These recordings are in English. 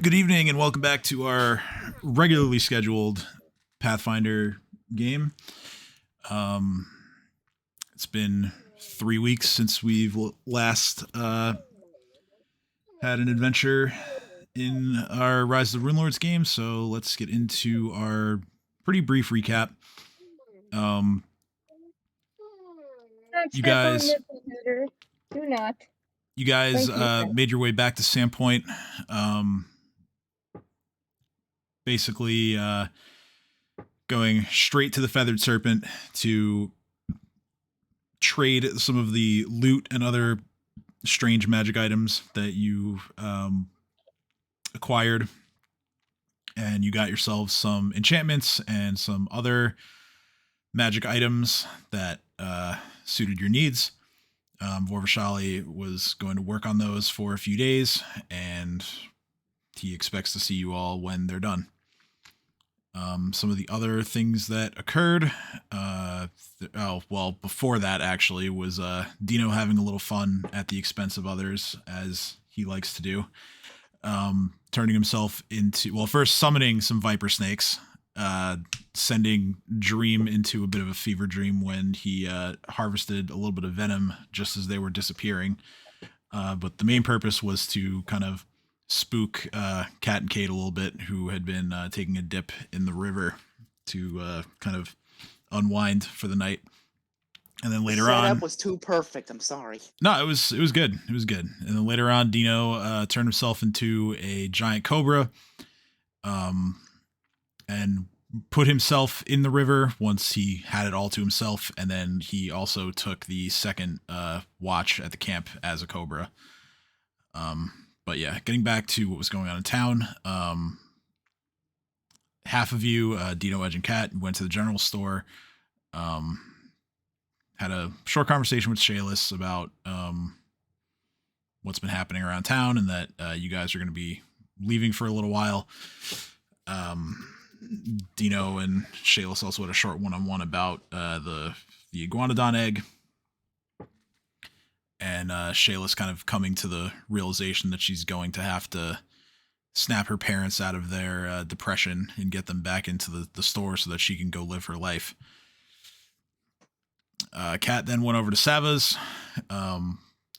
Good evening and welcome back to our regularly scheduled Pathfinder game. Um, it's been 3 weeks since we've last had an adventure in our Rise of the Runelords game, so let's get into our pretty brief recap. Don't You step on guys, the computer. Do not. you guys Thank you. made your way back to Sandpoint. Basically, going straight to the Feathered Serpent to trade some of the loot and other strange magic items that you acquired, and you got yourselves some enchantments and some other magic items that suited your needs. Vorvashali was going to work on those for a few days, and he expects to see you all when they're done. Some of the other things that occurred, before that actually, was Dino having a little fun at the expense of others, as he likes to do. Turning himself into, first summoning some viper snakes, sending Dream into a bit of a fever dream when he harvested a little bit of venom just as they were disappearing. But the main purpose was to kind of spook Cat and Kate a little bit, who had been taking a dip in the river to kind of unwind for the night. And then later on, setup was too perfect. I'm sorry. No, it was good. It was good. And then later on, Dino turned himself into a giant cobra, and put himself in the river once he had it all to himself. And then he also took the second watch at the camp as a cobra. But yeah, getting back to what was going on in town. Half of you, Dino, Edge, and Cat, went to the general store. Had a short conversation with Shayless about what's been happening around town, and that you guys are going to be leaving for a little while. Dino and Shayless also had a short one-on-one about the Iguanodon egg. And Shayless kind of coming to the realization that she's going to have to snap her parents out of their depression and get them back into the store so that she can go live her life. Kat then went over to Sava's,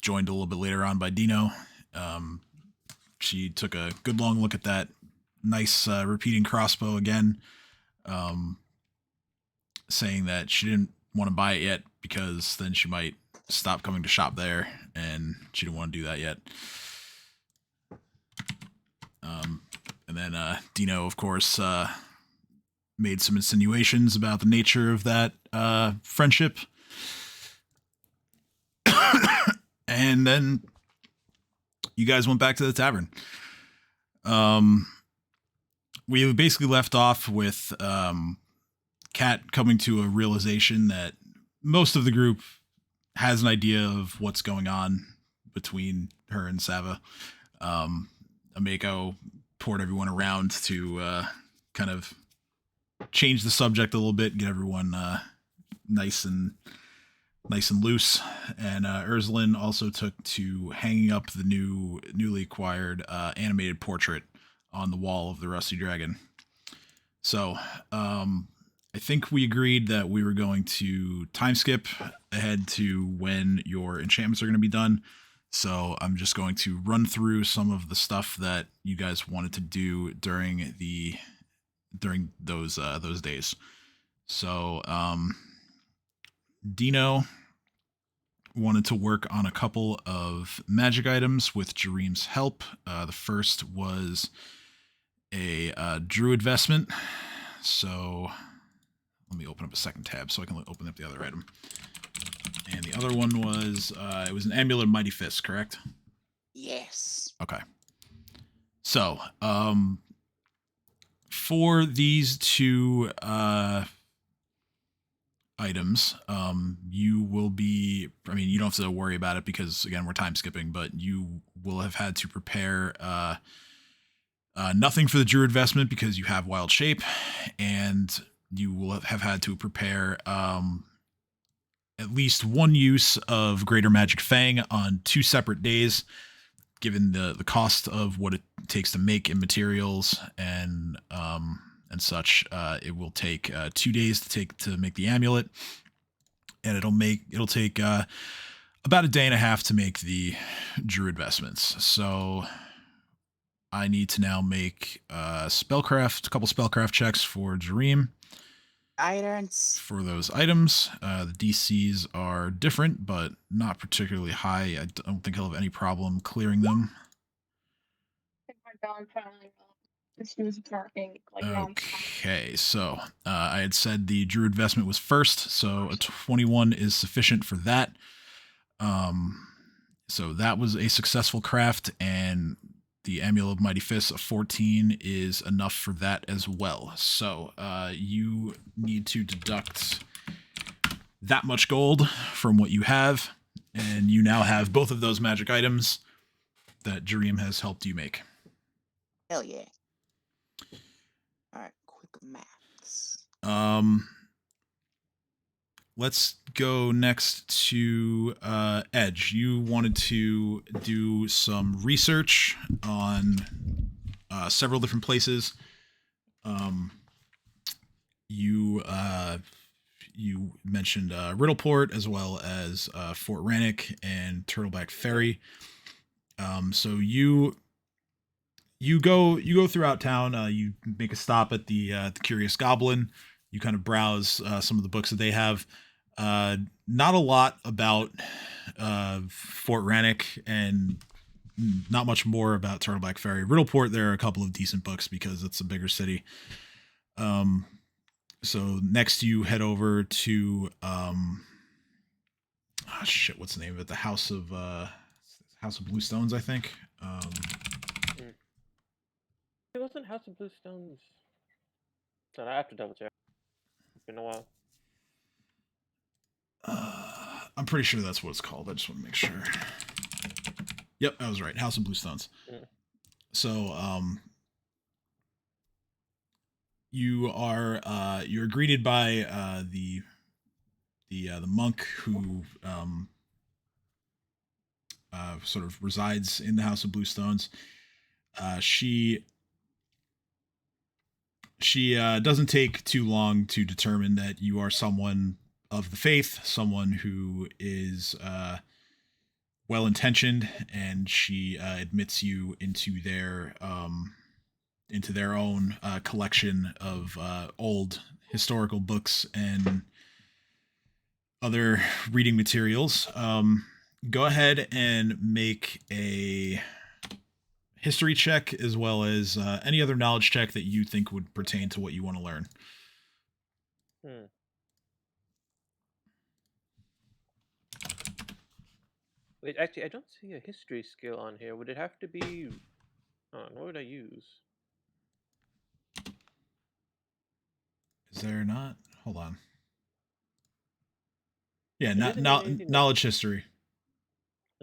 joined a little bit later on by Dino. She took a good long look at that nice repeating crossbow again, saying that she didn't want to buy it yet because then she might stop coming to shop there, and she didn't want to do that yet. And then Dino, of course, made some insinuations about the nature of that friendship. And then you guys went back to the tavern. We basically left off with Kat coming to a realization that most of the group has an idea of what's going on between her and Sava. Ameko poured everyone around to kind of change the subject a little bit, get everyone nice and loose. And Erzalin also took to hanging up the newly acquired animated portrait on the wall of the Rusty Dragon. So I think we agreed that we were going to time skip ahead to when your enchantments are going to be done. So I'm just going to run through some of the stuff that you guys wanted to do during those days. So Dino wanted to work on a couple of magic items with Jareem's help. The first was a druid vestment. So let me open up a second tab so I can open up the other item. And the other one was, it was an amulet of mighty fist, correct? Yes. Okay. So, for these two items, you will be, you don't have to worry about it because, again, we're time skipping, but you will have had to prepare nothing for the druid vestment because you have wild shape, and you will have had to prepare at least one use of Greater Magic Fang on 2 separate days given the cost of what it takes to make in materials and such, it will take 2 days to make the amulet, and it'll take about a day and a half to make the druid vestments. So I need to now make a couple spellcraft checks for Jareem Irons. for those items. The DCs are different, but not particularly high. I don't think he'll have any problem clearing them. I think my dog finally knows. She was barking like nonstop. Okay, so I had said the druid vestment was first, so a 21 is sufficient for that. So that was a successful craft, and the Amulet of Mighty Fists, a 14, is enough for that as well. So you need to deduct that much gold from what you have, and you now have both of those magic items that Jareem has helped you make. Hell yeah. Alright, quick maths. Let's go next to Edge. You wanted to do some research on several different places. You mentioned Riddleport as well as Fort Rannick and Turtleback Ferry. So you go throughout town. You make a stop at the Curious Goblin. You kind of browse some of the books that they have. Not a lot about Fort Rannick, and not much more about Turtleback Ferry. Riddleport, there are a couple of decent books because it's a bigger city. So next you head over to what's the name of it? The House of Blue Stones, I think. It wasn't House of Blue Stones. No, I have to double check. It's been a while. I'm pretty sure that's what it's called. I just want to make sure. Yep, I was right. House of Blue Stones. Mm. So, you're greeted by the monk who sort of resides in the House of Blue Stones. She doesn't take too long to determine that you are someone of the faith, someone who is well-intentioned, and she admits you into their own collection of old historical books and other reading materials. Go ahead and make a history check as well as any other knowledge check that you think would pertain to what you want to learn. Wait, actually, I don't see a history skill on here. Would it have to be... what would I use? Is there not? Hold on. Yeah, It knowledge history.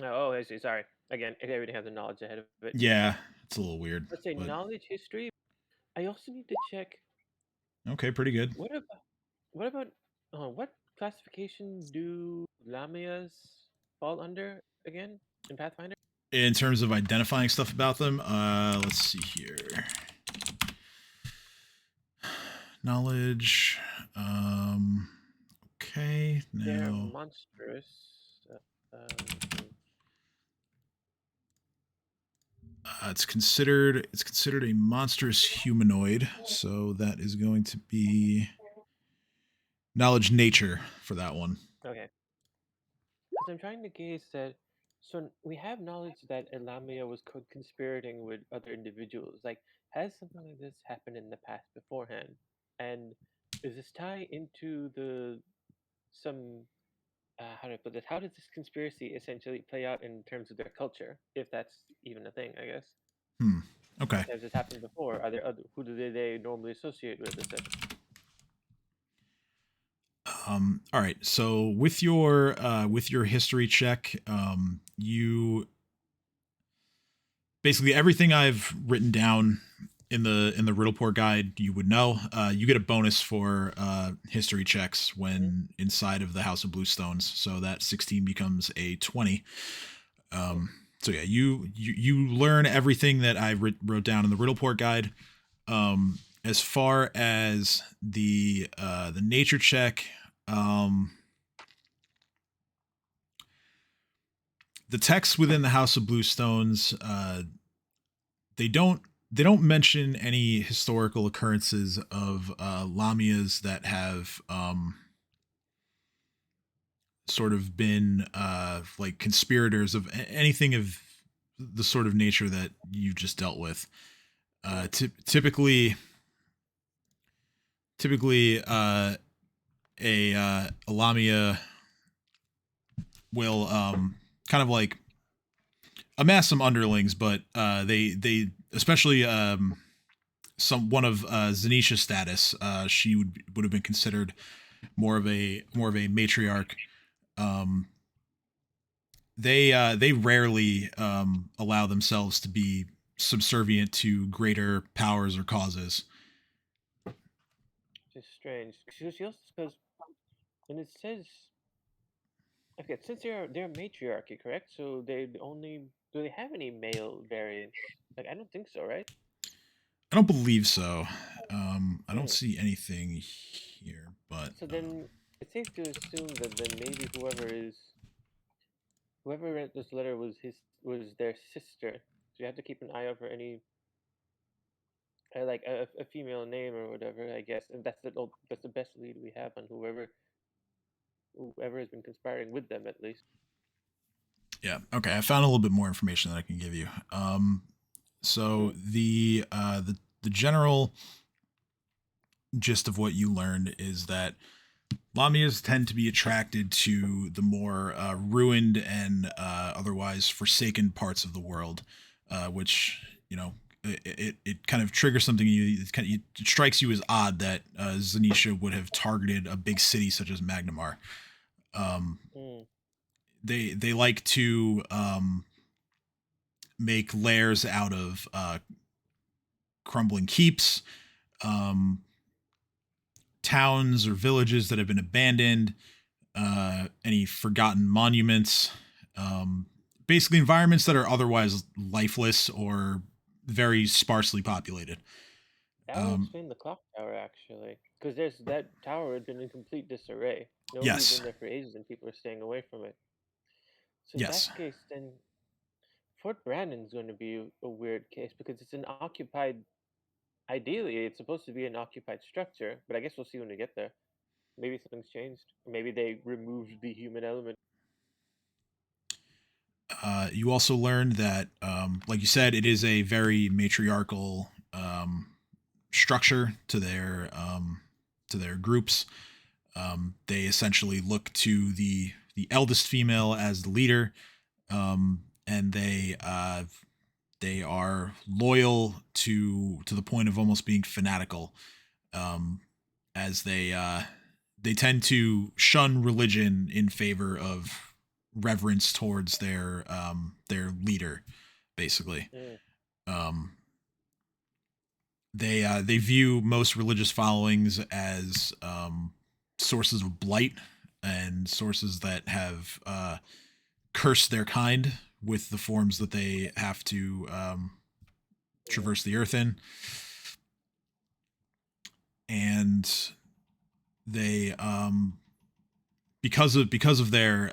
Oh, I see. Sorry. Again, everything has the knowledge ahead of it. Yeah, it's a little weird. Let's say knowledge history. I also need to check. Okay, pretty good. What about what classification do Lamias fall under again in Pathfinder? In terms of identifying stuff about them, let's see here. Knowledge. Okay, now They're monstrous. It's considered a monstrous humanoid, so that is going to be knowledge nature for that one. Okay. Because I'm trying to gauge that. So we have knowledge that Elamia was conspirating with other individuals. Like, has something like this happened in the past beforehand? And does this tie into how do I put this? How does this conspiracy essentially play out in terms of their culture, if that's even a thing, I guess? Okay. Has this happened before? Are there who do they normally associate with this? All right. So with your history check, you basically everything I've written down in the Riddleport guide you would know. You get a bonus for history checks when inside of the House of Blue Stones, so that 16 becomes a 20. So yeah, you learn everything that I wrote down in the Riddleport guide. As far as the nature check, the texts within the House of Blue Stones, they don't mention any historical occurrences of Lamias that have sort of been like conspirators of anything of the sort of nature that you just dealt with. Typically, a Lamia will kind of like amass some underlings, but they especially one of Zanisha's status, she would have been considered more of a matriarch. They rarely allow themselves to be subservient to greater powers or causes. It's strange. She also says, and it says, okay, since they're matriarchy, correct? So they only do they have any male variants? Like I don't think so, right? I don't believe so. I don't Hmm. see anything here, but So then it's safe to assume that then maybe whoever read this letter was their sister. So you have to keep an eye out for any like a female name or whatever, I guess. And that's the best lead we have on whoever has been conspiring with them at least. yeah, okay. I found a little bit more information that I can give you. So the general gist of what you learned is that Lamias tend to be attracted to the more ruined and otherwise forsaken parts of the world, which, you know, it kind of triggers something in you. It strikes you as odd that Zanisha would have targeted a big city such as Magnamar. They like to make lairs out of crumbling keeps, towns or villages that have been abandoned, any forgotten monuments, basically environments that are otherwise lifeless or very sparsely populated. That would explain the clock tower actually, because there's that tower had been in complete disarray. Nobody had Yes. been there for ages, and people are staying away from it. So in Yes. that case, then Fort Brandon's going to be a weird case because it's an occupied. Ideally, it's supposed to be an occupied structure, but I guess we'll see when we get there. Maybe something's changed. Maybe they removed the human element. You also learned that, like you said, it is a very matriarchal structure to their groups. They essentially look to the eldest female as the leader, and they are loyal to the point of almost being fanatical, as they tend to shun religion in favor of reverence towards their leader, basically. Um, they view most religious followings as sources of blight and sources that have cursed their kind with the forms that they have to traverse the earth in. And they because of their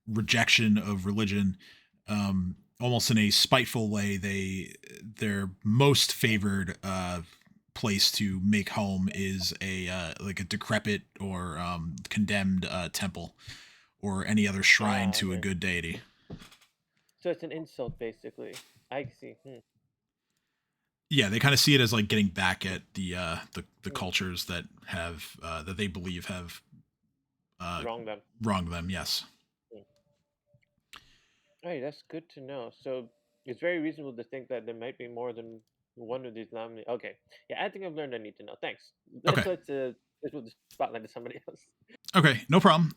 rejection of religion, almost in a spiteful way, their most favored place to make home is a like a decrepit or condemned temple or any other shrine to a good deity. So it's an insult, basically. I see. Yeah, they kind of see it as like getting back at the cultures that have that they believe have wronged them. Wronged them, yes. Hey, that's good to know. So it's very reasonable to think that there might be more than one of these nominated. Okay, yeah, I think I've learned I need to know. Thanks. Okay. Let's move the spotlight to somebody else. Okay, no problem.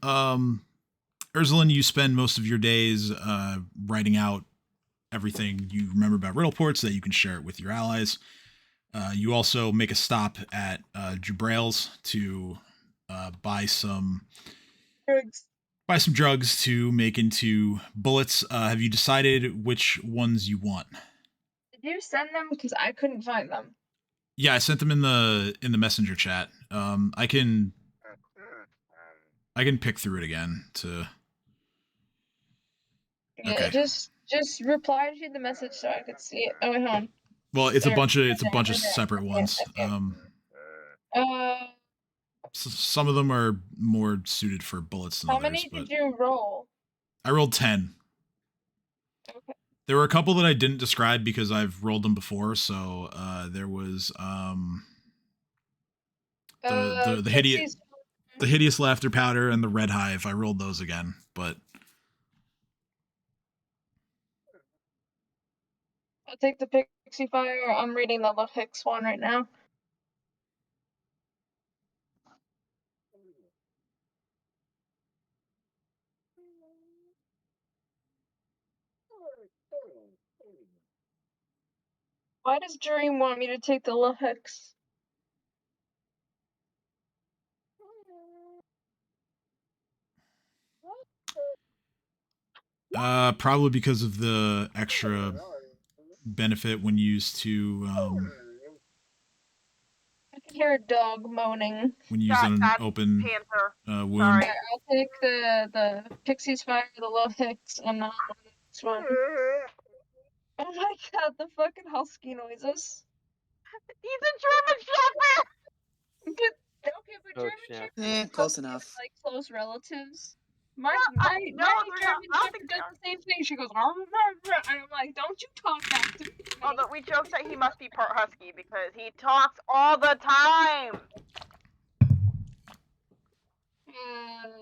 Erzalin, you spend most of your days writing out everything you remember about Riddleport so that you can share it with your allies. You also make a stop at Jubrail's to buy some drugs. buy some drugs to make into bullets. Have you decided which ones you want? Did you send them? Because I couldn't find them. Yeah, I sent them in the messenger chat. I can pick through it again to. Yeah, Okay. just reply to the message so I could see it. Oh, wait, hold on. Well, it's a There, bunch of right separate there. ones. Some of them are more suited for bullets than How others. many But did you roll? I rolled 10. Okay. There were a couple that I didn't describe because I've rolled them before. So there was the hideous laughter powder and the red hive. I rolled those again, but I'll take the Pixie Fire. I'm reading the Hicks one right now. Why does Dream want me to take the Hicks? probably because of the extra benefit when used to I can hear a dog moaning. when used on an open wound. Sorry. I'll take the Pixie's Fire, the Hicks, and the next one. Oh my god, the fucking husky noises. He's a German Shepherd! But Oh, German snap. Shepherds Close are enough. like close relatives. My No, German they're not. I don't Shepherd think they does are. the same thing. She goes, and I'm like, don't you talk back to me. Although we joke that he must be part husky because he talks all the time.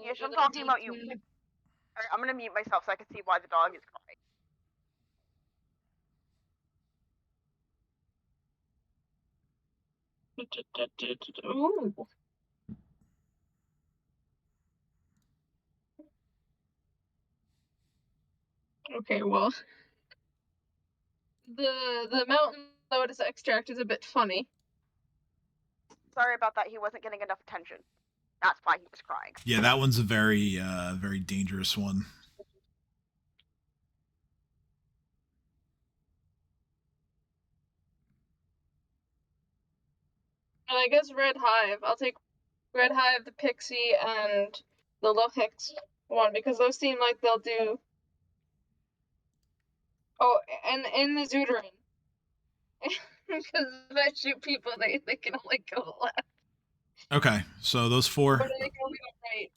Yes, I'm talking about you. Alright, I'm gonna mute myself so I can see why the dog is crying. Ooh. Okay, well, the mountain lotus extract is a bit funny. Sorry about that. He wasn't getting enough attention. That's why he was crying. Yeah, that one's a very very dangerous one. And I guess Red Hive. I'll take Red Hive, the Pixie, and the Hicks one because those seem like they'll do. Oh, and the Zooterin. Because if I shoot people, they can only go left. Okay, so those four. Or they can only go right.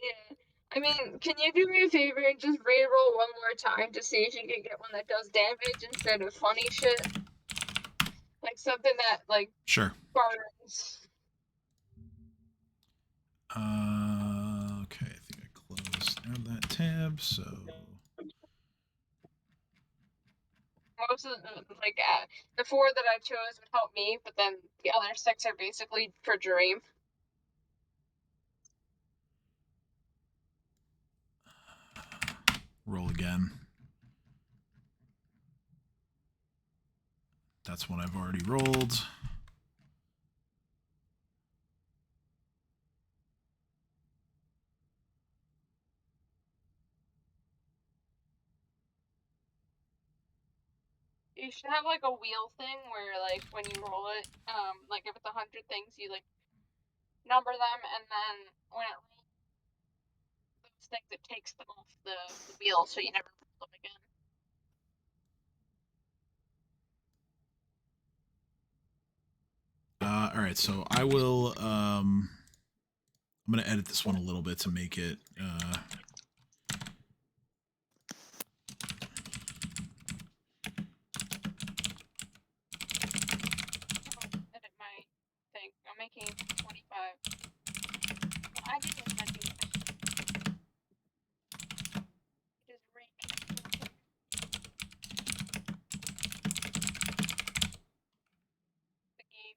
Yeah. I mean, can you do me a favor and just reroll one more time to see if you can get one that does damage instead of funny shit? Like something that, like, Sure. burns. Okay, I think I closed out that tab, so. Most of the 4 that I chose would help me, but then the other 6 are basically for Dream. Roll again. That's one I've already rolled. You should have like a wheel thing where like when you roll it, like if it's 100 things, you like number them, and then when it rolls those things, it takes them off the wheel, so you never roll them again. All right, so I will. I'm gonna edit this one a little bit to make it. Edit my thing. I'm making 25. I didn't want to do that. Just the game.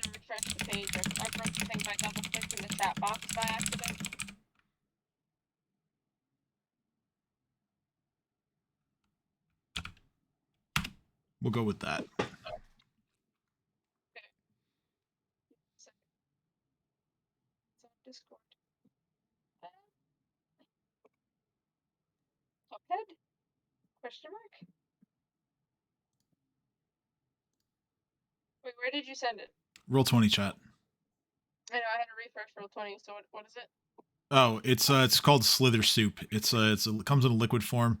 To refresh the page. I broke the thing by double clicking the chat box by accident. We'll go with that. It's on Discord. Cuphead? Question mark? Wait, where did you send it? Roll 20 chat. I know I had to refresh roll 20. So what is it? Oh, it's called Slither Soup. It comes in a liquid form.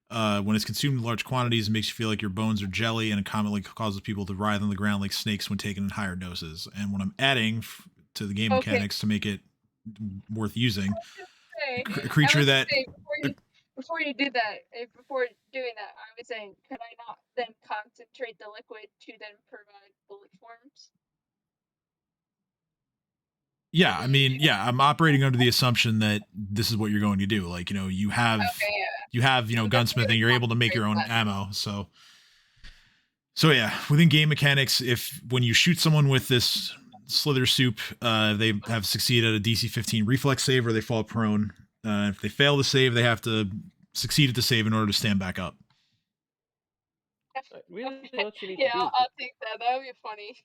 When it's consumed in large quantities, it makes you feel like your bones are jelly, and it commonly causes people to writhe on the ground like snakes when taken in higher doses. And what I'm adding to the game mechanics to make it worth using, a creature that before you did that, before doing that, I was saying, could I not then concentrate the liquid to then provide bullet forms? Yeah, I mean, yeah, I'm operating under the assumption that this is what you're going to do. Like, you know, you have gunsmithing, you're able to make your own ammo. So yeah, within game mechanics, if when you shoot someone with this Slither Soup, they have succeeded at a DC 15 reflex save or they fall prone. If they fail the save, they have to succeed at the save in order to stand back up. Really, what you need Yeah, to do. I'll take that. That would be funny.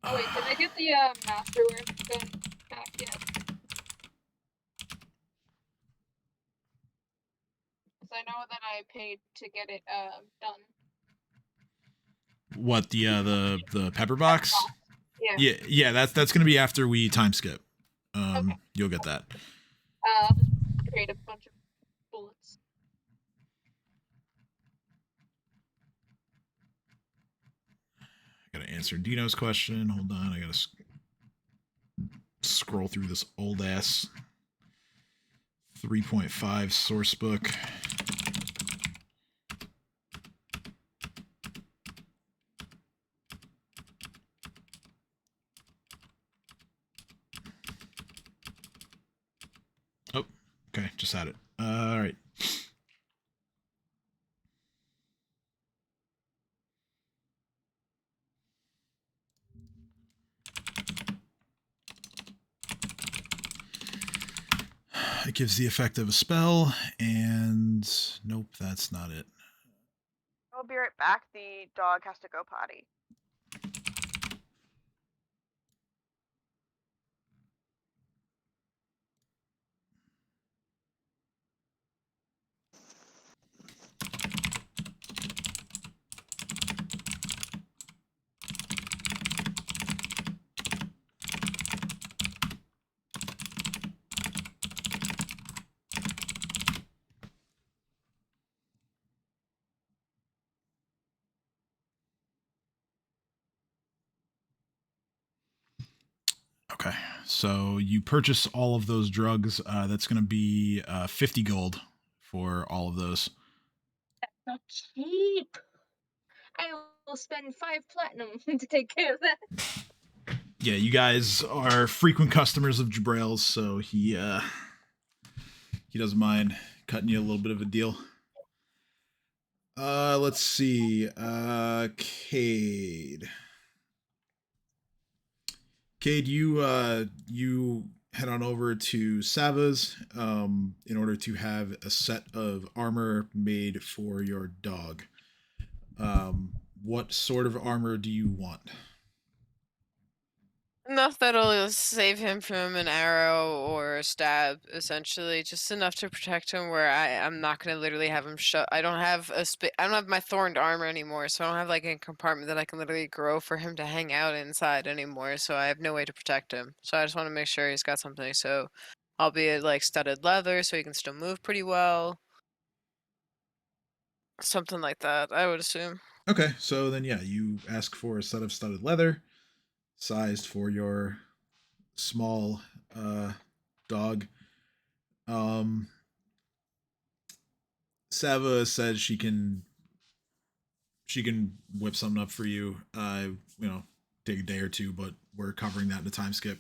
Oh wait, did I get the masterwork done back yet? Because I know that I paid to get it done. What, the pepper box? Yeah. Yeah, that's gonna be after we time skip. Okay. You'll get that. I'll just create a bunch of bullets. I gotta answer Dino's question. Hold on, I gotta scroll through this old ass 3.5 source book. Oh, okay, just had it. All right. It gives the effect of a spell, and nope, that's not it. I'll be right back. The dog has to go potty. Okay, so you purchase all of those drugs. That's going to be 50 gold for all of those. That's not cheap. I will spend 5 platinum to take care of that. Yeah, you guys are frequent customers of Jabrail's, so he doesn't mind cutting you a little bit of a deal. Let's see. Cade, you head on over to Sava's in order to have a set of armor made for your dog. What sort of armor do you want? Enough that'll save him from an arrow or a stab, essentially. Just enough to protect him where I'm not gonna literally have him shut. I don't have I don't have my thorned armor anymore, so I don't have like a compartment that I can literally grow for him to hang out inside anymore. So I have no way to protect him. So I just want to make sure he's got something. So albeit like studded leather, so he can still move pretty well. Something like that, I would assume. Okay, so then yeah, you ask for a set of studded leather, sized for your small dog. Sava says she can whip something up for you. Take a day or two, but we're covering that in the time skip.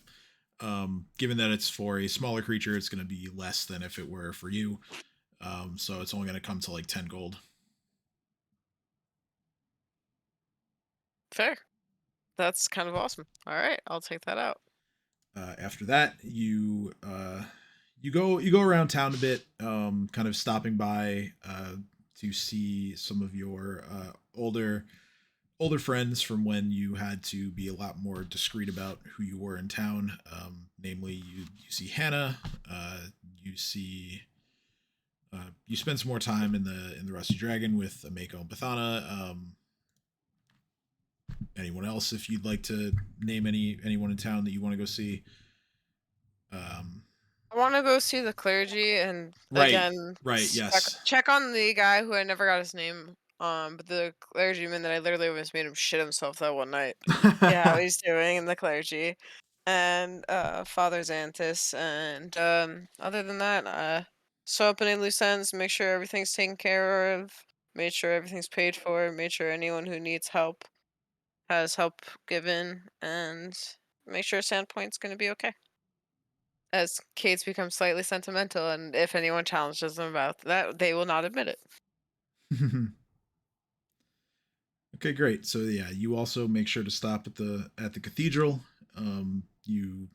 Given that it's for a smaller creature, it's going to be less than if it were for you. So it's only going to come to like 10 gold. Fair. That's kind of awesome. All right, I'll take that out. After that, you you go around town a bit, kind of stopping by to see some of your older friends from when you had to be a lot more discreet about who you were in town. Namely, you see Hannah, you see. You spend some more time in the Rusty Dragon with Ameko and Pathana. Anyone else, if you'd like to name anyone in town that you want to go see. I want to go see the clergy and Right, again yes. check on the guy who I never got his name. But the clergyman that I literally almost made him shit himself that one night. Yeah, how he's doing in the clergy, and Father Xanthus, and other than that, sew up any loose ends, make sure everything's taken care of, made sure everything's paid for, made sure anyone who needs help has help given, and make sure Sandpoint's gonna be okay. As Kate's become slightly sentimental, and if anyone challenges them about that, they will not admit it. Okay, great. So yeah, you also make sure to stop at the cathedral. You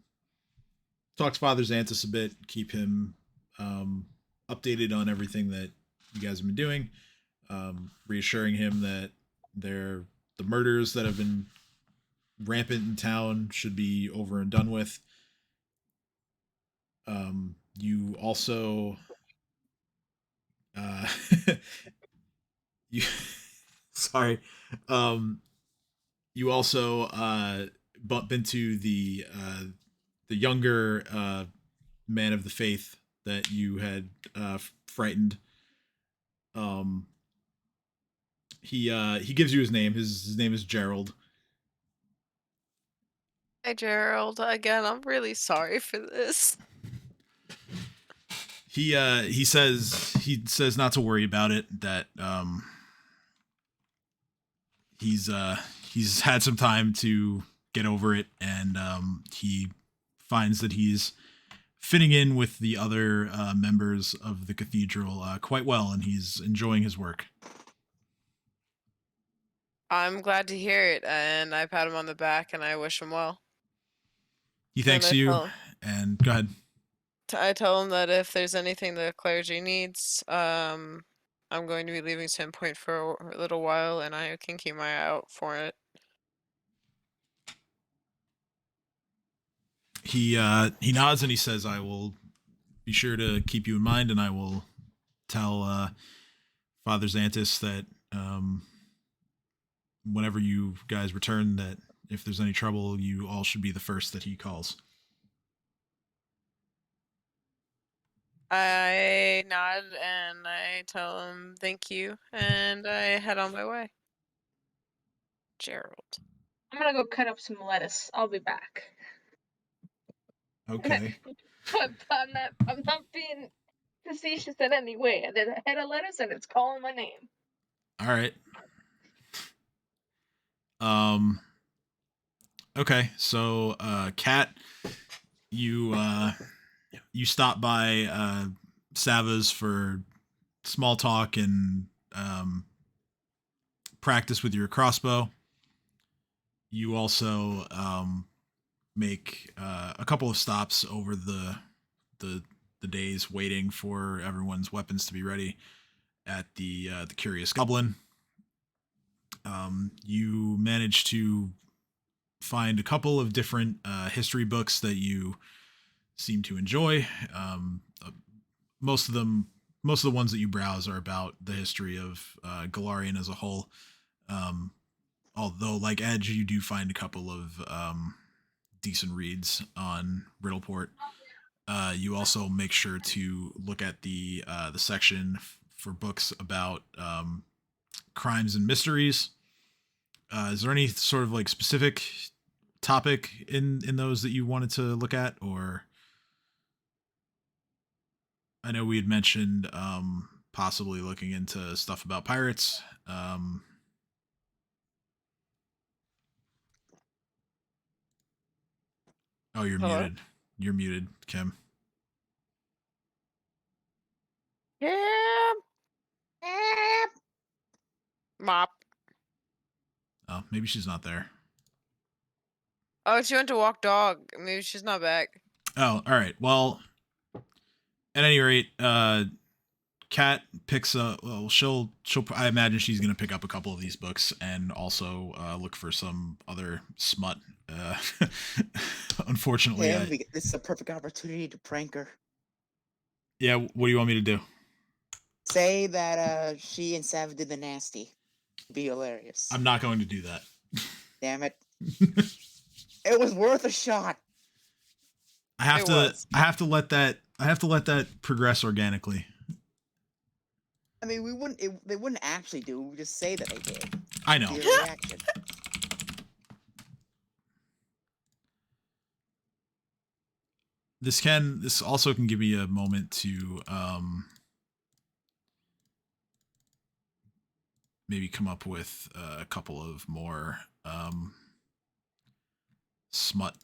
talk to Father Xanthus a bit, keep him updated on everything that you guys have been doing, reassuring him that the murders that have been rampant in town should be over and done with. You also uh, you sorry. You also bump into the younger man of the faith that you had frightened. He gives you his name. His name is Gerald. Hey Gerald, again, I'm really sorry for this. He says not to worry about it. That he's had some time to get over it, and he finds that he's fitting in with the other members of the cathedral quite well, and he's enjoying his work. I'm glad to hear it, and I pat him on the back and I wish him well. He thanks you, and go ahead. I tell him that if there's anything the clergy needs, I'm going to be leaving Sandpoint for a little while, and I can keep my eye out for it. He nods and he says, "I will be sure to keep you in mind, and I will tell Father Xanthus that whenever you guys return, that if there's any trouble, you all should be the first that he calls." I nod and I tell him thank you, and I head on my way. Gerald. I'm gonna go cut up some lettuce. I'll be back. Okay. But I'm not being facetious in any way. There's a head of lettuce and it's calling my name. All right. Okay, so Kat, you stop by Sava's for small talk and practice with your crossbow. You also make a couple of stops over the days, waiting for everyone's weapons to be ready at the Curious Goblin. You manage to find a couple of different history books that you seem to enjoy. Most of the ones that you browse are about the history of Galarian as a whole. Although, like Edge, you do find a couple of decent reads on Riddleport. You also make sure to look at the section for books about crimes and mysteries. Is there any sort of like specific topic in those that you wanted to look at? Or I know we had mentioned possibly looking into stuff about pirates. Oh, you're Hello? muted. You're muted, Kim. Yeah. Mop. Oh, maybe she's not there. Oh, she went to walk dog. Maybe she's not back. Oh, all right. Well, at any rate, Kat picks a. Well, she'll. I imagine she's gonna pick up a couple of these books and also look for some other smut. Unfortunately, This is a perfect opportunity to prank her. yeah. What do you want me to do? Say that she and Sav did the nasty. Be hilarious. I'm not going to do that. Damn it! It was worth a shot. I have to let that progress organically. I mean, they wouldn't actually do it. We would just say that they did. I know. Be a reaction. This also can give me a moment to maybe come up with a couple of more smut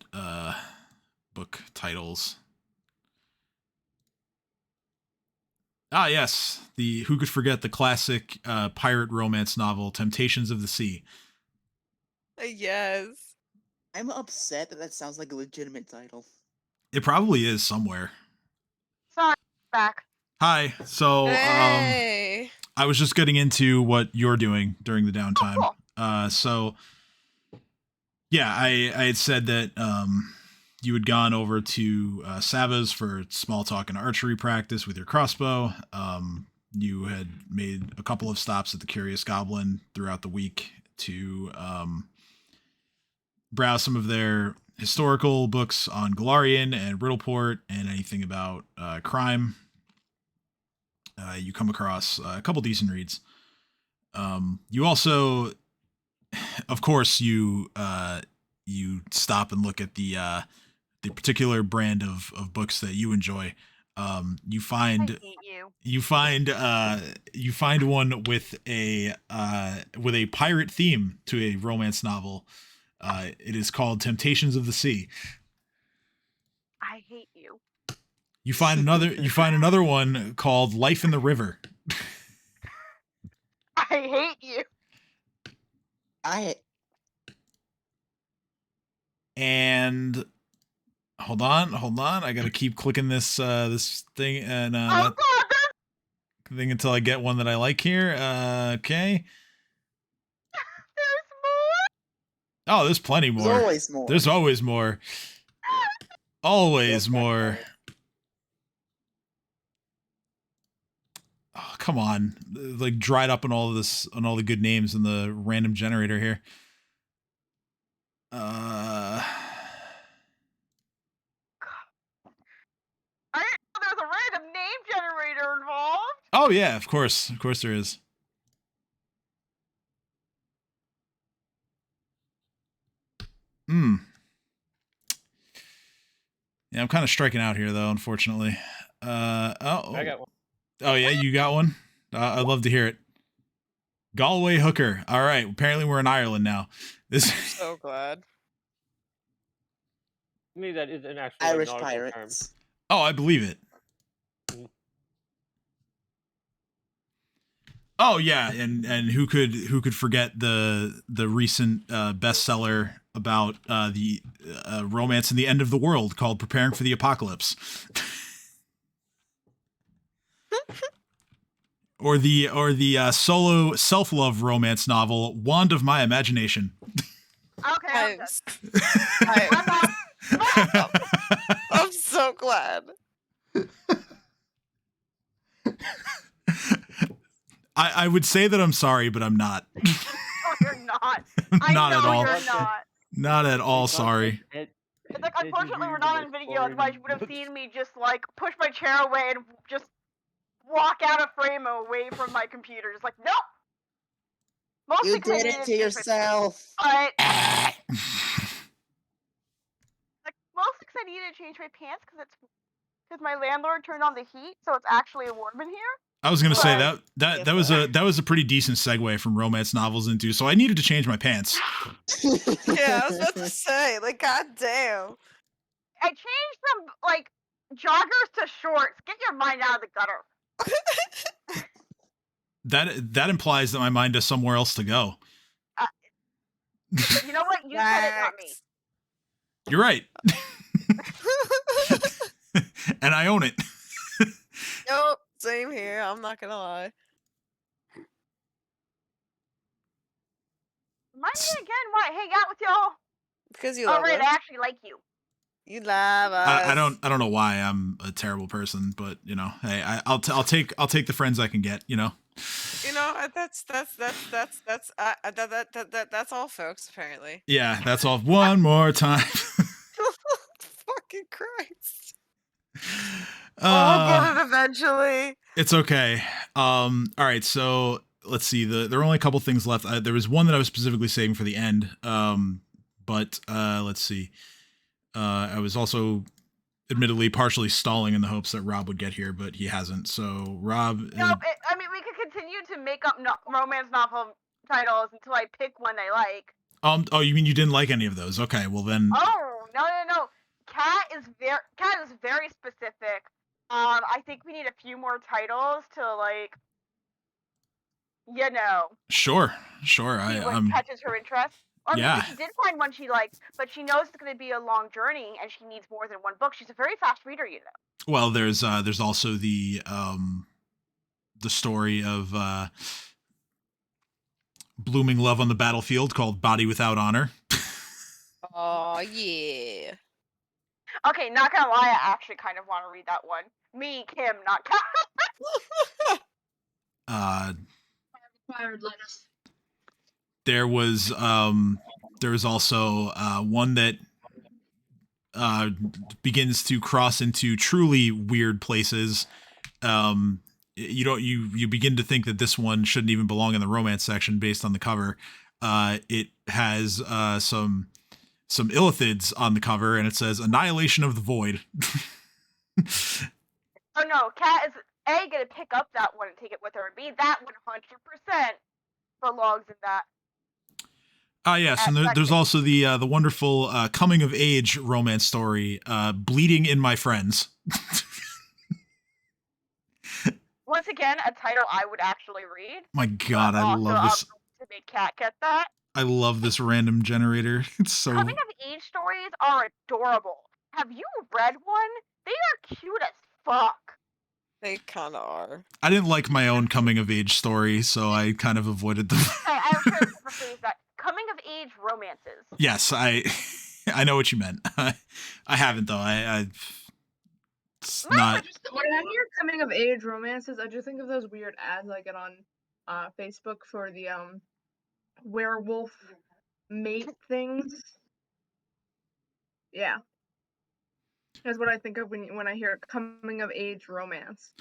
book titles. Ah, yes. Who could forget the classic pirate romance novel, Temptations of the Sea? Yes. I'm upset that sounds like a legitimate title. It probably is somewhere. Sorry, back. Hi. So, Hey. I was just getting into what you're doing during the downtime. Cool. So, yeah, I had said that you had gone over to Sava's for small talk and archery practice with your crossbow. You had made a couple of stops at the Curious Goblin throughout the week to browse some of their historical books on Galarian and Riddleport and anything about crime. You come across a couple decent reads. You also, of course, you stop and look at the particular brand of books that you enjoy. You I find hate you. you find one with a pirate theme to a romance novel. It is called Temptations of the Sea. I hate you. You find another one called Life in the River. I hate you. And hold on, I gotta keep clicking this thing and Oh God, thing until I get one that I like here. Okay. there's more. Oh, there's plenty more. There's always more. There's always more. Always Yes, more. Oh, come on. Like dried up on all the good names in the random generator here. I didn't know there was a random name generator involved. Oh yeah, of course there is. Yeah, I'm kind of striking out here though, unfortunately. I got one. Oh yeah, you got one? I'd love to hear it. Galway Hooker. All right, apparently we're in Ireland now. This So glad. To me, that is an actual Irish nautical term. pirates. Oh, I believe it. Oh yeah, and who could forget the recent bestseller about the romance in the end of the world called Preparing for the Apocalypse. or the solo self-love romance novel Wand of My Imagination. Okay, I'm so glad. I would say that I'm sorry, but I'm not. No, you're not. I Not know at all. You're not. Not at all sorry. It's like, unfortunately, we're not on video, otherwise you would have seen me just, like, push my chair away and just walk out of frame away from my computer. Just like, nope! Mostly You did it to yourself. But, like, mostly because I needed to change my pants because my landlord turned on the heat, so it's actually warm in here. I was gonna say Right. that was a pretty decent segue from romance novels into, so I needed to change my pants. Yeah, I was about to say, like, goddamn. I changed from, like, joggers to shorts. Get your mind out of the gutter. That implies that my mind has somewhere else to go. You know what? You said it, not me. You're right. And I own it. Nope, same here. I'm not gonna lie. Remind me again why I hang out with y'all. Because you Oh, love right, us. I actually like you. You love us. I don't know why I'm a terrible person, but you know, hey, I'll take the friends I can get. You know. You know, that's all, folks. Apparently. Yeah, that's all. One more time. Fucking Christ. Uh, I'll get it eventually. It's okay. All right, so let's see. There are only a couple things left. There was one that I was specifically saving for the end. But let's see. I was also admittedly partially stalling in the hopes that Rob would get here, but he hasn't. So Rob, No, I mean, we could continue to make up romance novel titles until I pick one I like. oh, you mean you didn't like any of those? Okay, well then. Oh, no. Cat is very specific. I think we need a few more titles to like, you know. Sure. See what catches her interest. Or Yeah. maybe she did find one she likes, but she knows it's going to be a long journey and she needs more than one book. She's a very fast reader, you know. Well, there's also the story of blooming love on the battlefield called Body Without Honor. Oh yeah. Okay, not gonna lie, I actually kind of want to read that one. Me, Kim, not Kat. There was also one that begins to cross into truly weird places. You begin to think that this one shouldn't even belong in the romance section based on the cover. It has some illithids on the cover, and it says "Annihilation of the Void." Oh no, Kat is A, gonna pick up that one and take it with her, and B, that 100% belongs in that. Yes, and there's also the wonderful coming of age romance story, "Bleeding in My Friends." Once again, a title I would actually read. My God, I love this. To make Kat get that. I love this random generator. It's so. Coming of age stories are adorable. Have you read one? They are cute as fuck. They kind of are. I didn't like my own coming of age story, so I kind of avoided them. I'm sure to rephrase that. Coming of age romances. Yes, I know what you meant. I haven't though. It's not. When I hear coming of age romances, I just think of those weird ads I get on Facebook for the werewolf mate things. Yeah. That's what I think of when I hear coming of age romance.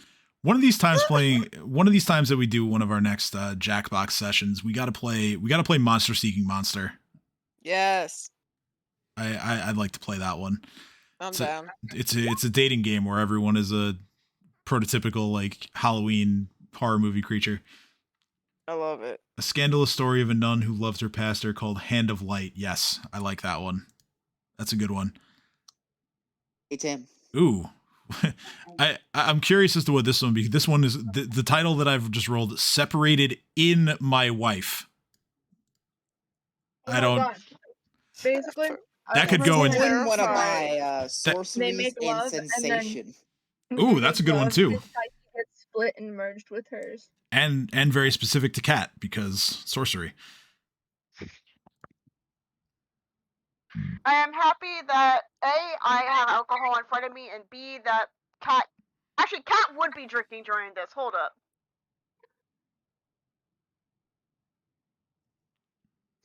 One of these times that we do one of our next Jackbox sessions, we gotta play Monster Seeking Monster. Yes. I'd like to play that one. I'm down. It's a dating game where everyone is a prototypical like Halloween horror movie creature. I love it. A scandalous story of a nun who loved her pastor called Hand of Light. Yes, I like that one. That's a good one. Hey, Tim. Ooh. I'm curious as to what this one be. This one is the title that I've just rolled, Separated in My Wife. Oh my God. Basically, that could go in. I wouldn't want to buy Sorceries and Sensation. Ooh, that's a good one too. Gets split and merged with hers. And very specific to Cat because sorcery. I am happy that A, I have alcohol in front of me, and B, that Cat would be drinking during this. Hold up.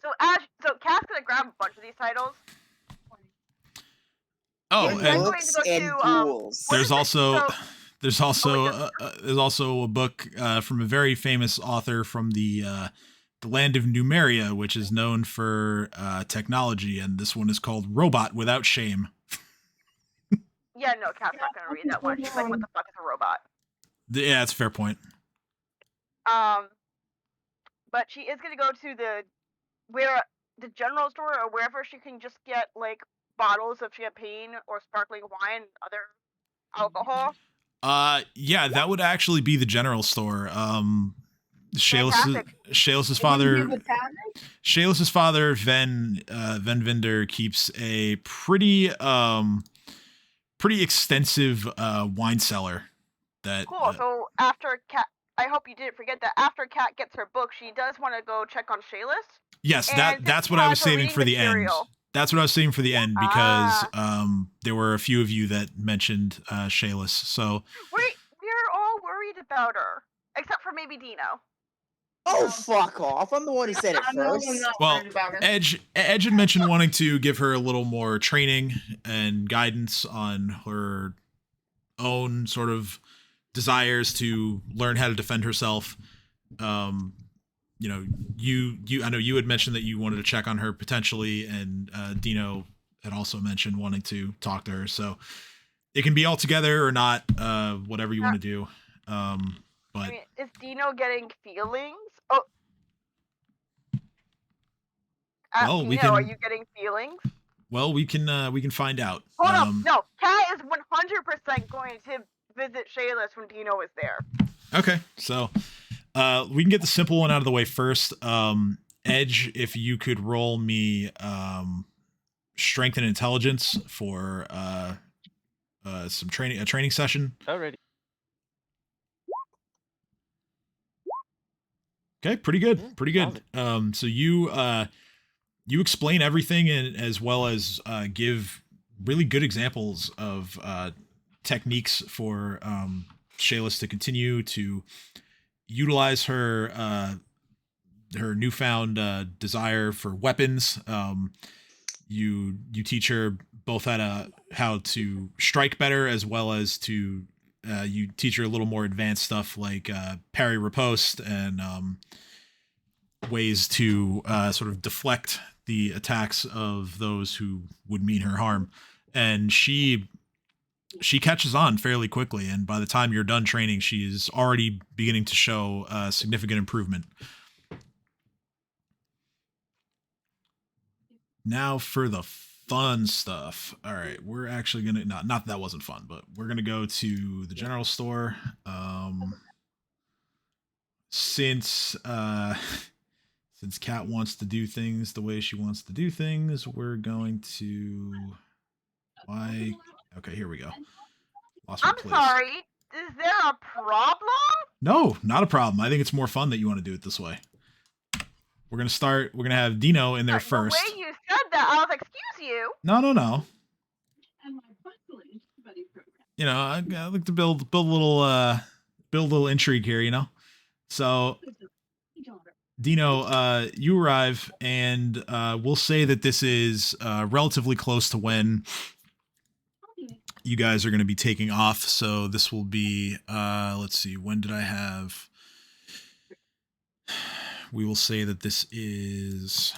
So Cat's gonna grab a bunch of these titles. Oh, and books and duels. There's also a book from a very famous author from the land of Numeria, which is known for technology, and this one is called Robot Without Shame. Yeah, no, Cat's not gonna read that one. She's like, what the fuck is a robot? Yeah, that's a fair point. But she is gonna go to the general store or wherever she can just get like bottles of champagne or sparkling wine and other alcohol. Yeah, that would actually be the general store. Shaelis's father, Ven Vinder, keeps a pretty extensive wine cellar that Cool. So after Kat, I hope you didn't forget that after Kat gets her book, she does want to go check on Shayless. yes, And that's since what she I has was her saving reading for the end. material- That's what I was saving for the end because Ah. there were a few of you that mentioned Shayless. So We're all worried about her, except for maybe Dino. Oh, fuck off. I'm the one who said it I'm first. not well, worried about her. Edge had mentioned wanting to give her a little more training and guidance on her own sort of desires to learn how to defend herself. You know, I know you had mentioned that you wanted to check on her potentially, and Dino had also mentioned wanting to talk to her. So it can be all together or not, whatever you want to do. But I mean, is Dino getting feelings? Oh. Well, Dino, we can. are you getting feelings? Well, we can find out. Hold up, no. Kat is 100% going to visit Shayless when Dino is there. Okay, so we can get the simple one out of the way first. Edge, if you could roll me strength and intelligence for a training session. Already. Okay, pretty good. Yeah, Pretty good. So you explain everything and as well as give really good examples of techniques for Shayless to continue to utilize her newfound desire for weapons. You teach her both how to strike better as well as to you teach her a little more advanced stuff like parry riposte and ways to sort of deflect the attacks of those who would mean her harm. And she catches on fairly quickly, and by the time you're done training, she is already beginning to show significant improvement. Now for the fun stuff. All right, we're actually gonna not that wasn't fun, but we're gonna go to the general store. Since Kat wants to do things the way she wants to do things, we're going to why? Okay, here we go. Lost my I'm place. sorry. Is there a problem? No, not a problem. I think it's more fun that you want to do it this way. We're gonna have Dino in there first. The way you said that, I was like, excuse you. No. You know, I like to build a little intrigue here, you know? So Dino, you arrive and we'll say that this is relatively close to when you guys are going to be taking off. So this will be, let's see, when did I have? We will say that this is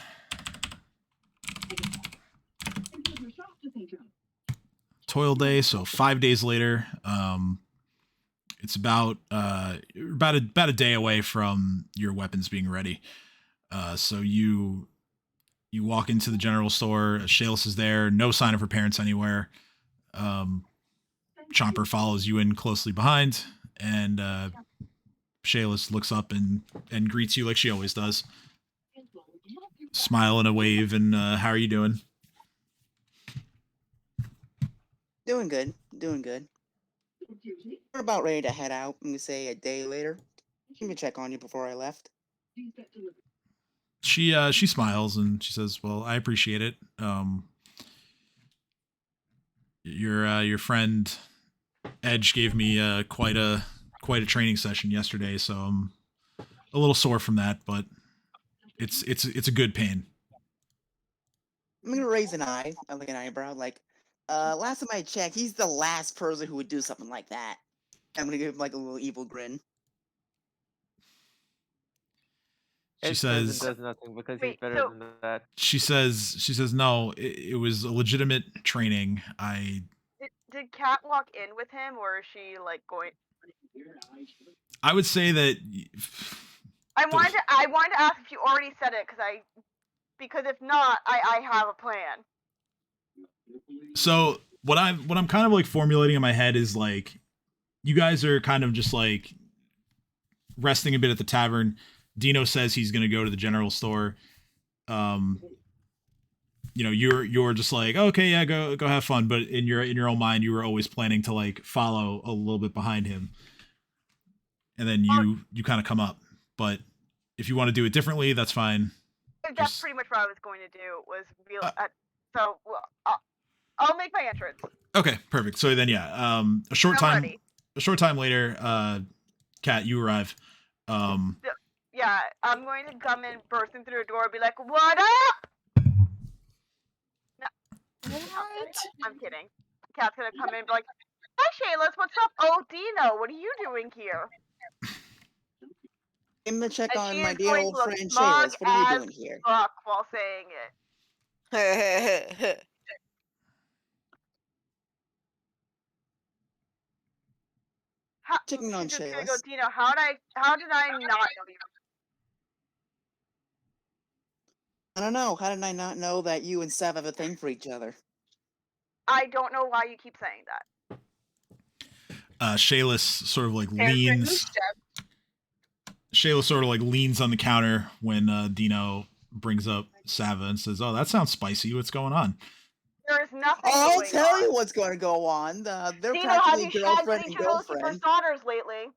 Toil Day, so 5 days later. It's about a day away from your weapons being ready. So you walk into the general store. Shayless is there. No sign of her parents anywhere. Chomper follows you in closely behind, and Shayless looks up and greets you like she always does. Smile and a wave, and how are you doing? Doing good. We're about ready to head out. I'm gonna say a day later. Let me check on you before I left. She smiles and she says, "Well, I appreciate it. Your friend Edge gave me quite a training session yesterday, so I'm a little sore from that, but it's a good pain." I'm gonna raise an eye, like an eyebrow, like, last time I checked, he's the last person who would do something like that. I'm gonna give him like a little evil grin. She Edge says, does nothing because Wait, he's better so- than that. she says, no, it was a legitimate training. Did Kat walk in with him, or is she like going? I would say that I wanted to ask if you already said it, because if not, I have a plan. so what I'm kind of like formulating in my head is like, you guys are kind of just like resting a bit at the tavern. Dino says he's going to go to the general store. You know, you're just like, okay, yeah, go have fun. But in your own mind, you were always planning to like follow a little bit behind him. and then you kind of come up. But if you want to do it differently, that's fine. That's pretty much what I was going to do. Was real. So I'll make my entrance. Okay, perfect. So then, yeah, a short time later, Kat, you arrive. Yeah, I'm going to come in, bursting through the door, and be like, "What up?" No, I'm kidding. Kat's gonna come in and be like, "Hi, Shayla, what's up? Oh, Dino, what are you doing here?" I'm gonna check And on she my is dear going old to look friend smug Shayla. What are you as doing here? fuck while saying it. Checking on She's just gonna Shayla. go, Dino, how did I not know you? I don't know. How did I not know that you and Seth have a thing for each other? I don't know why you keep saying that. Shayla sort of like leans. Shayla sort of like leans on the counter when Dino brings up Sava and says, "Oh, that sounds spicy. What's going on?" There is nothing. Oh, I'll going tell on. you what's going to go on. They're Dino, have practically you shagged girlfriend any and Lucifer's girlfriend. daughters lately?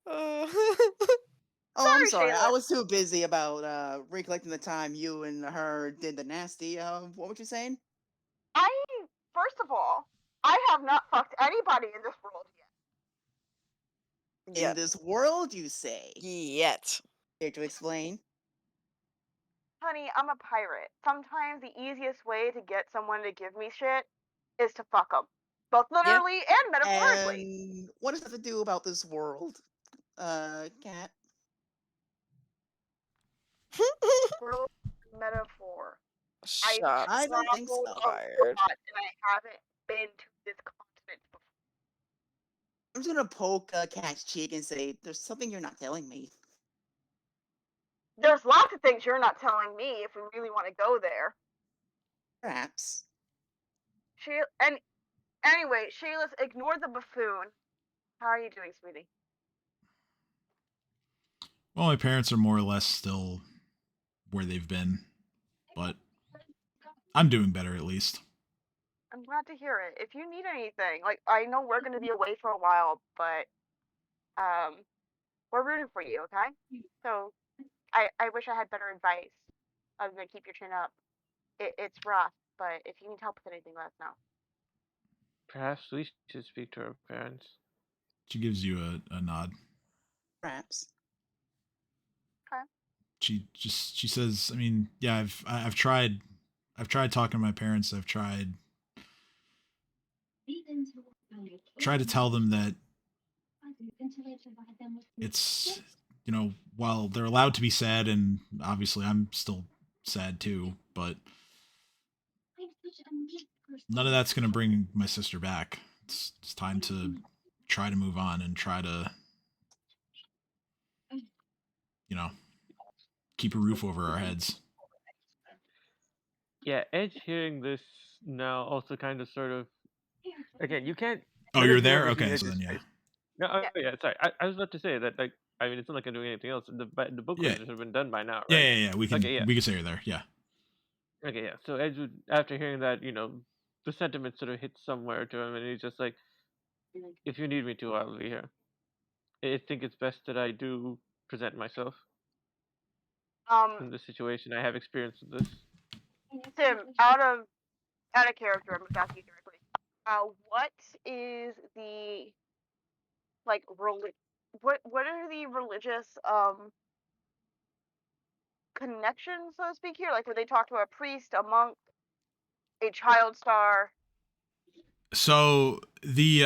Oh, I'm Sorry, sorry. Shayla. I was too busy about recollecting the time you and her did the nasty. What were you saying? First of all, I have not fucked anybody in this world yet. In this world, you say? Yet. Care to explain? Honey, I'm a pirate. Sometimes the easiest way to get someone to give me shit is to fuck them. Both literally and metaphorically. And what does that have to do about this world, Cat? World metaphor. Shots I don't think so. fired. And I haven't been to this continent before. I'm just gonna poke Cat's cheek and say, "There's something you're not telling me." There's lots of things you're not telling me if we really want to go there. Perhaps. Anyway, Shayla's ignore the buffoon. How are you doing, sweetie? Well, my parents are more or less still where they've been, but I'm doing better at least. I'm glad to hear it. If you need anything, like I know we're gonna be away for a while, but we're rooting for you, okay? So I wish I had better advice other than keep your chin up. It's rough, but if you need help with anything, let us know. Perhaps we should speak to our parents. She gives you a nod. Perhaps. Okay. She says, I mean, yeah, I've tried talking to my parents. I've tried to tell them that it's, while they're allowed to be sad, and obviously I'm still sad too, but none of that's going to bring my sister back. It's time to try to move on and try to, keep a roof over our heads. Yeah, Edge hearing this now also kind of sort of, again, you can't. Oh, you're there? Okay, so then yeah. No, yeah, sorry. I was about to say that, like, I mean, it's not like I'm doing anything else. The book quizzes have been done by now, right? Yeah. We can say you're there. Yeah. Okay, yeah. So Edge would, after hearing that, the sentiment sort of hits somewhere to him, and he's just like, "If you need me to, I'll be here. I think it's best that I do present myself in this situation. I have experience with this." Tim, out of character, I'm gonna ask you directly. What is the what are the religious connections, so to speak, here? Like, would they talk to a priest, a monk, a child star? So the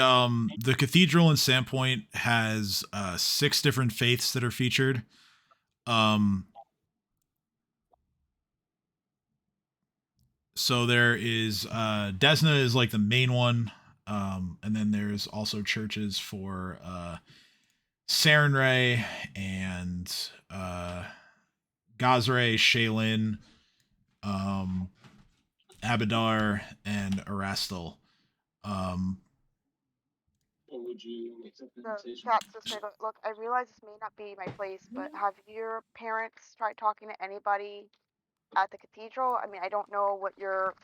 cathedral in Sandpoint has 6 different faiths that are featured. So there is Desna is like the main one, and then there's also churches for Sarenrae and Gazre, Shaylin, Abadar, and Erastil. Cats to say, look, I realize this may not be my place, but have your parents tried talking to anybody at the cathedral? I mean, I don't know what your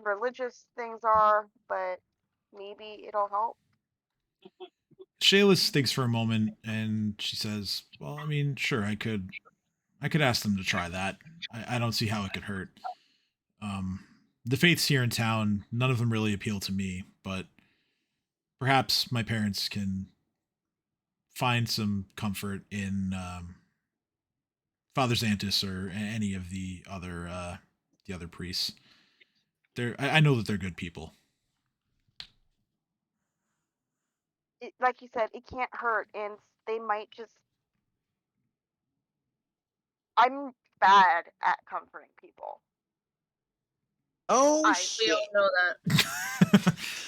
religious things are, but maybe it'll help. Shayla thinks for a moment and she says, "Well, I mean, sure, I could ask them to try that. I don't see how it could hurt. The faiths here in town, none of them really appeal to me, but perhaps my parents can find some comfort in Father Xantus or any of the other priests. I know that they're good people." Like you said, it can't hurt, and they might just. I'm bad at comforting people. Oh We shit! all know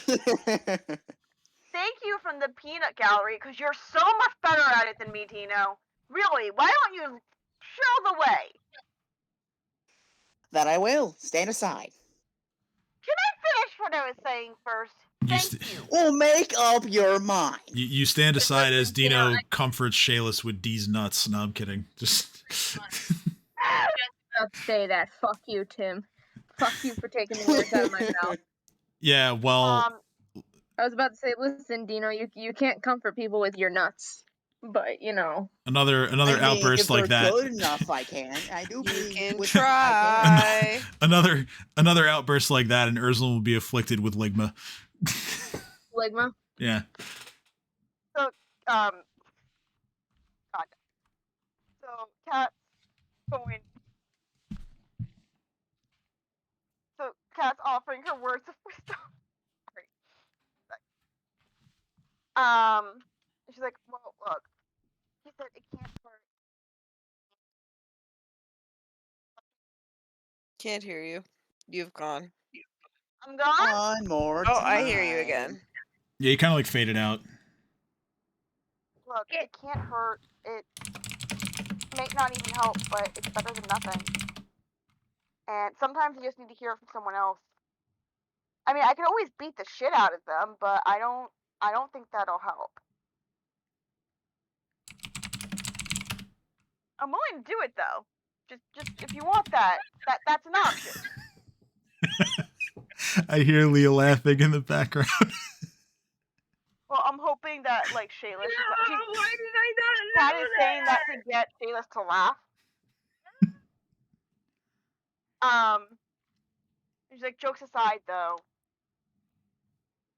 that. Thank you from the peanut gallery, because you're so much better at it than me, Dino. Really, why don't you show the way? That I will. Stand aside. Can I finish what I was saying first? Thank you. Well, make up your mind. You stand aside as Listen, Dino, Dino comforts Shayless with D's nuts. No, I'm kidding. Just about to say that. Fuck you, Tim. Fuck you for taking the words out of my mouth. yeah. Well, I was about to say, listen, Dino, you can't comfort people with your nuts. But, you know. another I mean, outburst if like they're that. good enough, I can. I do You believe can with try. Another outburst like that, and Erzalin will be afflicted with ligma. Ligma? Yeah. So, God. So, Cat's going. So, Cat's offering her words of wisdom. She's like, well, look. He said it can't hurt. Can't hear you. You've gone. I'm gone? One more Oh, time. I hear you again. Yeah, you kind of like faded out. Look, it can't hurt. It may not even help, but it's better than nothing. And sometimes you just need to hear it from someone else. I mean, I can always beat the shit out of them, but I don't think that'll help. I'm willing to do it though. Just if you want that's an option. I hear Leah laughing in the background. Well, I'm hoping that like Shayla. Why did I not Kat know is saying that to get Shayla to laugh. She's like, jokes aside though.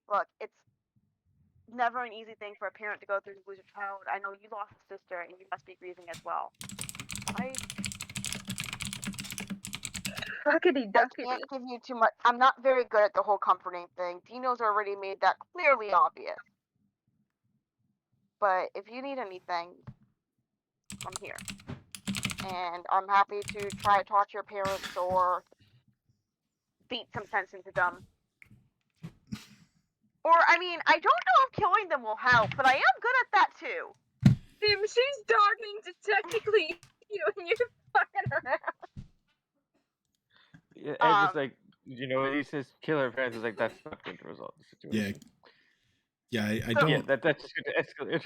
Look, it's never an easy thing for a parent to go through to lose a child. I know you lost a sister and you must be grieving as well. I Fuckity duckity. can't give you too much. I'm not very good at the whole comforting thing. Dino's already made that clearly obvious. But if you need anything, I'm here. And I'm happy to try to talk to your parents or beat some sense into them. Or, I mean, I don't know if killing them will help, but I am good at that too. Tim, she's talking to technically you and you're fucking around. Yeah, and just like, you know, when he says kill her parents, it's like, that's not going to resolve the situation. Yeah, I So- don't. Yeah, that's just going to escalate.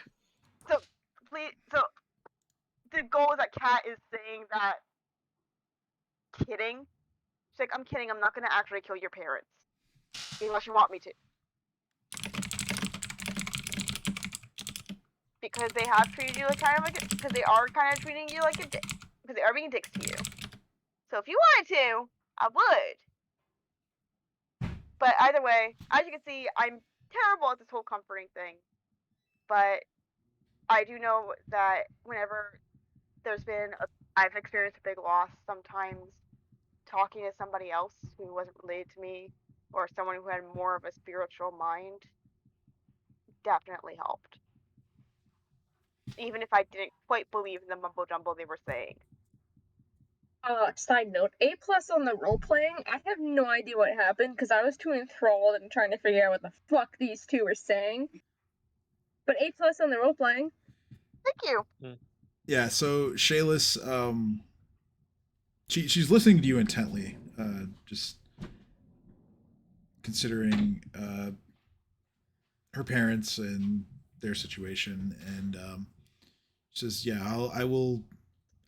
So, please, so the goal is that Kat is saying that kidding. She's like, I'm kidding, I'm not gonna actually kill your parents. Unless you want me to. Because they have treated you like because they are kind of treating you like a dick. Because they are being dicks to you. So if you wanted to, I would. But either way, as you can see, I'm terrible at this whole comforting thing. But I do know that whenever I've experienced a big loss, sometimes talking to somebody else who wasn't related to me, or someone who had more of a spiritual mind, definitely helped. Even if I didn't quite believe in the mumbo jumbo they were saying. Side note, A+ on the role playing. I have no idea what happened because I was too enthralled and trying to figure out what the fuck these two were saying. But A+ on the role playing. Thank you. Yeah, so Shayless, she's listening to you intently, just considering her parents and their situation, and says, "Yeah, I will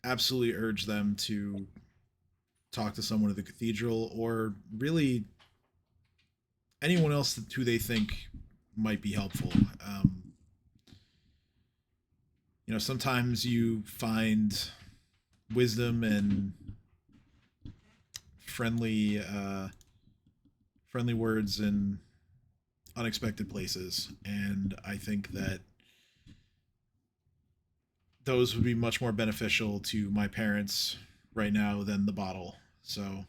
absolutely urge them to talk to someone at the cathedral, or really anyone else who they think might be helpful. Sometimes you find wisdom and friendly friendly words in unexpected places, and I think that those would be much more beneficial to my parents right now than the bottle. So,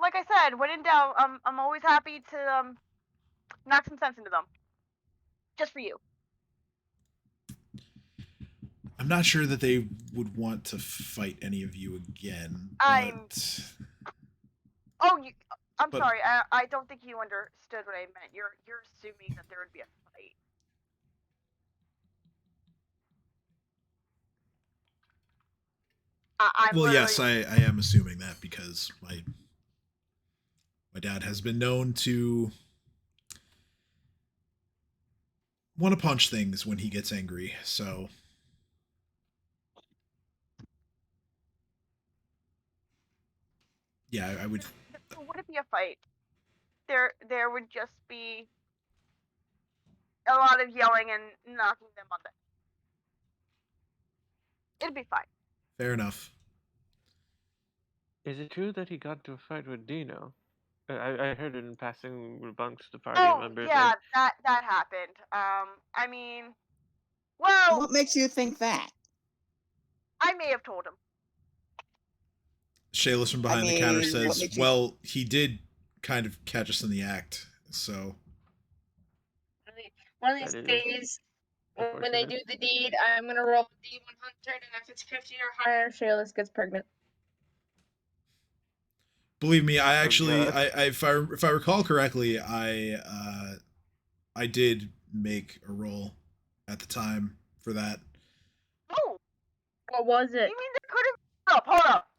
Like I said, when in doubt, I'm always happy to knock some sense into them. Just for you. I'm not sure that they would want to fight any of you again. I'm But- sorry. I don't think you understood what I meant. You're assuming that there would be a fight. Well, yes, I am assuming that because my dad has been known to want to punch things when he gets angry. So, yeah, I would. Would it be a fight? There would just be a lot of yelling and knocking them on the. It'd be fine. Fair enough. Is it true that he got into a fight with Dino? I heard it in passing amongst the party Oh, members. yeah, that happened. I mean, well, What makes you think that? I may have told him. Shayla's from behind the counter what says, makes you- "Well, he did kind of catch us in the act, so." One of these That is days, when they unfortunate. do the deed, I'm gonna roll D100, and if it's 50 or higher, Shayla's gets pregnant. Believe me, I actually, God. if I recall correctly, I did make a roll at the time for that. Oh, What was it? you mean there could have? Hold up.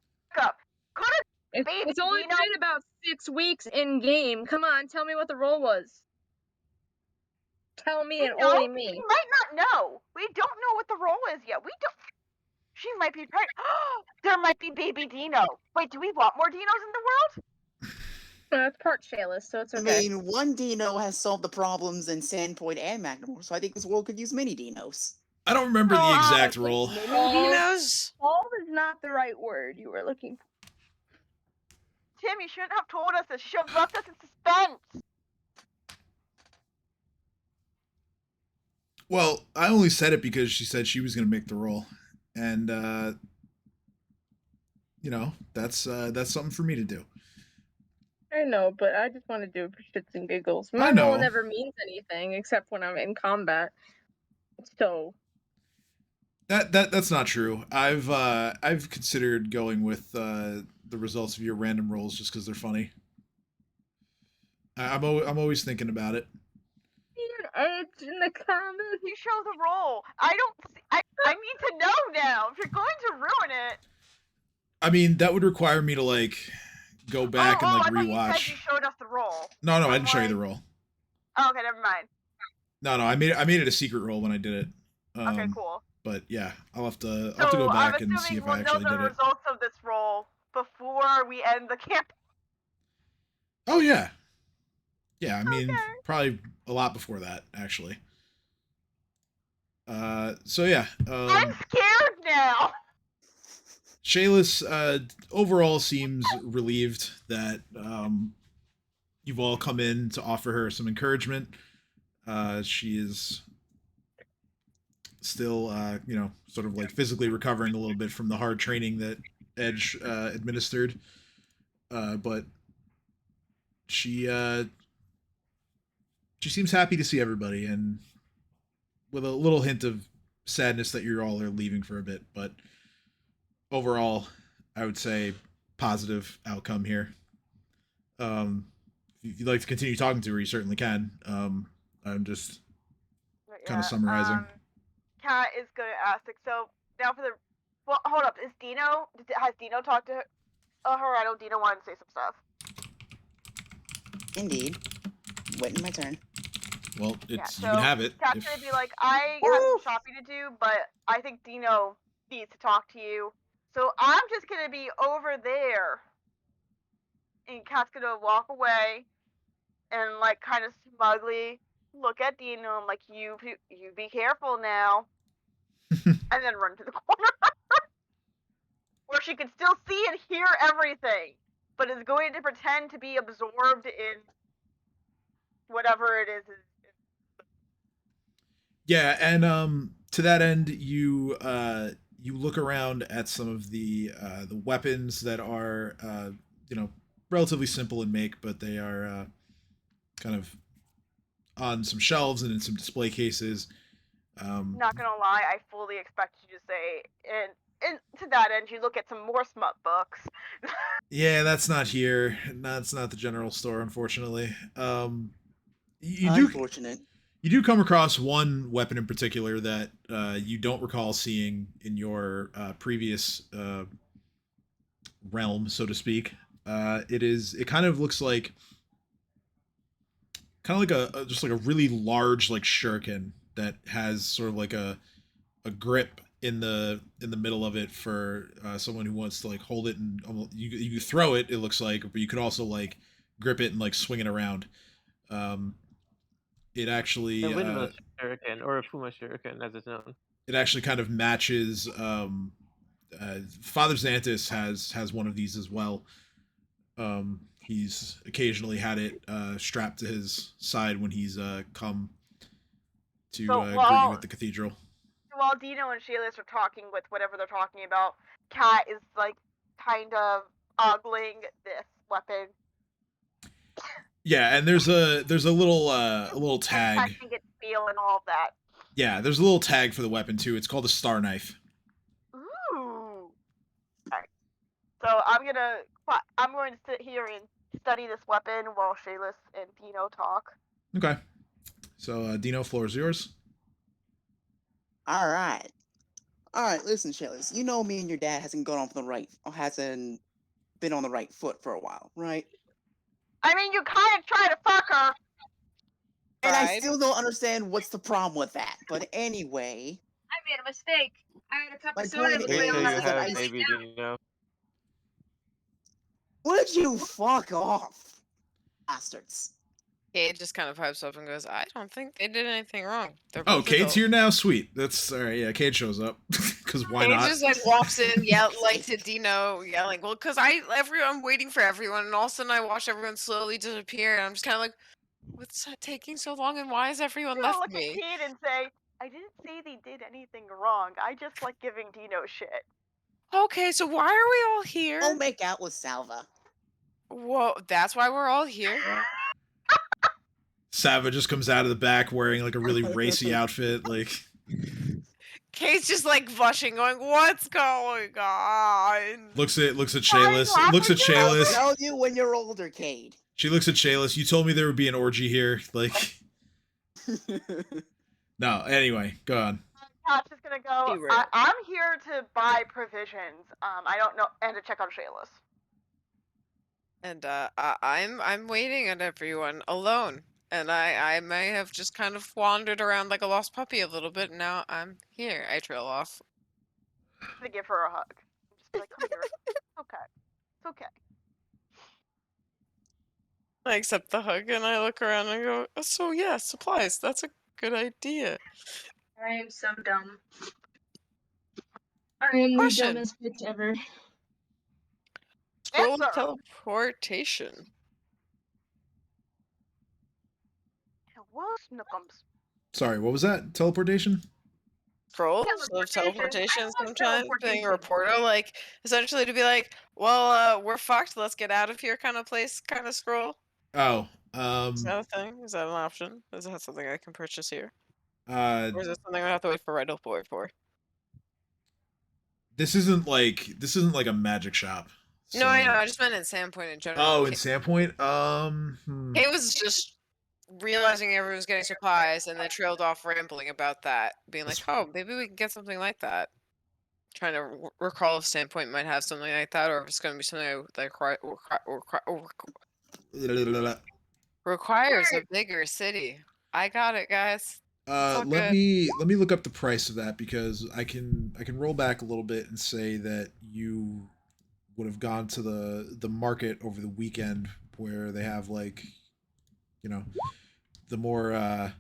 Could have. It's only Dino- been about 6 weeks in game. Come on, tell me what the role was. Tell me and No, only we me. might not know. We don't know what the role is yet. We don't. She might be pregnant. There might be baby Dino. Wait, do we want more Dinos in the world? It's part Shayla, so it's I okay. mean, one Dino has solved the problems in Sandpoint and Magnamore, so I think this world could use many Dinos. I don't remember Oh, the exact Mini role. Dinos? Solve is not the right word you were looking for. Tim, you shouldn't have told us this. You should have left us in suspense. Well, I only said it because she said she was going to make the roll, and that's something for me to do. I know, but I just want to do it for shits and giggles. I My know. role never means anything except when I'm in combat. So That's not true. I've considered going with the results of your random rolls just because they're funny. I'm always thinking about it. it's in the comments. You show the role. I need to know now. If you're going to ruin it. I mean, that would require me to go back and I thought rewatch. you said you showed us the role. No, I I'm didn't show you the like- roll. Oh, okay, never mind. No, I made it a secret roll when I did it. Okay, cool. But yeah, I'll have to So go back I'm and see assuming if we'll I know actually the did it. results of this role before we end the camp. Oh yeah, yeah. I mean, Okay. probably a lot before that actually. So yeah. I'm scared now. Shayla's overall seems relieved that you've all come in to offer her some encouragement. She is still, sort of physically recovering a little bit from the hard training that Edge administered. But she seems happy to see everybody, and with a little hint of sadness that you all are leaving for a bit. But overall, I would say positive outcome here. If you'd like to continue talking to her, you certainly can. I'm just kind of summarizing. Kat is going to ask. So now for the. Well, hold up. Is Dino? Has Dino talked to her? I know Dino wanted to say some stuff. Indeed. Waiting my turn. Well, Yeah, you so can have it. Kat's gonna be like, I have some shopping to do, but I think Dino needs to talk to you. So I'm just gonna be over there. And Kat's gonna walk away and like kind of smugly look at Dino and like you be careful now, and then run to the corner where she can still see and hear everything, but is going to pretend to be absorbed in whatever it is. Yeah, and to that end, you look around at some of the weapons that are you know, relatively simple in make, but they are kind of on some shelves and in some display cases. Not gonna lie, I fully expect you to say, and to that end, you look at some more smut books. Yeah, that's not here. That's not the general store, unfortunately. You do Unfortunate. you do come across one weapon in particular that you don't recall seeing in your previous realm, so to speak. It kind of looks like just like a really large like shuriken that has sort of like a grip in the middle of it for someone who wants to like hold it and you throw it. It looks like, but you could also like grip it and like swing it around. Um, it A actually windmill shuriken, or a Fuma shuriken as it's known. it actually kind of matches. Father Xanthus has one of these as well. He's occasionally had it strapped to his side when he's come to So greet you at the cathedral. while Dino and Shaylis are talking with whatever they're talking about, Kat is like kind of ogling this weapon. Yeah, and there's a little And tag. checking its feel and all of that. Yeah, there's a little tag for the weapon too. It's called a star knife. Ooh. Alright. So I'm going to sit here and study this weapon while Shaylis and Dino talk. Okay. So Dino, floor is yours. All right. Listen, Shellis. You know me and your dad hasn't gone off the right, or hasn't been on the right foot for a while, right? I mean, you kind of try to fuck her. And I Right. still don't understand what's the problem with that. But anyway, I made a mistake. I had a cup My of soda point with is my Wait till own that you I have s- baby Dino. would you fuck off, bastards? Cade just kind of pipes up and goes, I don't think they did anything wrong. They're Oh, both Cade's adults. here now. Sweet. That's all right. Yeah, Cade shows up because why Cade not? just like walks in, like to Dino, yelling, well, because I'm waiting for everyone, and all of a sudden I watch everyone slowly disappear, and I'm just kind of like, what's taking so long, and why has everyone You left look me? at Kid and say, I didn't say they did anything wrong. I just like giving Dino shit. Okay, so why are we all here? Go make out with Salva. Whoa, that's why we're all here? Sava just comes out of the back wearing like a really racy outfit. Like, Cade's just like blushing, going, what's going on? looks at Fine, Shaylis. laugh Looks at at you. I'll Shaylis. tell you when you're older, Cade. She looks at Shaylis. You told me there would be an orgy here. Like, no. Anyway, go on. Pat's just gonna go. Be real. I'm here to buy provisions. I don't know, and to check on Shaylis. And I'm waiting on everyone alone. And I may have just kind of wandered around like a lost puppy a little bit, and now I'm here. I trail off. I'm gonna give her a hug. Just be like, come here. Okay, it's okay. I accept the hug and I look around and go, so yeah, supplies. That's a good idea. I am so dumb. I am the Question. dumbest bitch ever. Scroll Answer. of teleportation. Hello, Snookums. Sorry, what was that? Teleportation? Scrolls of teleportation sometimes being a reporter, like essentially to be like, well, we're fucked, let's get out of here kind of place, kind of scroll. Oh, Is that a thing? Is that an option? Is that something I can purchase here? uh, Or is it something I have to wait for Riddleport for? this isn't like a magic shop. No, I know. so- I just meant in Sandpoint in general. Oh, in Sandpoint. It was just realizing everyone was getting supplies, and then trailed off rambling about that, being like, "Oh, maybe we can get something like that." Trying to recall if Sandpoint might have something like that, or if it's going to be something that requires a bigger city. I got it, guys. all let good. me look up the price of that because I can roll back a little bit and say that you would have gone to the market over the weekend where they have like the more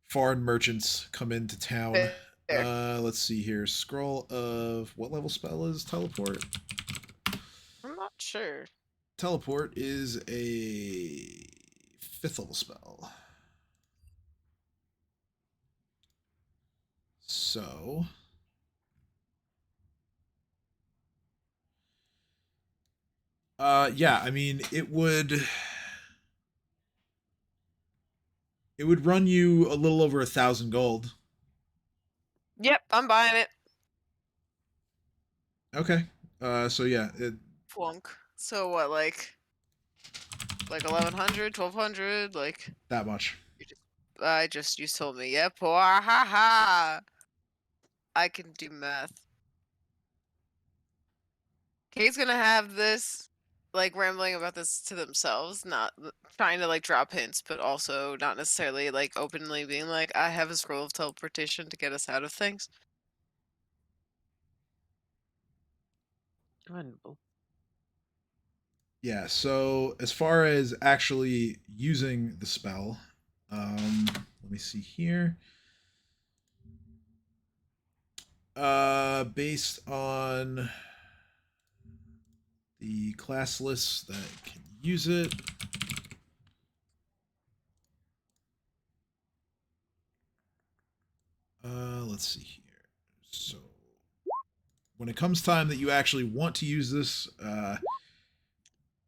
foreign merchants come into town. Fair. Let's see here. Scroll of what level spell is teleport? I'm not sure. Teleport is a 5th level spell. So yeah, I mean it would run you a little over 1,000 gold. Yep, I'm buying it. Okay. So yeah, Flunk. So what, like 1100, 1200, like that much. you told me. Yep. Ha ha. I can do math. Kate's gonna have this, like, rambling about this to themselves, not trying to like drop hints, but also not necessarily like openly being like, I have a scroll of teleportation to get us out of things. Commendable. Yeah, so as far as actually using the spell, let me see here. Based on the class lists that can use it. Let's see here. So when it comes time that you actually want to use this,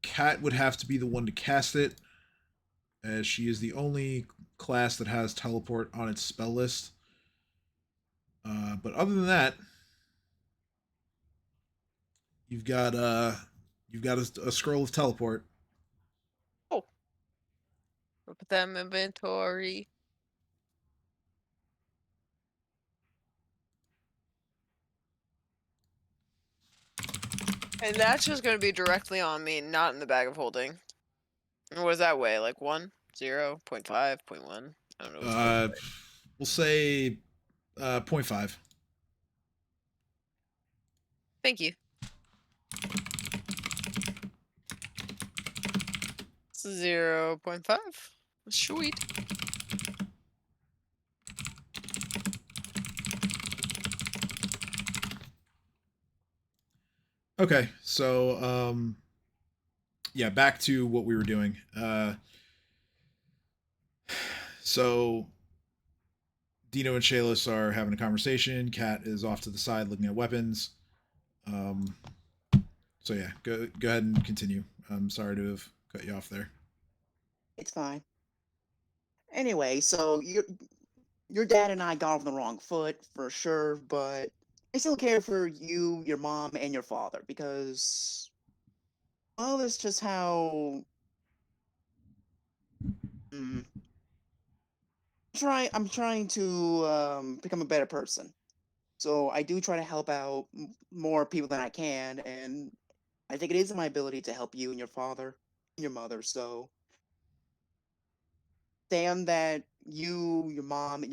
Kat would have to be the one to cast it, as she is the only class that has teleport on its spell list. But other than that, you've got a scroll of teleport. Oh. We'll put that in inventory. And that's just gonna be directly on me, not in the bag of holding. And what does that weigh? Like 1, 0, 0.5, 0.1? I don't know what's supposed to weigh. We'll say 0.5. Thank you. It's 0.5. Sweet. Okay, so yeah, back to what we were doing. So Dino and Shayless are having a conversation. Kat is off to the side looking at weapons. So yeah, go ahead and continue. I'm sorry to have cut you off there. It's fine. Anyway, so your dad and I got off on the wrong foot for sure, but I still care for you, your mom, and your father because, well, that's just how. Mm, I'm trying to become a better person. So I do try to help out more people than I can, and I think it is in my ability to help you and your father and your mother. So stand that you, your mom,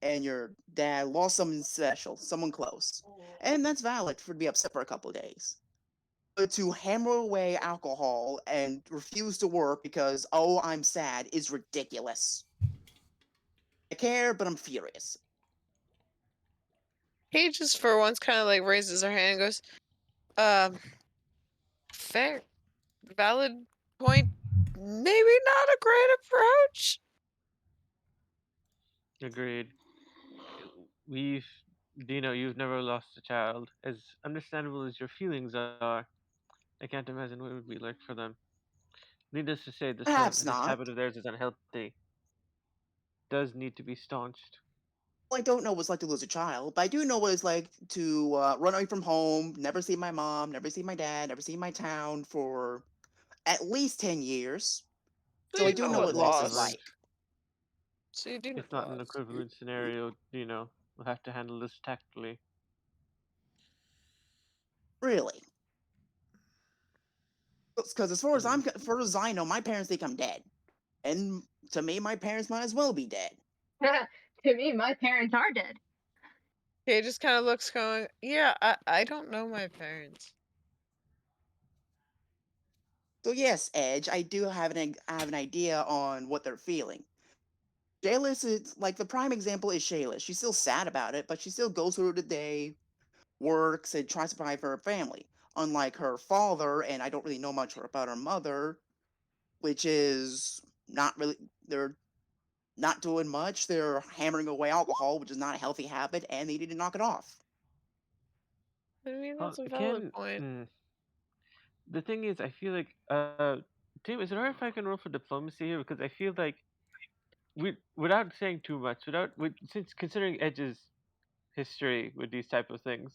and your dad lost someone special, someone close, and that's valid for to be upset for a couple of days. But to hammer away alcohol and refuse to work because I'm sad is ridiculous. I care, but I'm furious. He just for once kind of like raises her hand and goes, fair, valid point, maybe not a great approach. Agreed. We've, Dino, you've never lost a child. As understandable as your feelings are, I can't imagine what it would be like for them. Needless to say, Perhaps this not. habit of theirs is unhealthy. Does need to be staunched. Well, I don't know what it's like to lose a child, but I do know what it's like to run away from home, never see my mom, never see my dad, never see my town for at least 10 years. So So I you do know know what what loss is loss. Equivalent. like. So you do know It's not an loss. equivalent scenario, Dino. We'll have to handle this tactfully. Really. Because as far as I know, my parents think I'm dead. And to me, my parents might as well be dead. To me, my parents are dead. He just kind of looks going, yeah, I don't know my parents. So yes, Edge, I do have I have an idea on what they're feeling. Shayla's is like the prime example is Shayla. She's still sad about it, but she still goes through the day, works, and tries to provide for her family. Unlike her father, and I don't really know much about her mother, which is not really they're not doing much. They're hammering away alcohol, which is not a healthy habit, and they need to knock it off. I mean, that's a valid Can point. the thing is, I feel like Tim, is it alright if I can roll for diplomacy here? Because I feel like without saying too much, since considering Edge's history with these type of things,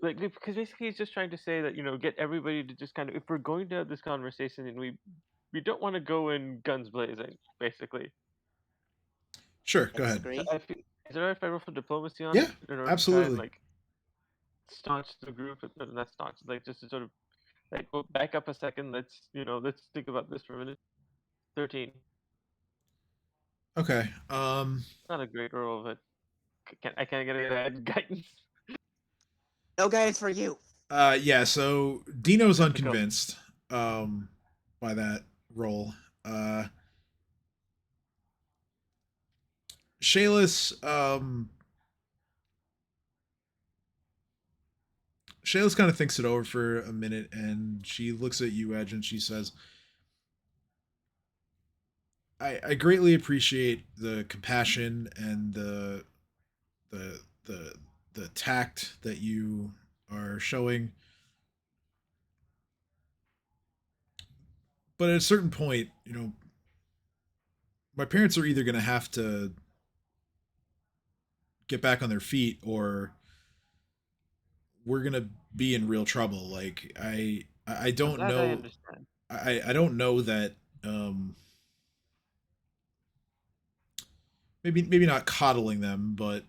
like because basically he's just trying to say that get everybody to just kind of, if we're going to have this conversation and we don't want to go in guns blazing, basically. Sure, I go ahead. So disagree. is it alright if I roll for diplomacy on Yeah, it in order to try and absolutely. like staunch the group? Not staunch, like just to sort of like go back up a second. Let's think about this for a minute. 13. Okay. Not a great roll, but I can't get a guidance. No guidance for you. Yeah, so Dino's Typical. unconvinced by that role. Shayla's Shayla's kind of thinks it over for a minute, and she looks at you, Edge, and she says, I greatly appreciate the compassion and the the the tact that you are showing. But at a certain point, my parents are either going to have to get back on their feet, or we're going to be in real trouble. Like I I'm don't glad I know. understand. I don't know that maybe not coddling them, but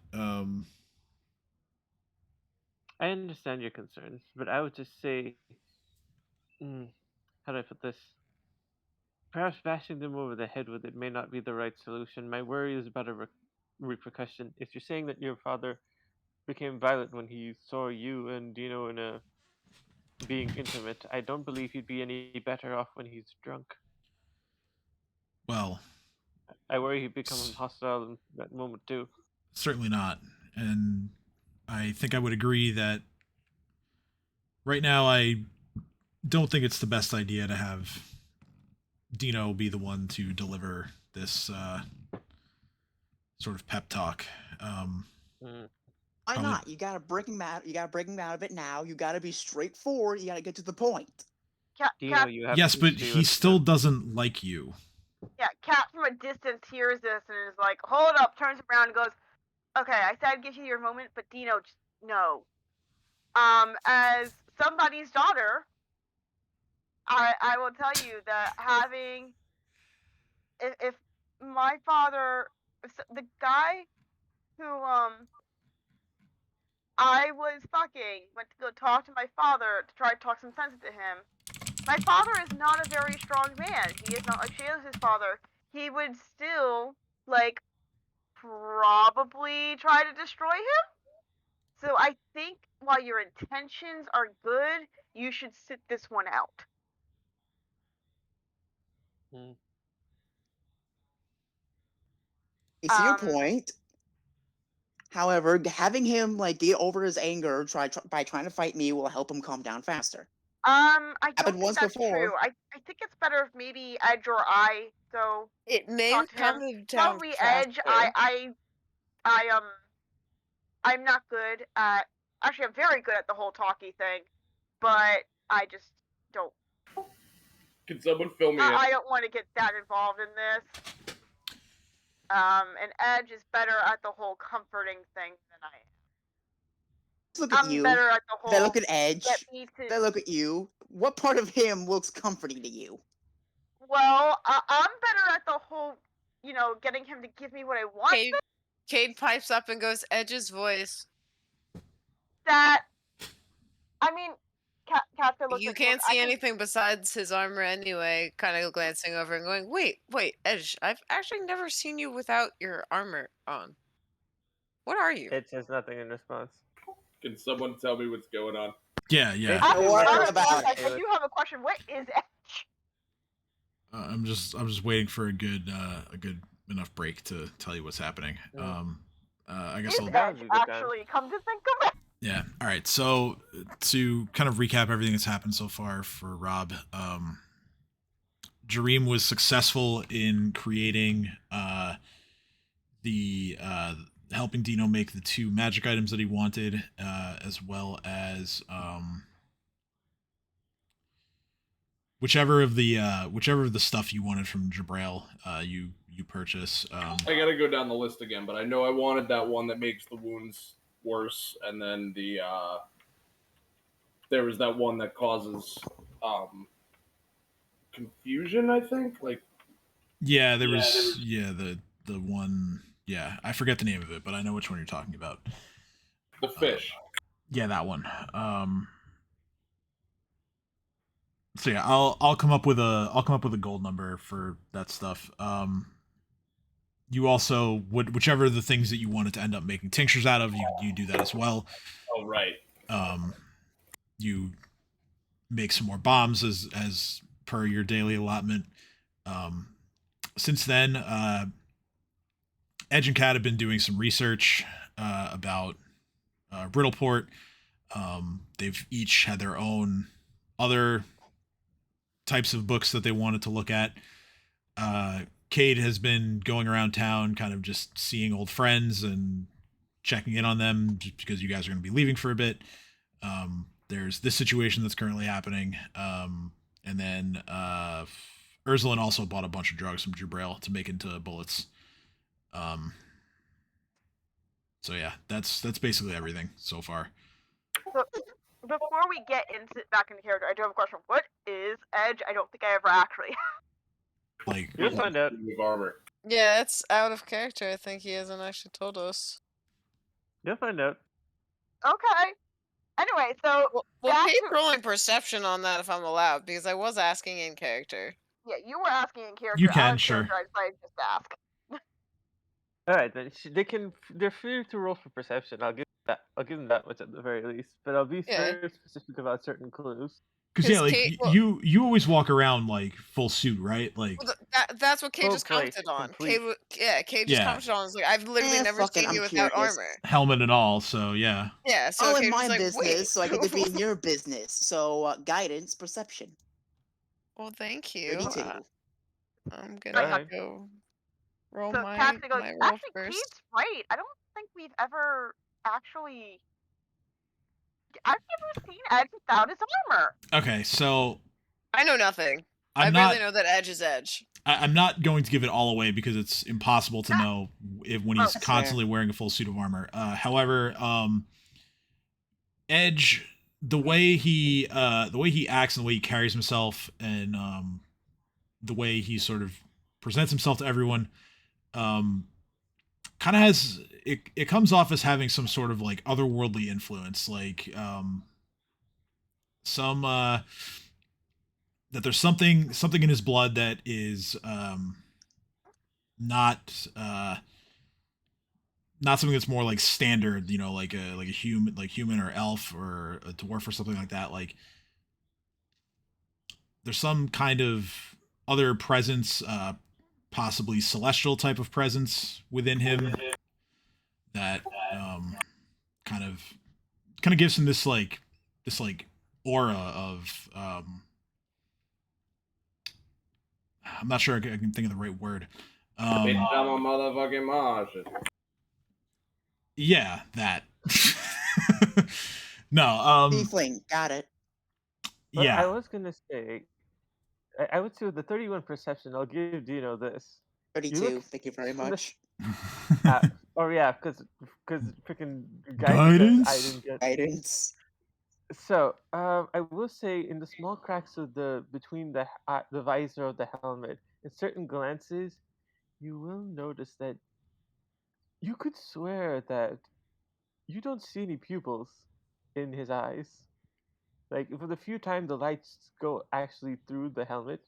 I understand your concerns, but I would just say, how do I put this? Perhaps bashing them over the head with it may not be the right solution. My worry is about a repercussion. If you're saying that your father became violent when he saw you and in a being intimate, I don't believe he'd be any better off when he's drunk. well, I worry he'd become hostile in that moment too. certainly not. And I think I would agree that right now I don't think it's the best idea to have Dino be the one to deliver this sort of pep talk. Mm. Why Probably, not? You gotta break him out. You gotta break him out of it now. You gotta be straightforward. You gotta get to the point. Dino, you have yes, a but history he with still doesn't like you. Yeah, Cat from a distance hears this and is like, hold up, turns around and goes, okay, I said I'd give you your moment, but Dino, just no. As somebody's daughter, I will tell you that if my father, the guy who I was fucking went to go talk to my father to try to talk some sense into him. My father is not a very strong man. He is not like Shayla's father. He would still like probably try to destroy him. So I think while your intentions are good, you should sit this one out. Mm. I see your point. However, having him like get over his anger by trying to fight me will help him calm down faster. I don't Happened think once that's before. true. I think it's better if maybe Edge or I go It may talk to calm him. him down Probably Edge. faster. I'm not good at. Actually, I'm very good at the whole talkie thing, but I just don't. Can someone fill me in? I don't want to get that involved in this. And Edge is better at the whole comforting thing than I am. Let's look at I'm you. better at the If whole. I look at Edge. Get me to. If I look at you. What part of him looks comforting to you? Well, I'm better at the whole, getting him to give me what I want. Cade pipes up and goes, Edge's voice. That, I mean, Casca looks You at can't see anything besides his armor anyway, kind of glancing over and going, wait, Edge, I've actually never seen you without your armor on. What are you? It says nothing in response. Can someone tell me what's going on? Yeah, yeah. It's Don't worry I about I do have a question. What is Edge? I'm just waiting for a good enough break to tell you what's happening. Yeah. I guess Is I'll. That would Edge be a good time. actually? Come to think of it. Yeah. All right. So to kind of recap everything that's happened so far for Rob, Jareem was successful in creating the helping Dino make the 2 magic items that he wanted, as well as whichever of the stuff you wanted from Jabrail, you purchase. I gotta go down the list again, but I know I wanted that one that makes the wounds worse, and then there was that one that causes confusion. I think Yeah, there was the one. Yeah, I forget the name of it, but I know which one you're talking about. the fish. Yeah, that one. So yeah, I'll come up with a gold number for that stuff. You also whichever of the things that you wanted to end up making tinctures out of, you do that as well. Oh right. You make some more bombs as per your daily allotment. Since then, Edge and Cat have been doing some research about Riddleport. They've each had their own other types of books that they wanted to look at. Cade has been going around town, kind of just seeing old friends and checking in on them, just because you guys are going to be leaving for a bit. There's this situation that's currently happening, and then Erzalin also bought a bunch of drugs from Jabrail to make into bullets. So yeah, that's basically everything so far. So, before we get back into character, I do have a question. What is Edge? I don't think I ever actually. Like, You'll find out. With armor. Yeah, it's out of character. I think he hasn't actually told us. You'll find out. Okay. Anyway, so We'll back keep to- rolling perception on that if I'm allowed, because I was asking in character. yeah, you were asking in character. You can, out of sure. character, I decided to just ask. All right, then they're free to roll for perception. I'll give them that much at the very least. But I'll be Yeah. very specific about certain clues. Because yeah, 'Cause like Kate- well- you always walk around like full suit, right? Like, Well, that's what Kate Full just plate, commented on. complete. Kate just Yeah. commented on. Was like, I've literally never fuck it, seen you I'm without curious. armor. helmet and all. So yeah. Yeah, so All in Kate was my like, business, wait. so I get to be in your business. So guidance, perception, Well, thank you. 32. I'm gonna Alright. go roll So my Cassidy goes, roll actually, first. Kate's right. I don't think we've ever actually. I've never seen Edge without his armor. Okay, so I know nothing. I I'm barely not know that Edge is Edge. I'm not going to give it all away because it's impossible to know when he's That's constantly wearing a full suit of armor. However, Edge, the way he acts and the way he carries himself, and the way he sort of presents himself to everyone, kind of has it comes off as having some sort of like otherworldly influence, like some that there's something in his blood that is not something that's more like standard, like a human or elf or a dwarf or something like that. Like there's some kind of other presence, possibly celestial type of presence within him that kind of gives him this aura of I'm not sure I can think of the right word. Bitch, I'm a motherfucking Martian. Yeah, that. No, Tiefling, got it. But yeah. I was gonna say, I would say with the 31 perception, I'll give Dino this. 32, thank you very from the- much. Or yeah, because freaking Guidance? I didn't get. Guidance. So, I will say in the small cracks of between the visor of the helmet, in certain glances, you will notice that you could swear that you don't see any pupils in his eyes. Like for the few times the lights go actually through the helmet,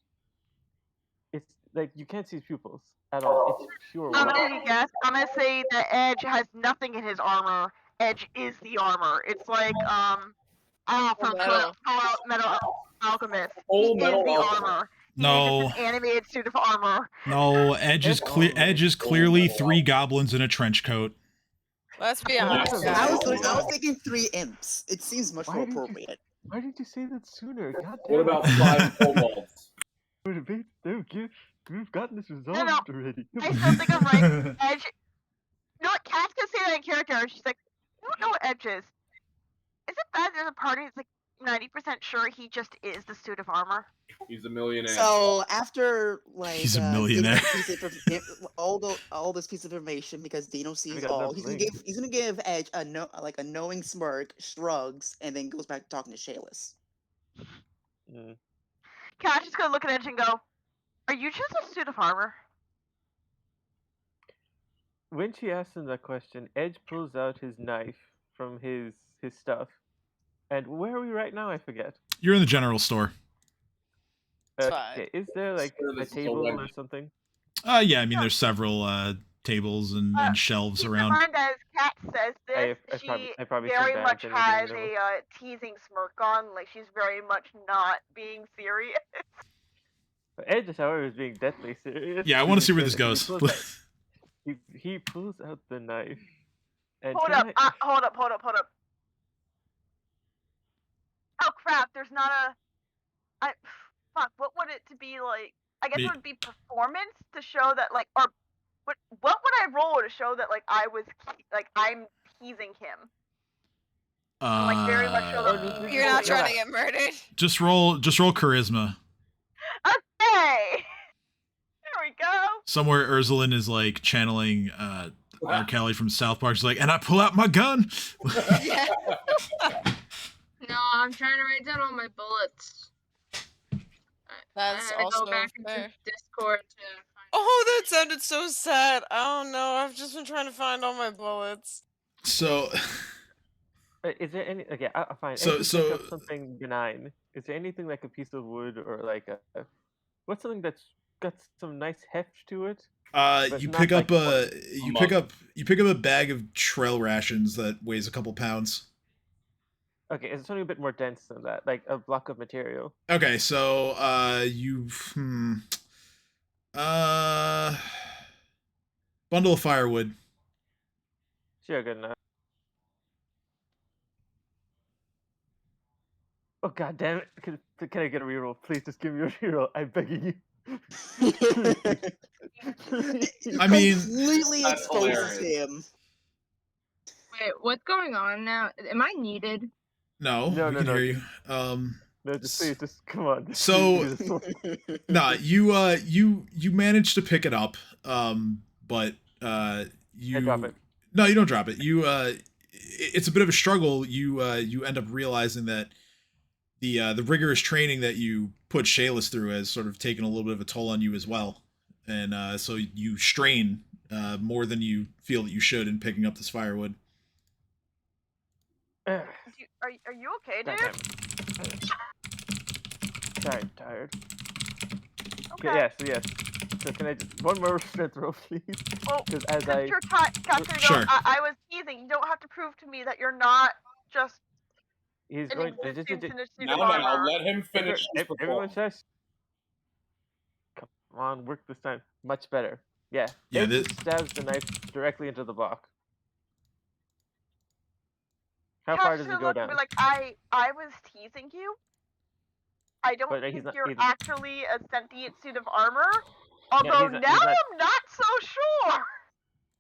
it's like you can't see his pupils at all. It's pure I'm white. gonna guess. I'm gonna say that Edge has nothing in his armor. Edge is the armor. It's like I from Metal. Full Metal Alchemist. Full he Metal is the Alchemist. armor. He is No. just an animated suit of armor. No, Edge is clearly 3 goblins in a trench coat. Let's be Yeah. honest, I guys. was thinking 3 imps. It seems much Why more did you- appropriate. Why didn't you say that sooner? God damn What it. about 5 kobolds? We've gotten this resolved No, already. I still think of like Edge. You know what? Cass can say that in character. She's like, I don't know what Edge is. Is it bad there's a party that's like 90% sure he just is the suit of armor? He's a millionaire. So after like He's a giving millionaire. all this piece of information, because Dino sees got all, that he's gonna give Edge a knowing smirk, shrugs, and then goes back to talking to Shayless. Cass is gonna look at Edge and go, "Are you just a suit of armor?" When she asks him that question, Edge pulls out his knife from his stuff. And where are we right now? I forget. You're in the general store. Fine. Okay, is there like Sure, a this is table or already- something? Yeah, I mean, there's several tables and shelves Keep in around. mind, as Kat says this, I probably said very bad much things, has you know. a teasing smirk on, like she's very much not being serious. Edge, however, is being deadly serious. Yeah, I want to see where this goes. He pulls out the knife. And Hold up, hold up. Oh crap! There's not a. Fuck. What would it to be like? I guess it would be performance to show that like, or what would I roll to show that like I'm teasing him? Like very much show that You're not trying to get murdered. Just roll charisma. Okay. There we go. Somewhere Erzalin is like channeling R. Kelly from South Park. She's like, and I pull out my gun. Yeah. No, I'm trying to write down all my bullets. That's I had to also go back fair. into Discord to find. Oh, that sounded so sad. I don't know. I've just been trying to find all my bullets. So, Is there any? Okay, I'll find. So- Think so- of something benign. Is there anything like a piece of wood or like what's something that's got some nice heft to it? you not pick like up a mug. you pick up a bag of trail rations that weighs a couple pounds. Okay, it's something a bit more dense than that, like a block of material. Okay, so bundle of firewood. Sure, good enough. Oh god damn it! Can I get a reroll? Please just give me a reroll. I'm begging you. I mean, completely That's exposes hilarious. him. Wait, what's going on now? Am I needed? No, No, we no, can no. hear you. No, just please, just come on. Just So- please do this one. Nah, you managed to pick it up, but you I drop it. No, you don't drop it. It's a bit of a struggle. You end up realizing that the rigorous training that you put Shayless through has sort of taken a little bit of a toll on you as well, and so you strain more than you feel that you should in picking up this firewood. Ugh, Are you okay, god dude? damn it. Sorry, I'm tired. Okay. Okay, yes. So can I just one more strength roll, please? Well, Because as since I you're Captain, Sure. I was teasing. You don't have to prove to me that you're not just he's an going. existence in a suit Now, of armor. let him finish his Everyone performance. says. Come on, work this time. Much better. Yeah. Yeah, Edge this- stabs the knife directly into the block. How Cash far does should it go look and down? be like, I was teasing you. I don't But he's think not- you're he's- actually a sentient suit of armor. Although he's not- now he's not- I'm not so sure.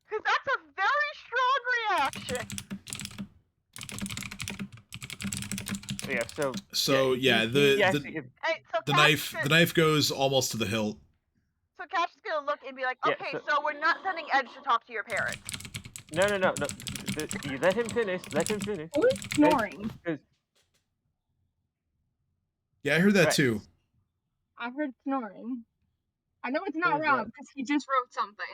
Because that's a very strong reaction. Yeah. So yeah, he actually, Hey, so the Cash knife goes almost to the hilt. So Cash is gonna look and be like, Yeah, okay, so- so we're not sending Edge to talk to your parents. No. You let him finish. Let him finish. Who is snoring? Yeah, I heard that Right. too. I heard snoring. I know it's not Who is Rob that? because he just wrote something.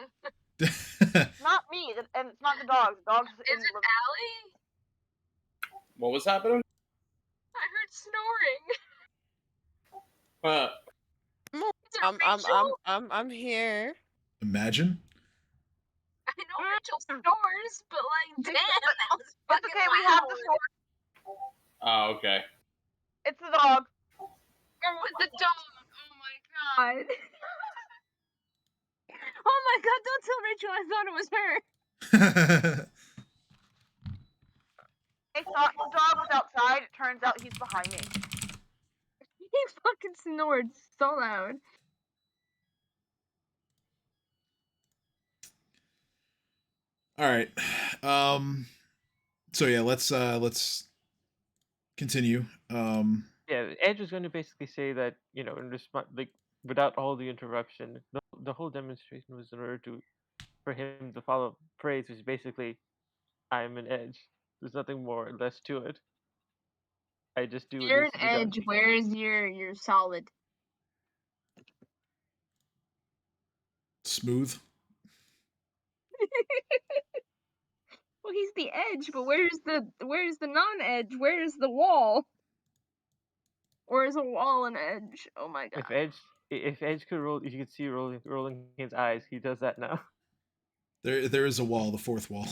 It's not me, and it's not the dogs. The dogs. Is it Allie? What was happening? I heard snoring. Uh, Is it Rachel? I'm here. Imagine. I know Rachel snores, but like, damn, that was It's fucking okay. We have the loud. sword. Oh, okay. It's the dog. It was the dog. Oh my god. Oh my god, don't tell Rachel I thought it was her. I thought the dog was outside. It turns out he's behind me. He fucking snored so loud. All right. So yeah, let's continue. Yeah, Edge was going to basically say that, you know, in response, like without all the interruption, the whole demonstration was in order to, for him to follow phrase, which is basically, "I'm an Edge." There's nothing more or less to it. I just do what You're needs an to be done. edge. Where's your solid? Smooth. Well, he's the edge, but where's the non-edge? Where's the wall? Or is a wall an edge? Oh my god. If Edge could roll, if you could see rolling his eyes, he does that now. There is a wall, the fourth wall.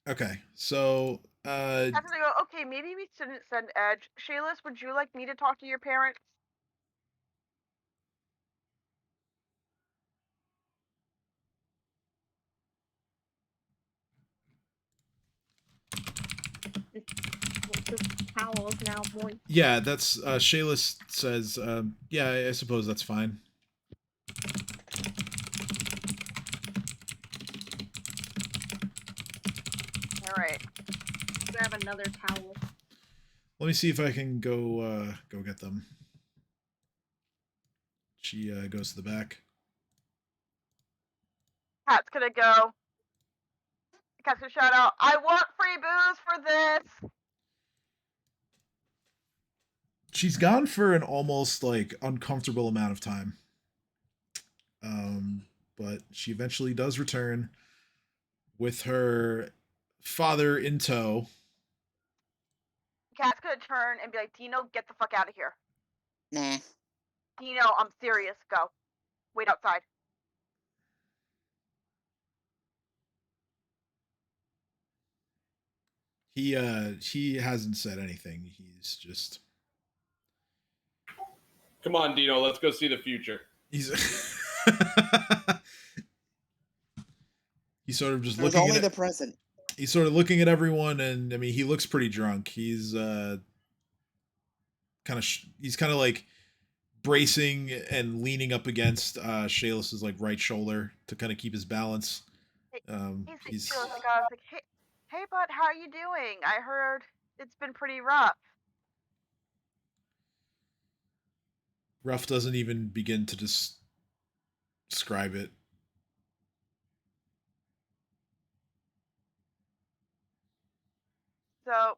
Okay, so I'm gonna go. Okay, maybe we shouldn't send Edge. Shaylis, would you like me to talk to your parents? The towel is now moist. yeah, that's Shaylis says, yeah, I suppose that's fine. All right. Grab another towel. Let me see if I can go get them. She goes to the back. Cat's gonna go. Cat's gonna shout out, "I want free booze for this!" She's gone for an almost like uncomfortable amount of time. But she eventually does return with her father in tow. Cat's gonna turn and be like, "Dino, get the fuck out of here." Nah. Dino, I'm serious. Go. Wait outside. He hasn't said anything. He's just Come on, Dino, let's go see the future. he's he's sort of just There's looking only at the present. he's sort of looking at everyone, and I mean he looks pretty drunk. He's he's kind of like bracing and leaning up against Shaylis's like right shoulder to kind of keep his balance. He's feeling like, I was like, hey, bud, how are you doing? I heard it's been pretty rough. Ruff doesn't even begin to describe it. So,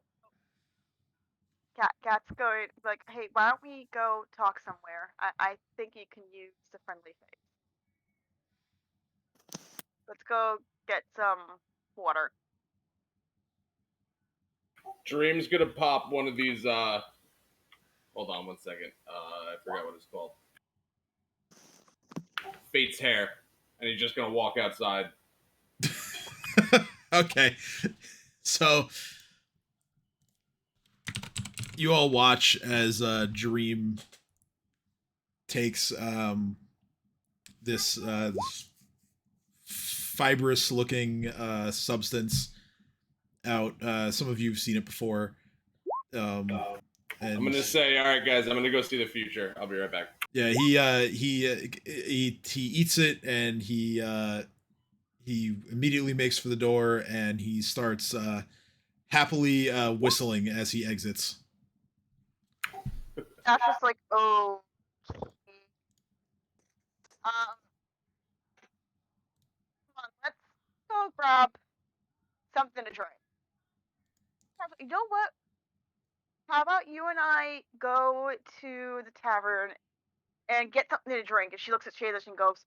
Cat's going like, hey, why don't we go talk somewhere? I think you can use a friendly face. Let's go get some water. Dream's gonna pop one of these. Hold on 1 second. I forgot what it's called. Fate's hair, and he's just gonna walk outside. Okay, so you all watch as Dream takes this fibrous looking substance out. Some of you have seen it before. And I'm gonna say, all right, guys, I'm gonna go see the future. I'll be right back. yeah, he eats it, and he immediately makes for the door, and he starts happily whistling as he exits. That's just like, oh. Come on, let's go grab something to drink. You know what? How about you and I go to the tavern and get something to drink? And she looks at Shayla and goes,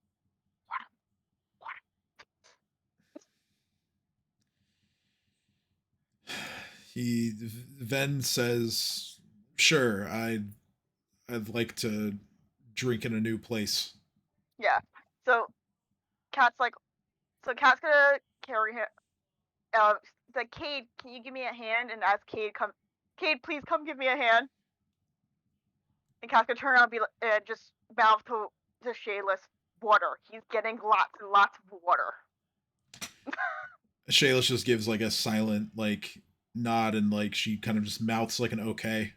He then says, "Sure, I'd like to drink in a new place." yeah. So Cat's gonna carry him. It's like, Cade, can you give me a hand? And as Cade please come give me a hand. And Cass gonna turn around and be just mouth to Shayless, water. He's getting lots and lots of water. Shayla just gives like a silent like nod and like she kind of just mouths like an okay.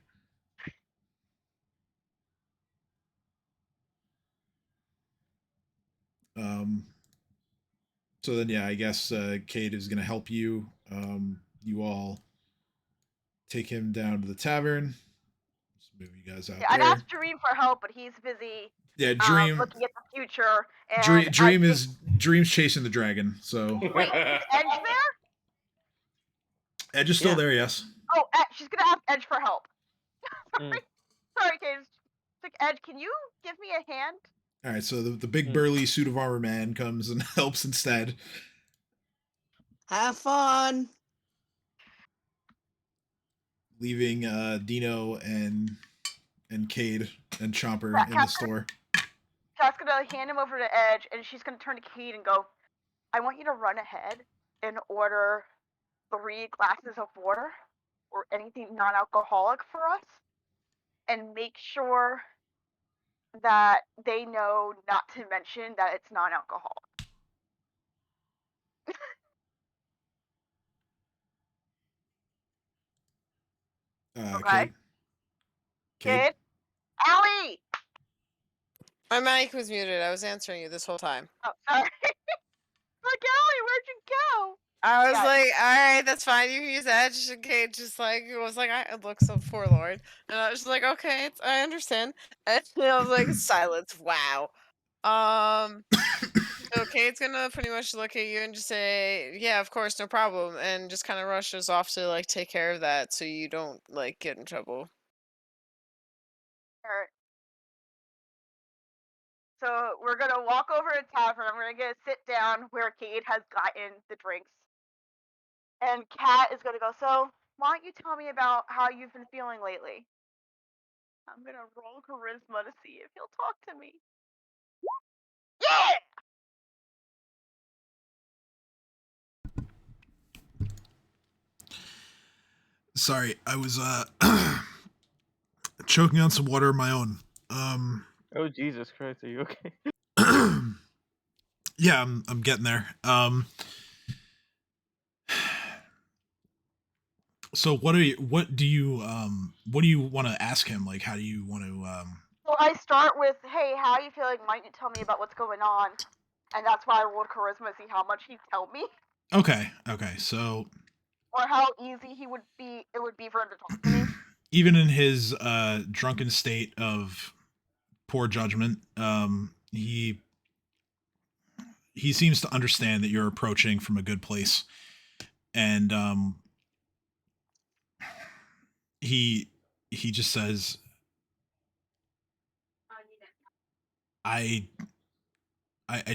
So then yeah, I guess Cade is gonna help you. You all take him down to the tavern. Let's move you guys out Yeah, I'd there. ask Dream for help, but he's busy Yeah, Dream. looking at the future. And Dream's chasing the dragon. So wait, is Edge there? Edge is still there. Yes. Oh, she's gonna ask Edge for help. Mm. Sorry, Cade. It's like, Edge, can you give me a hand? All right. So the big burly suit of armor man comes and helps instead. Have fun. Leaving Dino and Cade and Chomper in the store. Cass gonna hand him over to Edge, and she's gonna turn to Cade and go, I want you to run ahead and order 3 glasses of water or anything non-alcoholic for us, and make sure that they know not to mention that it's non-alcoholic. Okay. Cade? Allie! My mic was muted. I was answering you this whole time. Oh, sorry. Like, Allie, where'd you go? I was like, all right, that's fine. You can use Edge. And Kate just like was like, I look so forlorn, and I was just like, okay, I understand. And I was like, silence. Wow. So Kate's gonna pretty much look at you and just say, yeah, of course, no problem, and just kind of rushes off to like take care of that so you don't like get in trouble. Alright. So we're gonna walk over to tavern. I'm gonna sit down where Cade has gotten the drinks. And Kat is gonna go, so why don't you tell me about how you've been feeling lately? I'm gonna roll charisma to see if he'll talk to me. Yeah! Sorry, I was choking on some water of my own. Oh Jesus Christ, are you okay? Yeah, I'm getting there. So what do you want to ask him? Like, how do you want to So I start with, hey, how are you feeling? Might you tell me about what's going on? And that's why I rolled charisma to see how much he'd tell me. Okay, so Or how easy it would be for him to talk to me. even in his drunken state of poor judgment, he seems to understand that you're approaching from a good place, and he just says, I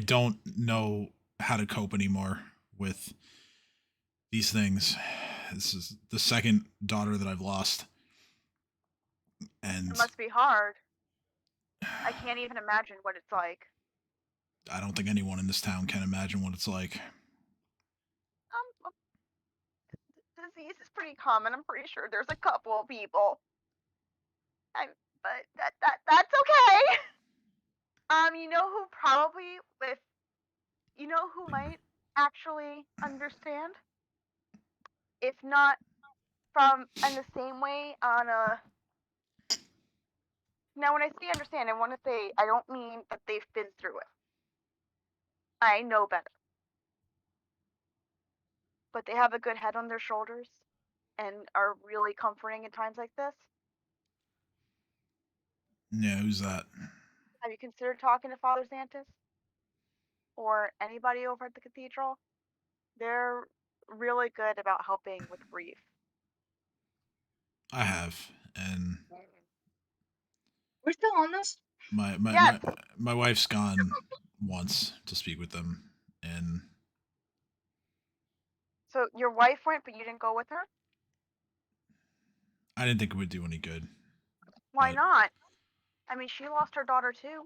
don't know how to cope anymore with these things. This is the second daughter that I've lost, and It must be hard. I can't even imagine what it's like. I don't think anyone in this town can imagine what it's like. Disease is pretty common. I'm pretty sure there's a couple of people. But that's okay. You know who probably who might actually understand? If not from in the same way on a. Now, when I say understand, I want to say I don't mean that they've been through it. I know better. But they have a good head on their shoulders and are really comforting in times like this. Yeah, who's that? Have you considered talking to Father Xantus? Or anybody over at the cathedral? They're really good about helping with grief. I have, and We're still on this? my wife's gone once to speak with them, and So your wife went, but you didn't go with her? I didn't think it would do any good. Why not? I mean, she lost her daughter too.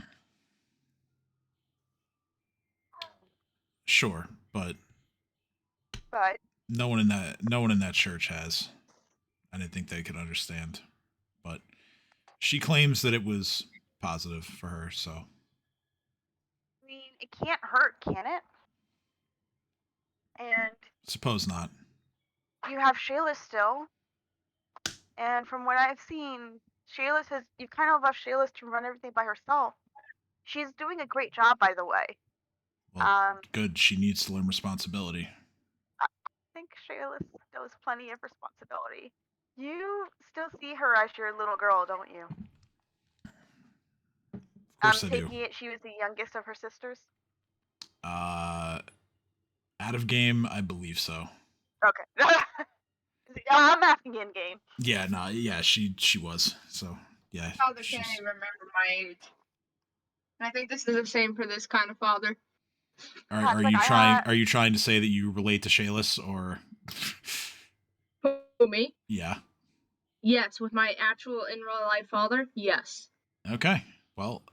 Sure, but But No one in that church has. I didn't think they could understand, but she claims that it was positive for her. So I mean, it can't hurt, can it? And suppose not. you have Shayla still. And from what I've seen, you kind of left Shayla to run everything by herself. She's doing a great job, by the way. Well, good. She needs to learn responsibility. I think Shayla knows plenty of responsibility. You still see her as your little girl, don't you? Of course I do. Taking it she was the youngest of her sisters? Out of game, I believe so. Okay. I'm asking in game. Yeah, no, yeah, she was. So yeah. Father can't even remember my age. And I think this is the same for this kind of father. Are you trying? Are you trying to say that you relate to Shayless or? Who, me? Yeah. Yes, with my actual in real life father. Yes. Okay. Well,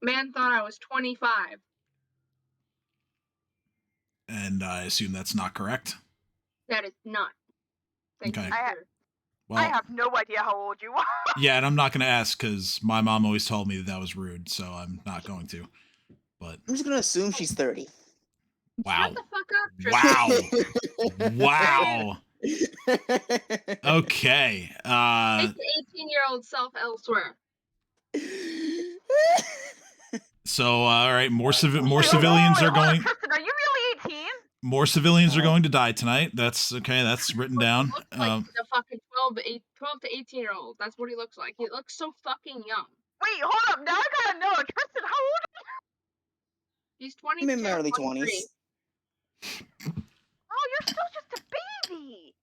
Man thought I was 25. And I assume that's not correct. That is not. Thank Okay. you, sir. Well, I have no idea how old you are. yeah, and I'm not going to ask because my mom always told me that was rude, so I'm not going to. But I'm just gonna assume she's 30. wow. Shut the fuck up, Wow. Wow. Okay. Take your 18-year-old self elsewhere. So all right, more civilians are going. Tristan, are you really 18? More civilians are going to die tonight. That's okay. That's written down. He looks like the fucking 12 to 18-year-old. That's what he looks like. He looks so fucking young. Wait, hold up. Now I gotta know. Tristan, how old are He's I'm 22. in my early 23. 20s. you? Oh, you're still just a baby.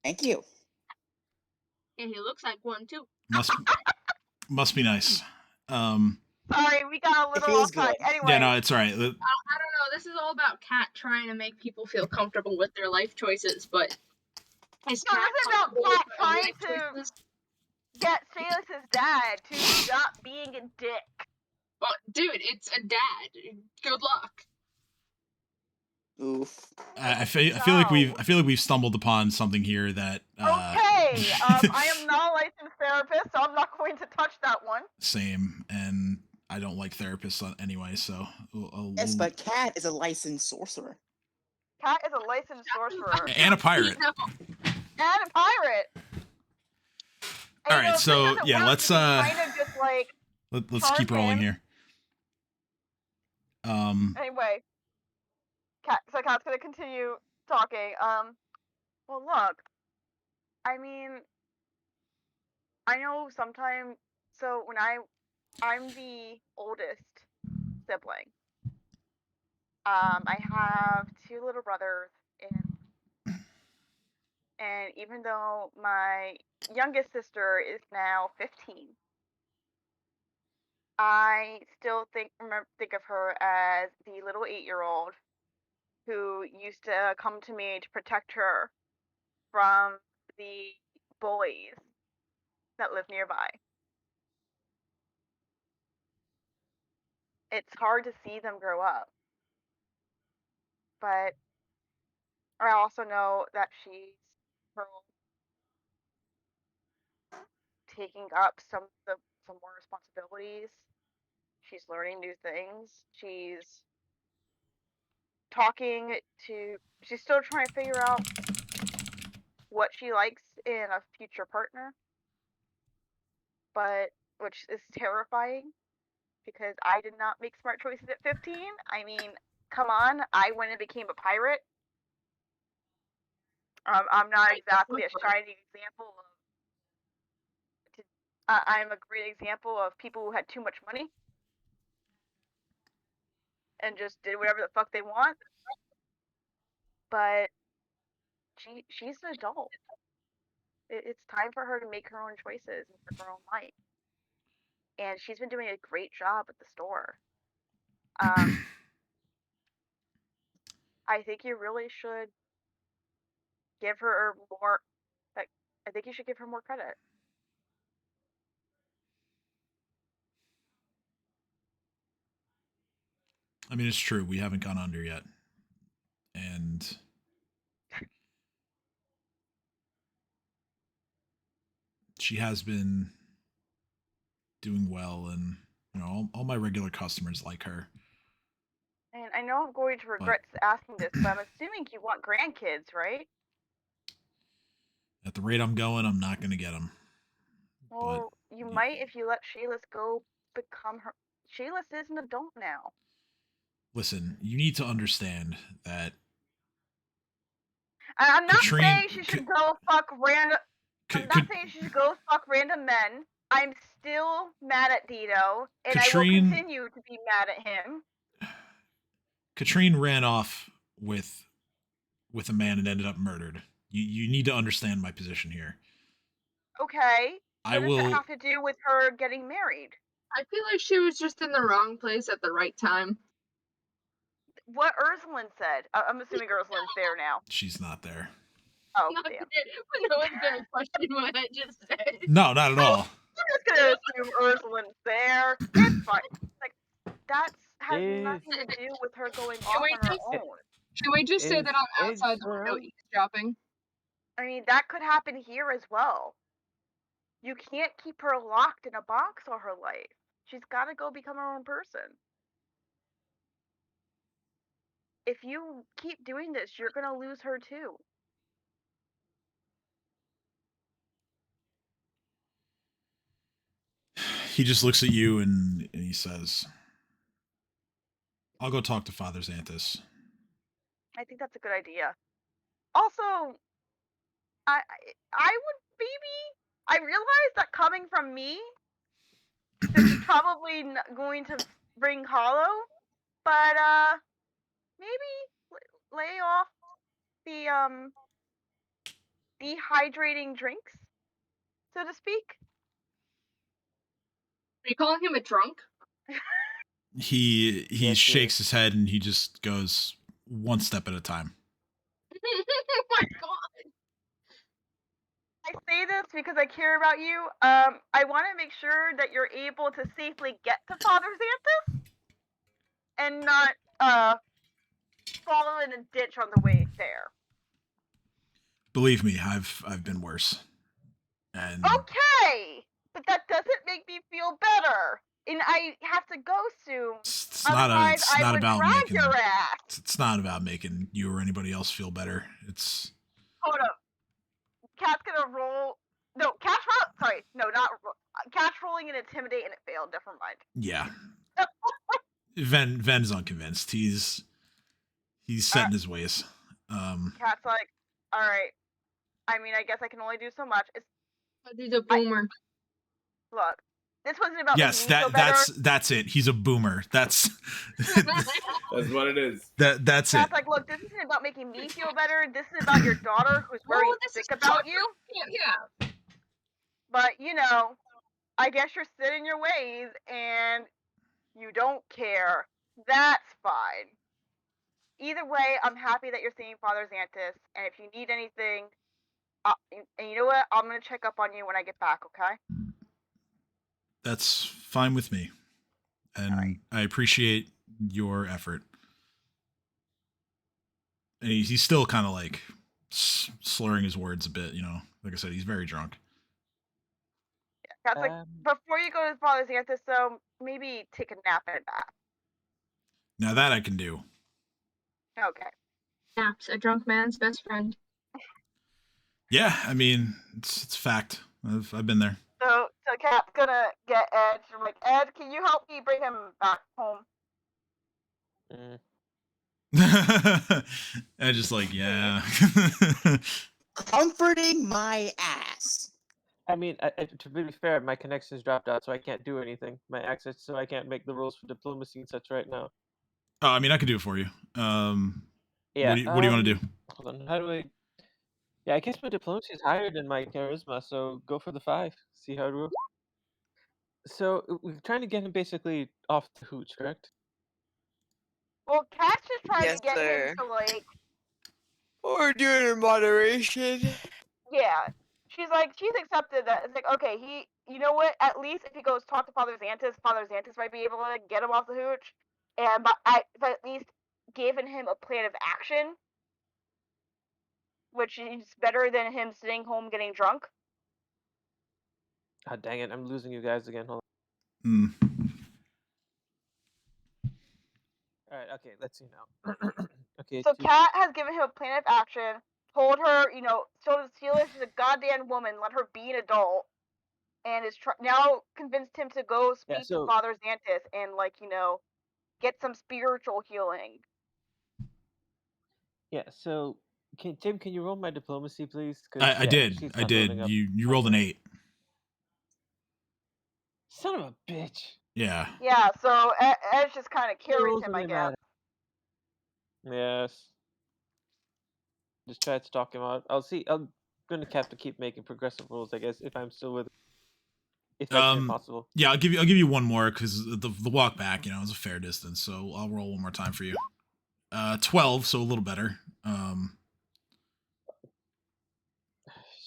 Thank you. And he looks like one too. Must be nice. Sorry, we got a little feels off track. good. Anyway. Yeah, no, it's all right. I don't know. This is all about Kat trying to make people feel comfortable with their life choices, but is No, Kat this is about comfortable with Kat her trying life to choices? get Shayless's dad to stop being a dick. Well, dude, it's a dad. Good luck. Oof. I feel like we've stumbled upon something here that. Okay, I am not a licensed therapist, so I'm not going to touch that one. Same, and I don't like therapists anyway, so. Yes, but Kat is a licensed sorcerer. Kat is a licensed sorcerer. And a pirate. No. And a pirate. And, All right, so yeah, let's kind of just like let's keep rolling here. Anyway, Kat's gonna continue talking. Well, look, I mean, I know sometimes. So when I'm the oldest sibling. I have two little brothers, and even though my youngest sister is now 15, I still think of her as the little 8-year-old who used to come to me to protect her from the bullies that live nearby. It's hard to see them grow up, but I also know that she's taking up some more responsibilities. She's learning new things. She's she's still trying to figure out what she likes in a future partner, but which is terrifying because I did not make smart choices at 15. I mean, come on, I went and became a pirate. I'm not exactly a shining example of. I'm a great example of people who had too much money and just did whatever the fuck they want. But she's an adult. It's time for her to make her own choices and for her own life. And she's been doing a great job at the store. I think you really should give her more. Like, I think you should give her more credit. I mean, it's true. We haven't gone under yet, and she has been doing well, and all my regular customers like her. And I know I'm going to regret asking this, but I'm assuming you want grandkids, right? At the rate I'm going, I'm not going to get them. Well, you might if you let Shayla's go become her. Shayla's is an adult now. Listen, you need to understand that I'm not Katrine- saying she should go fuck random. I'm not saying she should go fuck random men. I'm still mad at Dito, and I will Katrine- continue to be mad at him. Katrine ran off with a man and ended up murdered. You need to understand my position here. Okay. I What does will. it have to do with her getting married? I feel like she was just in the wrong place at the right time. What Erzalin said. I'm assuming Erzalin's there now. She's not there. Oh, Not damn. no one's gonna question what I just said. No, not at all. I'm just gonna assume Erzalin's there. It's fine. Like, that has nothing to do with her going off we on her just- own. Should we just say Is- that I'm is outside the her window out? eavesdropping? I mean, that could happen here as well. You can't keep her locked in a box all her life. She's gotta go become her own person. If you keep doing this, you're gonna lose her too. He just looks at you and he says, "I'll go talk to Father Xanthus." I think that's a good idea. Also, I would maybe. I realize that coming from me, this is probably going to ring hollow, but maybe lay off the dehydrating drinks, so to speak. Are you calling him a drunk? He Yes, shakes his head and he just goes one step at a time. Oh my god. I say this because I care about you. I want to make sure that you're able to safely get to Father Xanthus and not fall in a ditch on the way there. Believe me, I've been worse. And Okay, but that doesn't make me feel better. And I have to go soon. it's Otherwise, not I would about drag making your ass. it's not about making you or anybody else feel better. It's Hold up. Cat's gonna roll. No, Cat's roll. Sorry, no, not roll. Cat's rolling and intimidate, and it failed. Never mind. yeah. Ven's unconvinced. He's set in his ways. Cat's like, all right. I mean, I guess I can only do so much. It's He's a boomer. look. This wasn't about yes, making me feel better. that's it. He's a boomer. That's That's what it is. that's it. Cat's like, look, this isn't about making me feel better. This is about your daughter who's very sick about you. Yeah. But, I guess you're set in your ways and you don't care. That's fine. Either way, I'm happy that you're seeing Father Xanthus. And if you need anything, and you know what? I'm going to check up on you when I get back, okay? That's fine with me. And All right. I appreciate your effort. And he's still kind of like slurring his words a bit, Like I said, he's very drunk. Cat's like, before you go to Father Xanthus, though, maybe take a nap and a bath. Now that I can do. Okay. Naps, a drunk man's best friend. Yeah, I mean, it's fact. I've been there. So Cat's gonna get Ed. I'm like, Ed, can you help me bring him back home? I just like, yeah. Comforting my ass. I mean, to be fair, my connection's dropped out, so I can't do anything. My access, so I can't make the rules for diplomacy and such right now. Oh, I mean, I could do it for you. Yeah. What do you want to do? Hold on. How do I? Yeah, I guess my diplomacy is higher than my charisma, so go for the 5. See how it works. So we're trying to get him basically off the hooch, correct? Well, Cat's just trying Yes, to get sir. him to like, Or do it in moderation. yeah. She's accepted that. It's like, okay, you know what? At least if he goes talk to Father Xanthus might be able to get him off the hooch. But at least given him a plan of action, which is better than him sitting home getting drunk. God dang it! I'm losing you guys again. Hold on. Mm. All right. Okay. Let's see now. Okay. So Kat has given him a plan of action, told her, you know, Sheila she's a goddamn woman, let her be an adult, and is now convinced him to go speak to Father Xanthus and, like, you know, get some spiritual healing. Yeah. So, Tim, can you roll my diplomacy, please? I did. she's I not did. loading up. You rolled an 8. Son of a bitch. Yeah. Yeah. So Edge just kind of carries Rolls him, really I guess. Yes. Just try to stalk him out. I'll see. I'm gonna have to keep making progressive rolls, I guess, if I'm still with. If that's even possible. Yeah, I'll give you one more because the walk back, you know, is a fair distance. So I'll roll one more time for you. 12, so a little better.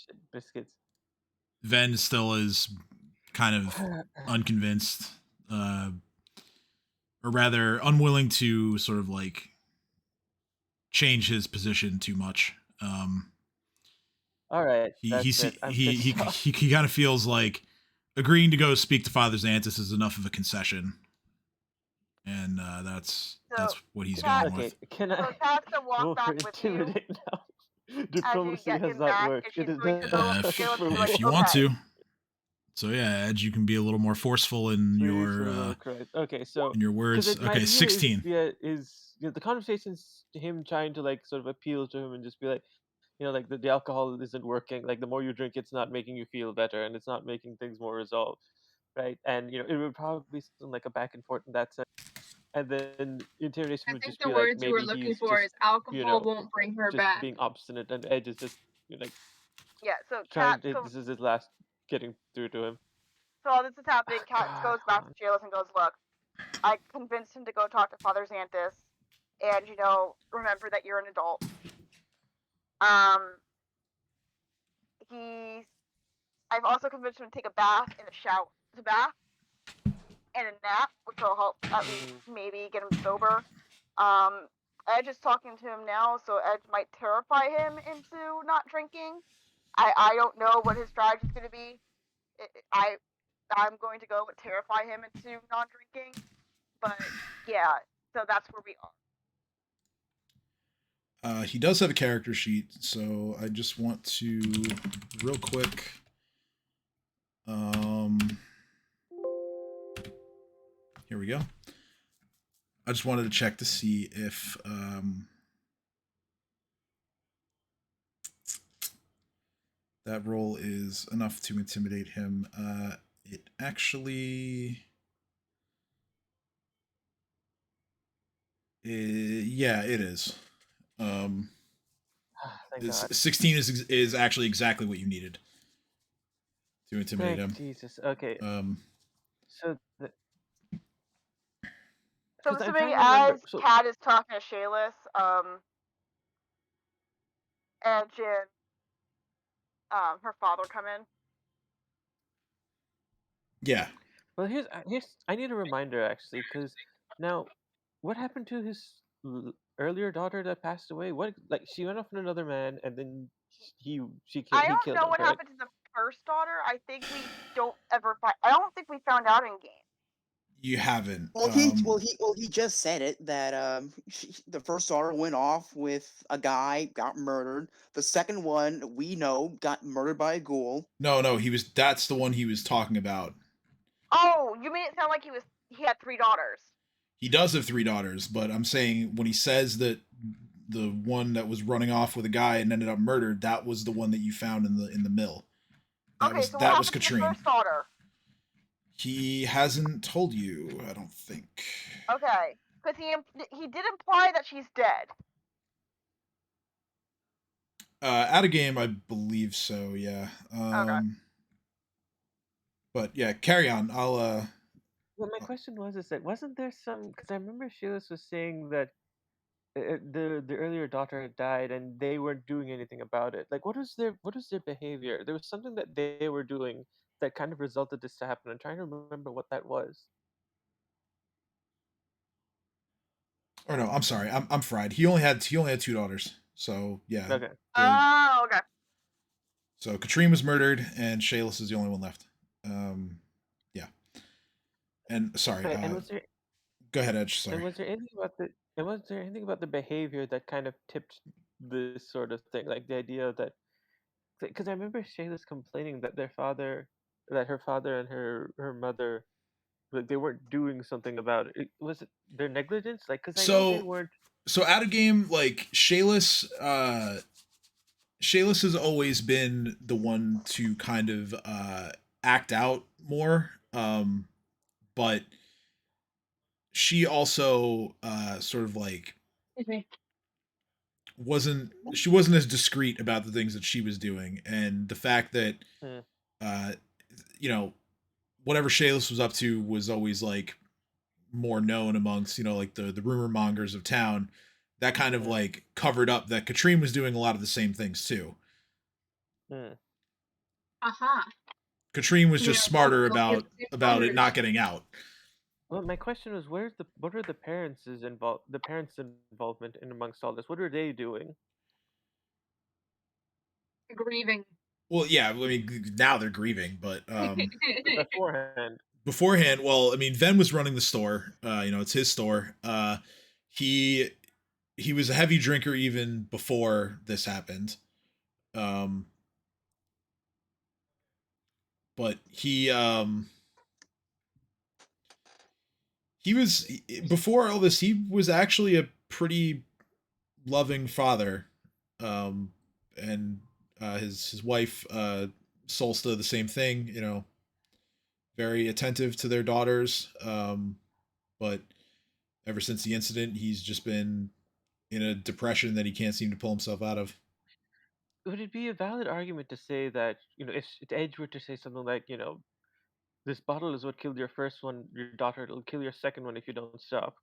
Shit, biscuits. Ven still is kind of unconvinced, or rather unwilling to sort of like change his position too much. All right, he kind of feels like agreeing to go speak to Father Xanthus is enough of a concession, and that's what he's going with. Can I So Kat's to walk roll for back with you intimidate now? as you Diplomacy get has him not back, worked. and she's It is going to go if you want to. So yeah, Edge, you can be a little more forceful in your okay. So in your words. Okay, 16. Is the conversation's him trying to like sort of appeal to him and just be like, you know, like the alcohol isn't working. Like the more you drink, it's not making you feel better, and it's not making things more resolved, right? And you know, it would probably be something like a back and forth in that sense. And then intimidation I would think just the be like words you were maybe looking he's for just, is alcohol you know, won't bring her just back. being obstinate, and Edge is just, you know, like Yeah. So trying. Kat. So This is his last getting through to him. So all this is happening. Kat God, goes back to Jairus and goes, "Look, I convinced him to go talk to Father Xanthus, and you know, remember that you're an adult. I've also convinced him to take a bath and a shower, a bath and a nap, which will help at least maybe get him sober. Edge is talking to him now, so Edge might terrify him into not drinking. I don't know what his strategy is going to be. I'm going to go and terrify him into non-drinking. But yeah, so that's where we are. He does have a character sheet, so I just want to real quick. Here we go. I just wanted to check to see if that roll is enough to intimidate him. It actually, yeah, it is. Thank God. 16 is actually exactly what you needed to intimidate him. Jesus. Okay. So. So I'm assuming as Kat is talking to Shayless, and Jin, her father come in. Yeah. Well, here's I need a reminder actually, because now, what happened to his earlier daughter that passed away? What, like, she went off with another man, and then he killed know him, what correct? happened to the first daughter. I think we don't ever find. I don't think we found out in game. You haven't. Well, he just said it that the first daughter went off with a guy, got murdered. The second one we know got murdered by a ghoul. No, that's the one he was talking about. Oh, you made it sound like he had 3 daughters. He does have 3 daughters, but I'm saying when he says that the one that was running off with a guy and ended up murdered, that was the one that you found in the mill. That was Katrine. To the first daughter? He hasn't told you, I don't think. Okay, because he did imply that she's dead. Out of game, I believe so. Yeah. Okay. But yeah, carry on. I'll. Well, my question is that wasn't there some? Because I remember Sheilas was saying that the earlier daughter had died and they weren't doing anything about it. Like, what was their behavior? There was something that they were doing that kind of resulted this to happen. I'm trying to remember what that was. Or no, I'm sorry. I'm fried. He only had 2 daughters. So yeah. Okay. Oh, okay. So Katrine was murdered, and Shayless is the only one left. And sorry, Right, and was there go ahead, Edge. and Sorry. was there anything about the and was there anything about the behavior that kind of tipped this sort of thing, like the idea that because I remember Shayla's complaining that that her father and her mother, like they weren't doing something about it. Was it their negligence? Like, because I know they So weren't. so out of game, like Shayless has always been the one to kind of act out more. But she also sort of like wasn't as discreet about the things that she was doing, and the fact that Hmm. uh you know whatever Shayless was up to was always like more known amongst like the rumor mongers of town. That kind of Hmm. like covered up that Katrine was doing a lot of the same things too. Hmm. Aha. Katrine was Yeah, just smarter looking at about the same it not colors. getting out. Well, my question was, what are the parents' involved? The parents' involvement in amongst all this? What are they doing? Grieving. Well, yeah, I mean now they're grieving, but Beforehand. beforehand, well, I mean Ven was running the store. It's his store. He he was a heavy drinker even before this happened. Um, but he was before all this. He was actually a pretty loving father, and his wife Solsta the same thing. Very attentive to their daughters. But ever since the incident, he's just been in a depression that he can't seem to pull himself out of. Would it be a valid argument to say that if Edge were to say something like this bottle is what killed your first one, your daughter, it'll kill your second one if you don't stop.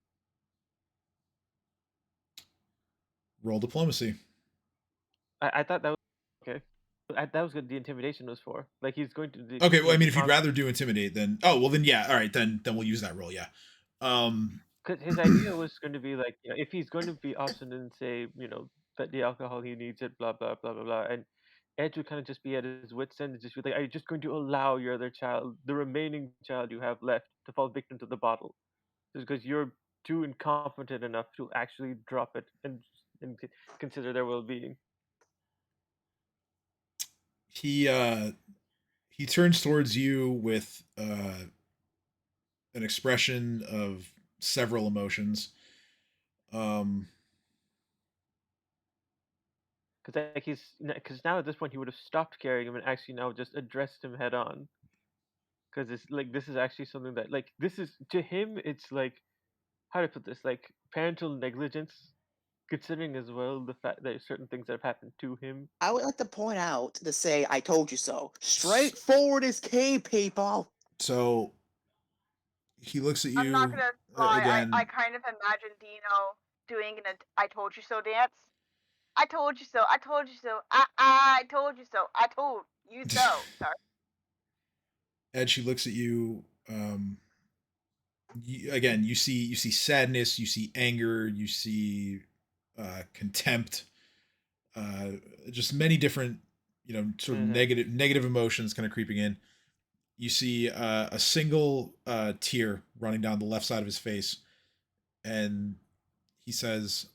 Roll diplomacy. I thought that was okay. That was what the intimidation was for. Like he's going to Okay, well, I mean, be if you'd rather do intimidate, then well, then yeah, all right, then we'll use that roll. Yeah. because his idea was going to be like, if he's going to be obstinate and say, that the alcohol he needs it, blah blah blah blah blah, and Edge would kind of just be at his wits' end and just be like, "Are you just going to allow your other child, the remaining child you have left, to fall victim to the bottle, just because you're too incompetent enough to actually drop it and consider their well-being?" He turns towards you with an expression of several emotions. Um, Because now at this point he would have stopped carrying him and actually now just addressed him head on. Because it's like this is actually something that like this is to him it's like how to put this like parental negligence, considering as well the fact that certain things that have happened to him. I would like to point out to say I told you so. Straightforward as key, people. so he looks at I'm not you gonna lie. I again. kind of imagine Dino doing an "I told you so" dance. I told you so. I told you so. I told you so. I told you so. Sorry. Ed, she looks at you. Again, you see sadness, you see anger, you see contempt, uh, just many different sort of Mm-hmm. negative emotions kind of creeping in. You see a single tear running down the left side of his face, and he says,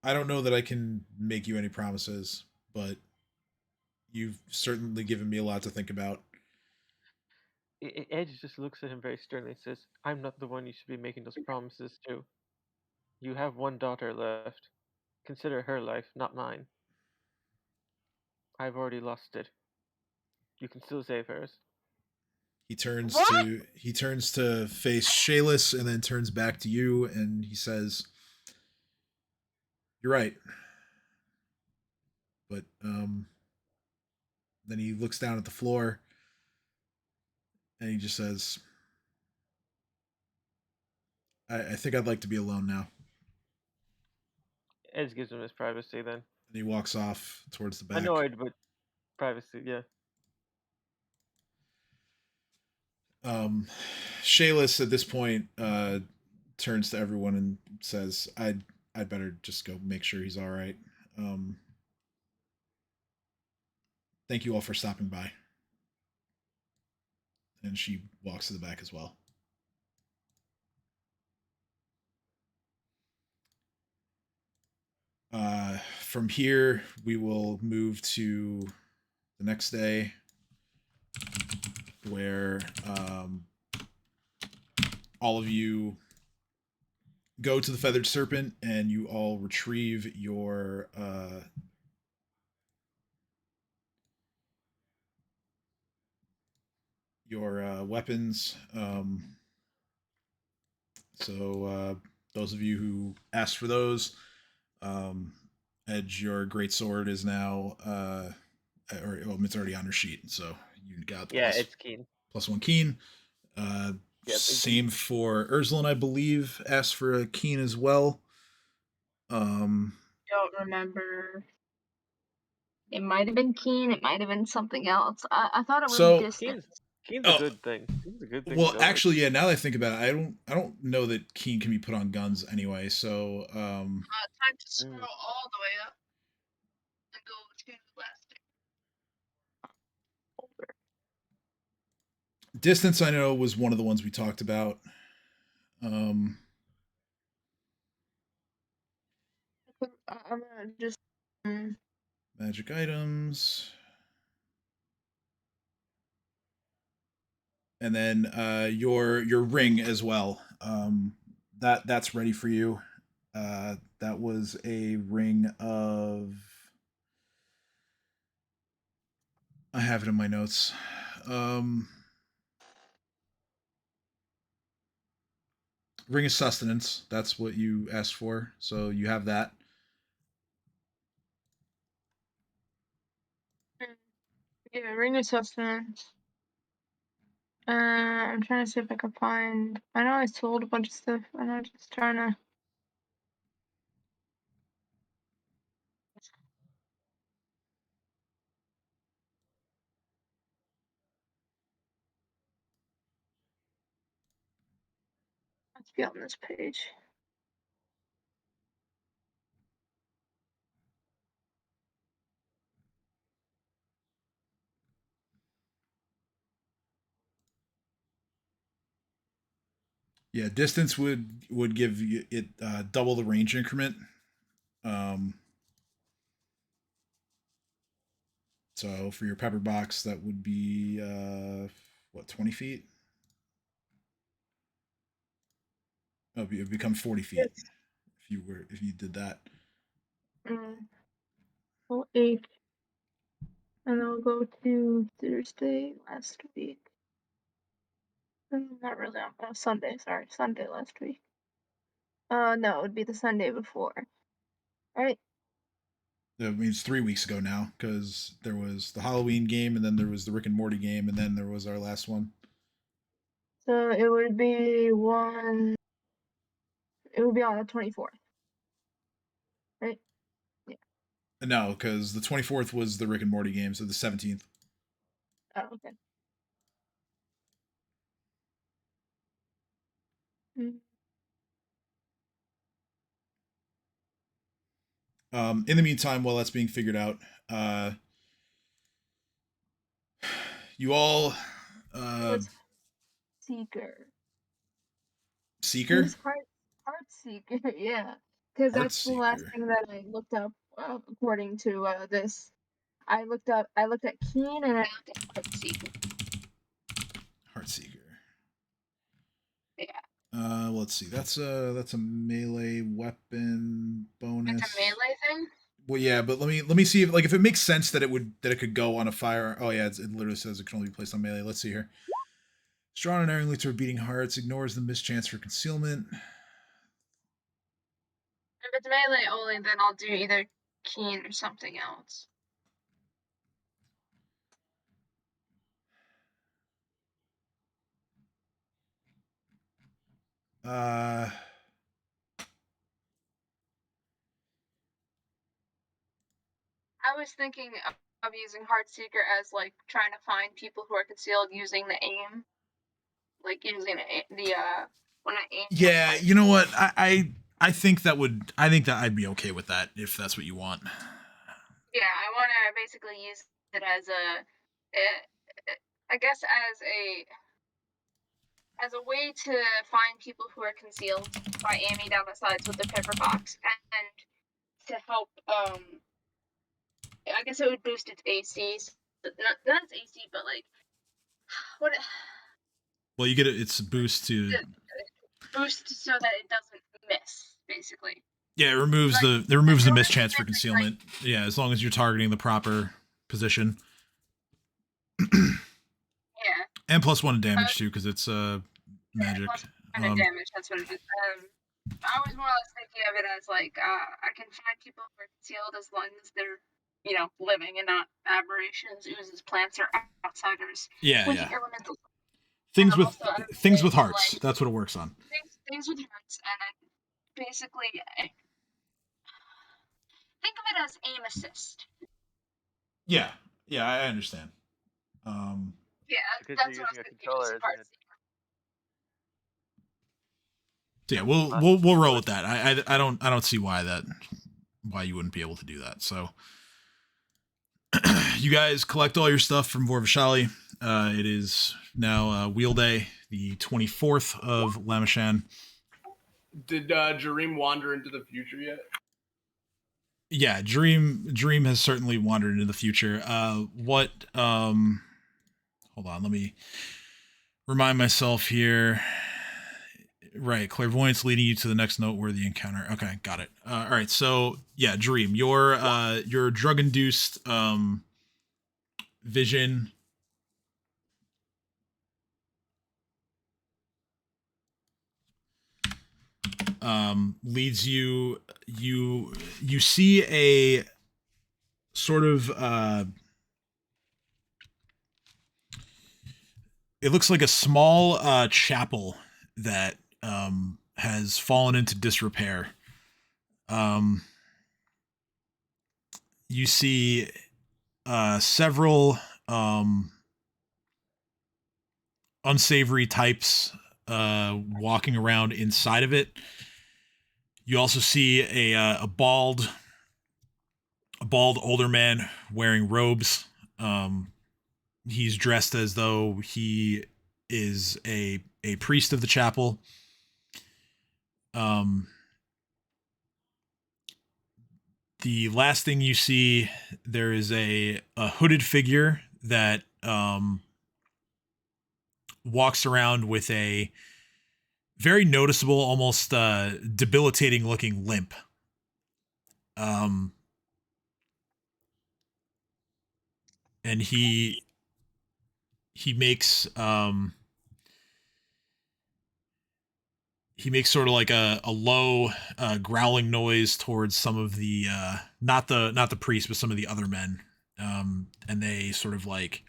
"I don't know that I can make you any promises, but you've certainly given me a lot to think about." Edge just looks at him very sternly and says, "I'm not the one you should be making those promises to. You have one daughter left. Consider her life, not mine. I've already lost it. You can still save hers." What? He turns to face Shayless and then turns back to you and he says, "You're right." But then he looks down at the floor and he just says, I think I'd like to be alone now." Edge gives him his privacy then. And he walks off towards the back. Annoyed, but privacy, yeah. Shayless at this point turns to everyone and says, I'd better just go make sure he's all right. Thank you all for stopping by." And she walks to the back as well. From here, we will move to the next day, where all of you go to the Feathered Serpent and you all retrieve your weapons. So those of you who asked for those, Edge, your great sword is now, or well, it's already on your sheet, so you got the Yeah, it's keen. +1 keen. Yep, Same for Erzalin, I believe, asked for a keen as well. Don't remember. It might have been keen. It might have been something else. I thought it was So- distance. Keen's Oh, a good thing. Keen's a good thing. well, to go actually, yeah. Now that I think about it, I don't know that keen can be put on guns anyway. So, Time to scroll all the way up and go to last. distance, I know, was one of the ones we talked about. I'm gonna just. Magic items. And then your ring as well. That's ready for you. That was a ring of. I have it in my notes. Ring of Sustenance. That's what you asked for. So you have that. Yeah, ring of sustenance. I'm trying to see if I can find. I know I sold a bunch of stuff, and I'm just trying to. Let's be on this page. Yeah, distance would give you it double the range increment. So for your pepper box, that would be what, 20 feet? Oh, it would become 40 feet if you did that. Oh, 8. And then we'll go to Thursday last week. Not really on Sunday, sorry, Sunday last week. No, it would be the Sunday before. Right? That means 3 weeks ago now, because there was the Halloween game, and then there was the Rick and Morty game, and then there was our last one. So it would be on the 24th. Right? Yeah. No, because the 24th was the Rick and Morty game, so the 17th. Oh, okay. Mm. In the meantime, while that's being figured out, you all What's Seeker? Seeker? Who's Heart Seeker? Yeah, because that's the last Heartseeker. thing that I looked up according to this. I looked at Keen and I looked at Heart Seeker. Heartseeker. Yeah. Let's see. That's a melee weapon bonus. It's a melee thing. Well, yeah, but let me see if it makes sense that it could go on a fire. Oh yeah, it literally says it can only be placed on melee. Let's see here. Strong and iron leads to beating hearts. Ignores the mischance for concealment. If it's melee only, then I'll do either Keen or something else. Uh, I was thinking of using Heartseeker as like trying to find people who are concealed using the aim, like using the when I aim. yeah, you know what? I think that I'd be okay with that if that's what you want. Yeah, I want to basically use it as I guess as a as a way to find people who are concealed by aiming down the sides with the pepper box, and to help, I guess it would boost its AC, not its AC, but like what? Well, you get it's a boost to. Boost so that it doesn't miss, basically. Yeah, it removes Like, the in order mischance to for miss, concealment. Yeah, as long as you're targeting the proper position. Yeah. And +1 damage too, because it's magic. Kind of damage. That's what it is. I was more or less thinking of it as like I can find people who are concealed as long as they're, you know, living and not aberrations, oozes, plants, or outsiders. Yeah, With yeah. the elemental. Things And with also, I would things say, with hearts. like, That's what it works on. things with hearts, and then basically think of it as aim assist. Yeah, yeah, I understand. Yeah, Because that's you're what I was using a thinking. controller, isn't it? So yeah, we'll roll with that. I don't see why you wouldn't be able to do that. So you guys collect all your stuff from Vorvashali. It is now Wheel Day, the 24th of Lamashan. Did Jareem wander into the future yet? Yeah, Dream has certainly wandered into the future. Hold on, let me remind myself here. Right, clairvoyance leading you to the next noteworthy encounter. Okay, got it. All right, so yeah, Dream, your drug-induced vision leads you see a sort of it looks like a small chapel that has fallen into disrepair. You see several unsavory types walking around inside of it. You also see a bald older man wearing robes. He's dressed as though he is a priest of the chapel. The last thing you see, there is a hooded figure that walks around with a very noticeable, almost debilitating looking limp. And he makes sort of like a low growling noise towards some of the not the priest, but some of the other men, and they sort of like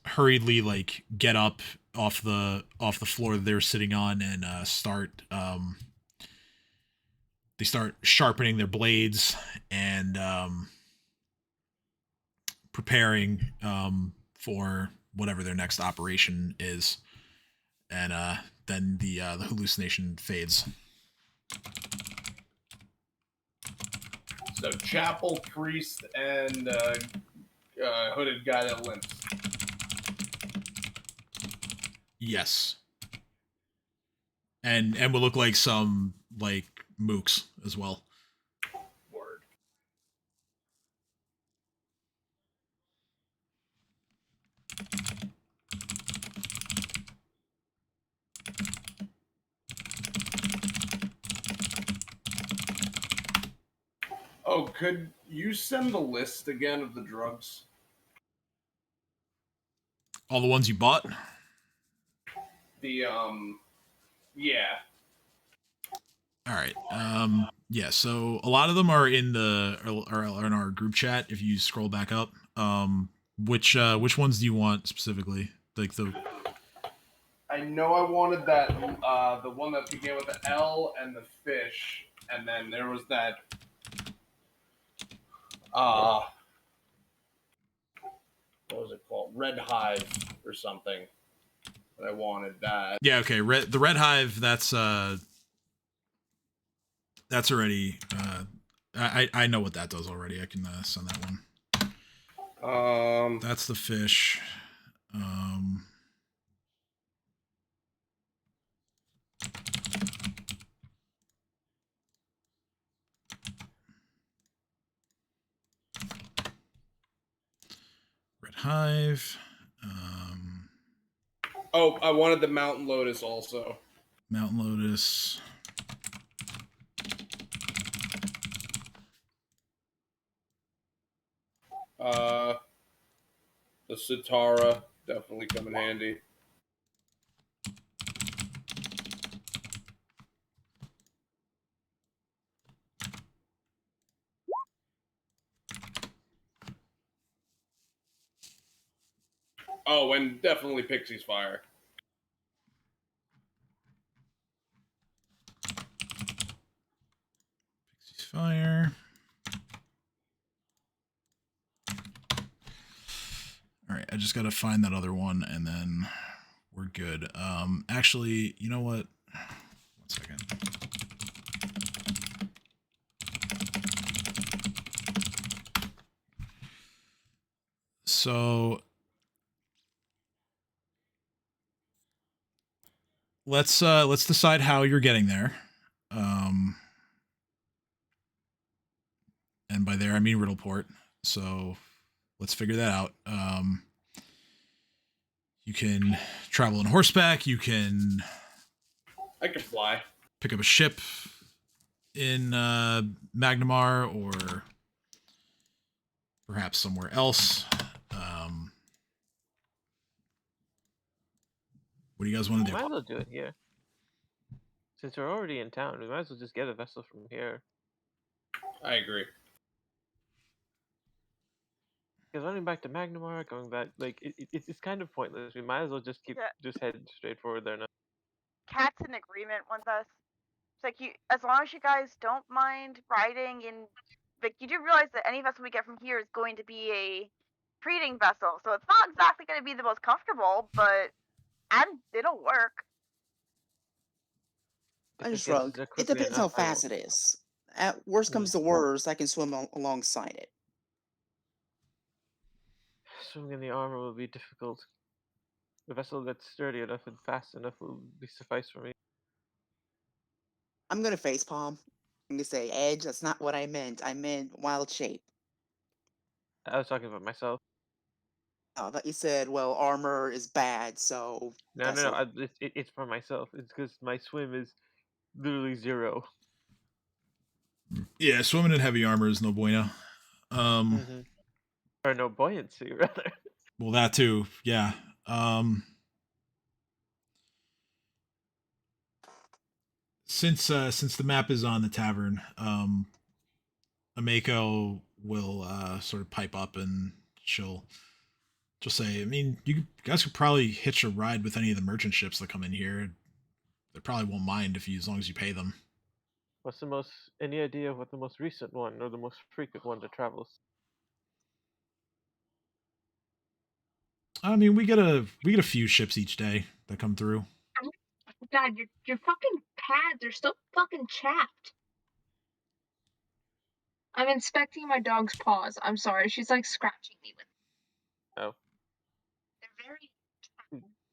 hurriedly like get up off the floor that they're sitting on and start they start sharpening their blades and preparing for whatever their next operation is. And then the hallucination fades. So chapel, priest, and hooded guy that limps. Yes. And will look like some like mooks as well. Word. Oh, could you send the list again of the drugs? All the ones you bought? The yeah. All right. Yeah, so a lot of them are in are in our group chat if you scroll back up. Which ones do you want specifically? Like the I know I wanted that the one that began with the L and the fish, and then there was that what was it called? Red Hive or something. But I wanted that. Yeah, okay. The Red Hive, that's already I know what that does already. I can send that one. That's the fish. Hive. Oh, I wanted the Mountain Lotus also. Mountain Lotus. The Sitara definitely come in handy. Oh, and definitely Pixie's Fire. Pixie's Fire. All right, I just got to find that other one, and then we're good. Actually, you know what? 1 second. So let's decide how you're getting there. And by there I mean Riddleport. So let's figure that out. You can travel on horseback. You can I can fly. pick up a ship in Magnamar or perhaps somewhere else. What do you guys want to We do? might as well do it here. Since we're already in town, we might as well just get a vessel from here. I agree. Because running back to Magnamar, going back, like, it's kind of pointless. We might as well just just head straight forward there now. Cat's in agreement with us. It's like as long as you guys don't mind riding in, like you do realize that any vessel we get from here is going to be a trading vessel, so it's not exactly going to be the most comfortable, but it'll work. I If just it gets shrug. there It quickly depends how enough, I fast won't. it is. At worst comes to worst, I can swim alongside it. Swimming in the armor will be difficult. A vessel that's sturdy enough and fast enough will suffice for me. I'm gonna facepalm. I'm gonna say edge. That's not what I meant. I meant wild shape. I was talking about myself. Oh, I thought you said, well, armor is bad, so No, it's for myself. It's because my swim is literally 0. Yeah, swimming in heavy armor is no bueno. Or no buoyancy, rather. Well, that too. Yeah. Since the map is on the tavern, Ameko will sort of pipe up and she'll say, I mean, you guys could probably hitch a ride with any of the merchant ships that come in here. They probably won't mind as long as you pay them. What's any idea of what the most recent one or the most frequent one that travels? I mean, we get a few ships each day that come through. God, your fucking pads are so fucking chapped. I'm inspecting my dog's paws. I'm sorry, she's like scratching me with. Oh. They're very.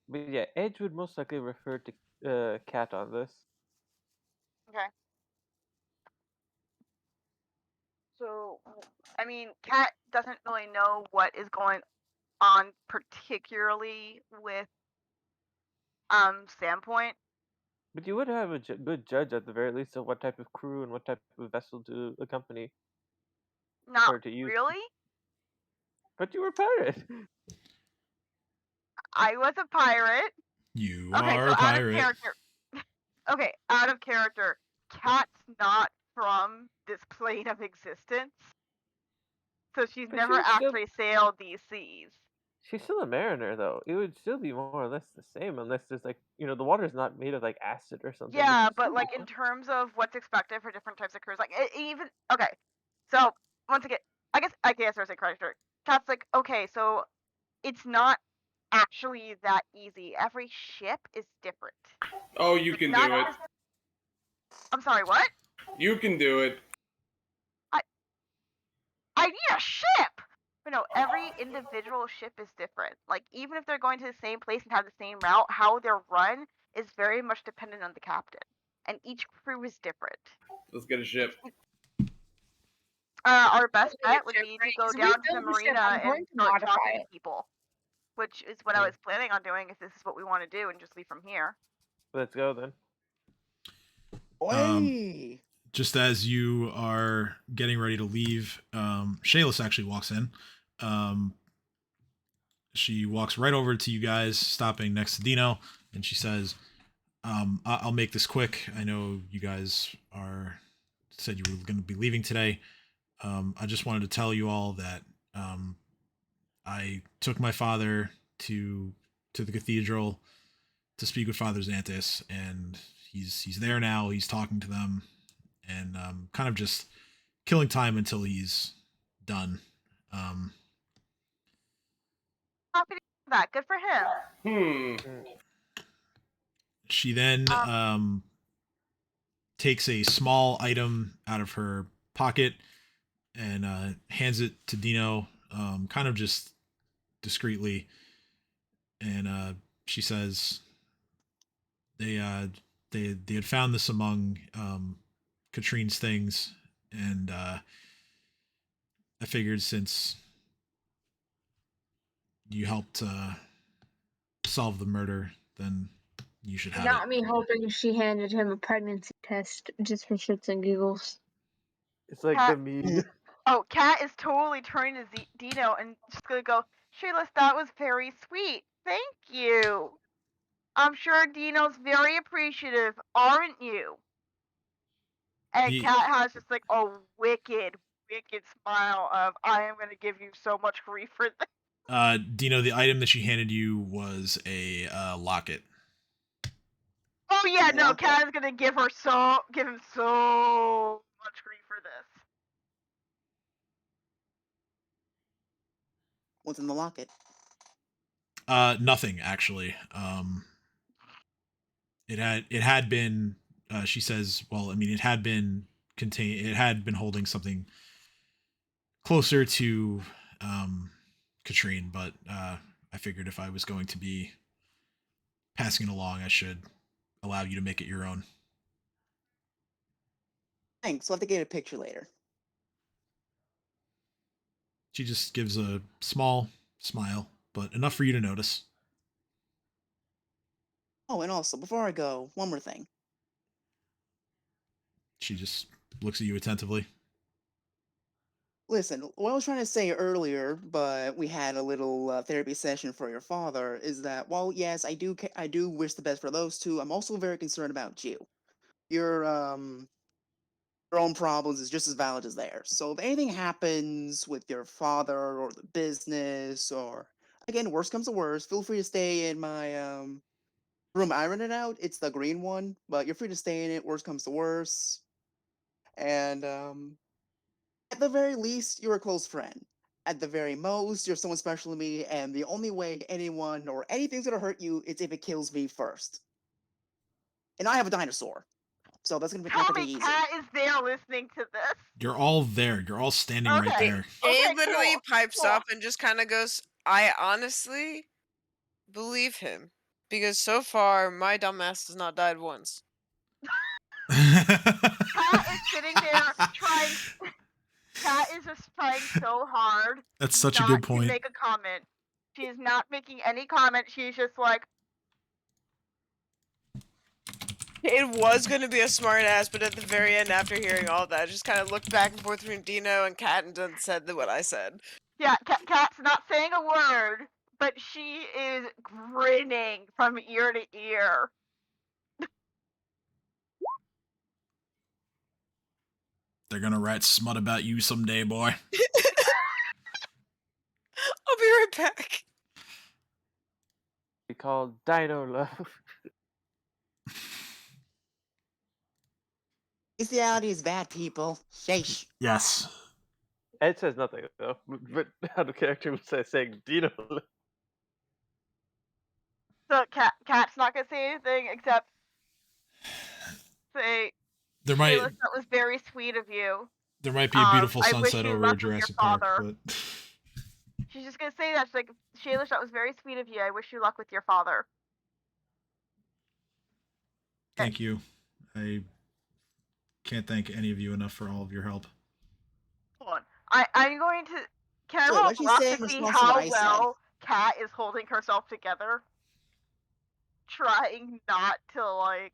But yeah, Edge would most likely refer to Cat on this. Okay. So, I mean, Cat doesn't really know what is going on particularly with Sandpoint. But you would have a good judge at the very least of what type of crew and what type of vessel to accompany. Not or to use. really. But you were a pirate. I was a pirate. You Okay, are so a pirate. out of character. Okay, out of character. Cat's not from this plane of existence, so she's But never she's still- actually sailed these seas. She's still a mariner, though. It would still be more or less the same, unless there's like, the water's not made of like acid or something. Yeah, but like in terms of what's expected for different types of crews, like even okay. So once again, I guess there's a character. Cat's like, okay, so it's not actually that easy. Every ship is different. Oh, you can do it. I'm sorry, what? You can do it. I need a ship! But no, every individual ship is different. Like, even if they're going to the same place and have the same route, how they're run is very much dependent on the captain. And each crew is different. Let's get a ship. our best Totally bet would too, be to right? go 'Cause down to the rebuild the ship, marina I'm and going to start modify talking to it. people, which is what I Yeah. was planning on doing. If this is what we want to do, and just leave from here. Let's go then. Oi! Just as you are getting ready to leave, Shayless actually walks in. She walks right over to you guys, stopping next to Dino, and she says, I'll make this quick. I know you guys said you were going to be leaving today. I just wanted to tell you all that I took my father to the cathedral to speak with Father Xanthus, and he's there now. He's talking to them, and kind of just killing time until he's done. Um, Happy to hear that. Good for him. Mm. she then takes a small item out of her pocket and hands it to Dino, kind of just discreetly, and she says they had found this among Katrine's things, and I figured since you helped solve the murder, then you should have Not it. me hoping she handed him a pregnancy test just for shits and giggles. It's like Cat- the meme. Oh, Kat is totally turning to Dino and just gonna go, Shayla, that was very sweet. Thank you. I'm sure Dino's very appreciative, aren't you? And The Kat has just like a wicked, wicked smile of, I am gonna give you so much grief for this. Dino, the item that she handed you was a locket. Oh yeah, no, Locket. Kat is gonna give him so much grief for this. What's in the locket? Nothing actually. It had been. She says, well, I mean, it had been contain. It had been holding something closer to Katrine, but I figured if I was going to be passing it along, I should allow you to make it your own. Thanks. We'll have to get a picture later. She just gives a small smile, but enough for you to notice. Oh, and also, before I go, one more thing. She just looks at you attentively. Listen, what I was trying to say earlier, but we had a little therapy session for your father, is that while yes, I do wish the best for those two. I'm also very concerned about you. Your your own problems is just as valid as theirs. So if anything happens with your father or the business, or again, worst comes to worst, feel free to stay in my room. I rented out. It's the green one, but you're free to stay in it. Worst comes to worst, and at the very least, you're a close friend. At the very most, you're someone special to me, and the only way anyone or anything's gonna hurt you is if it kills me first. And I have a dinosaur, so that's gonna be not Tell gonna be me easy. Kat is there listening to this. You're all there. You're all standing right Okay. there. Jade Okay, literally cool, pipes cool. up and just kind of goes, I honestly believe him. Because so far, my dumbass has not died once. Kat is sitting there trying. Kat is just trying so hard That's such a not good to point. make a comment. She is not making any comment. She's just like, Jade was going to be a smart ass, but at the very end, after hearing all that, just kind of looked back and forth between Dino and Kat and then said what I said. yeah, Kat's not saying a word, but she is grinning from ear to ear. They're gonna write smut about you someday, boy. I'll be right back. We call Dino Love. Bestiality is bad, people. Sheesh. Yes. Ed says nothing though, but out of character was saying Dino Love. So Kat's not gonna say anything except say, There might Shayla, that was very sweet of you. be a beautiful I wish sunset you over luck with your Jurassic Park, father. but She's just gonna say that. She's like, Shayla, that was very sweet of you. I wish you luck with your father. thank you. I can't thank any of you enough for all of your help. Hold on. I'm going to. Can I So roll what she's bluff saying to in see response to what how I said. well Kat is holding herself together? Trying not to like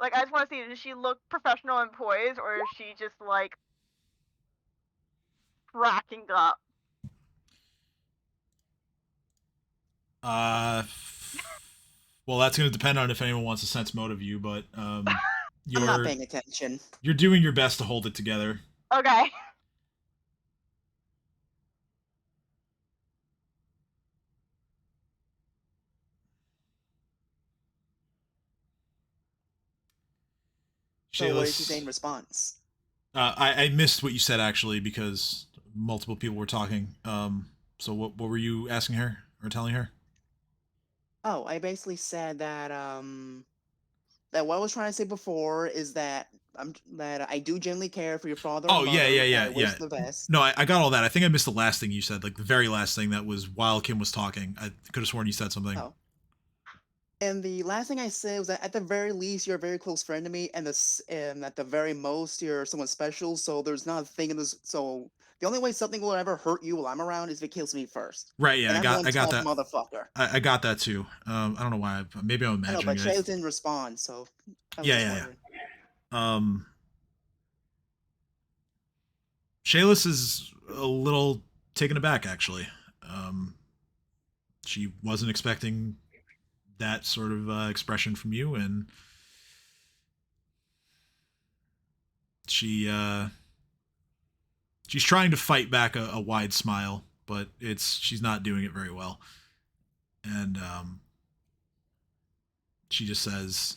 I just want to see, does she look professional and poised, or is she just like cracking up? Well, that's going to depend on if anyone wants to sense motive you, but I'm not you're paying attention. you're doing your best to hold it together. Okay. So what did she say Shayla's, in response? I missed what you said actually because multiple people were talking. So what were you asking her or telling her? Oh, I basically said that that what I was trying to say before is that that I do genuinely care for your father and Oh yeah, mother. yeah, And yeah, I wish yeah. the best. No, I got all that. I think I missed the last thing you said, like the very last thing that was while Kim was talking. I could have sworn you said something. Oh. And the last thing I said was that at the very least you're a very close friend to me, and and at the very most you're someone special. So there's not a thing in this. So the only way something will ever hurt you while I'm around is if it kills me first. Right? Yeah, And I'm one I got tough that. motherfucker. I got that too. I don't know why. Maybe I'm I know, imagining but it. Shayla didn't respond, so I was Yeah, just yeah, wondering. yeah. Shaylis is a little taken aback actually. She wasn't expecting that sort of expression from you, and she she's trying to fight back a wide smile, but she's not doing it very well. And she just says,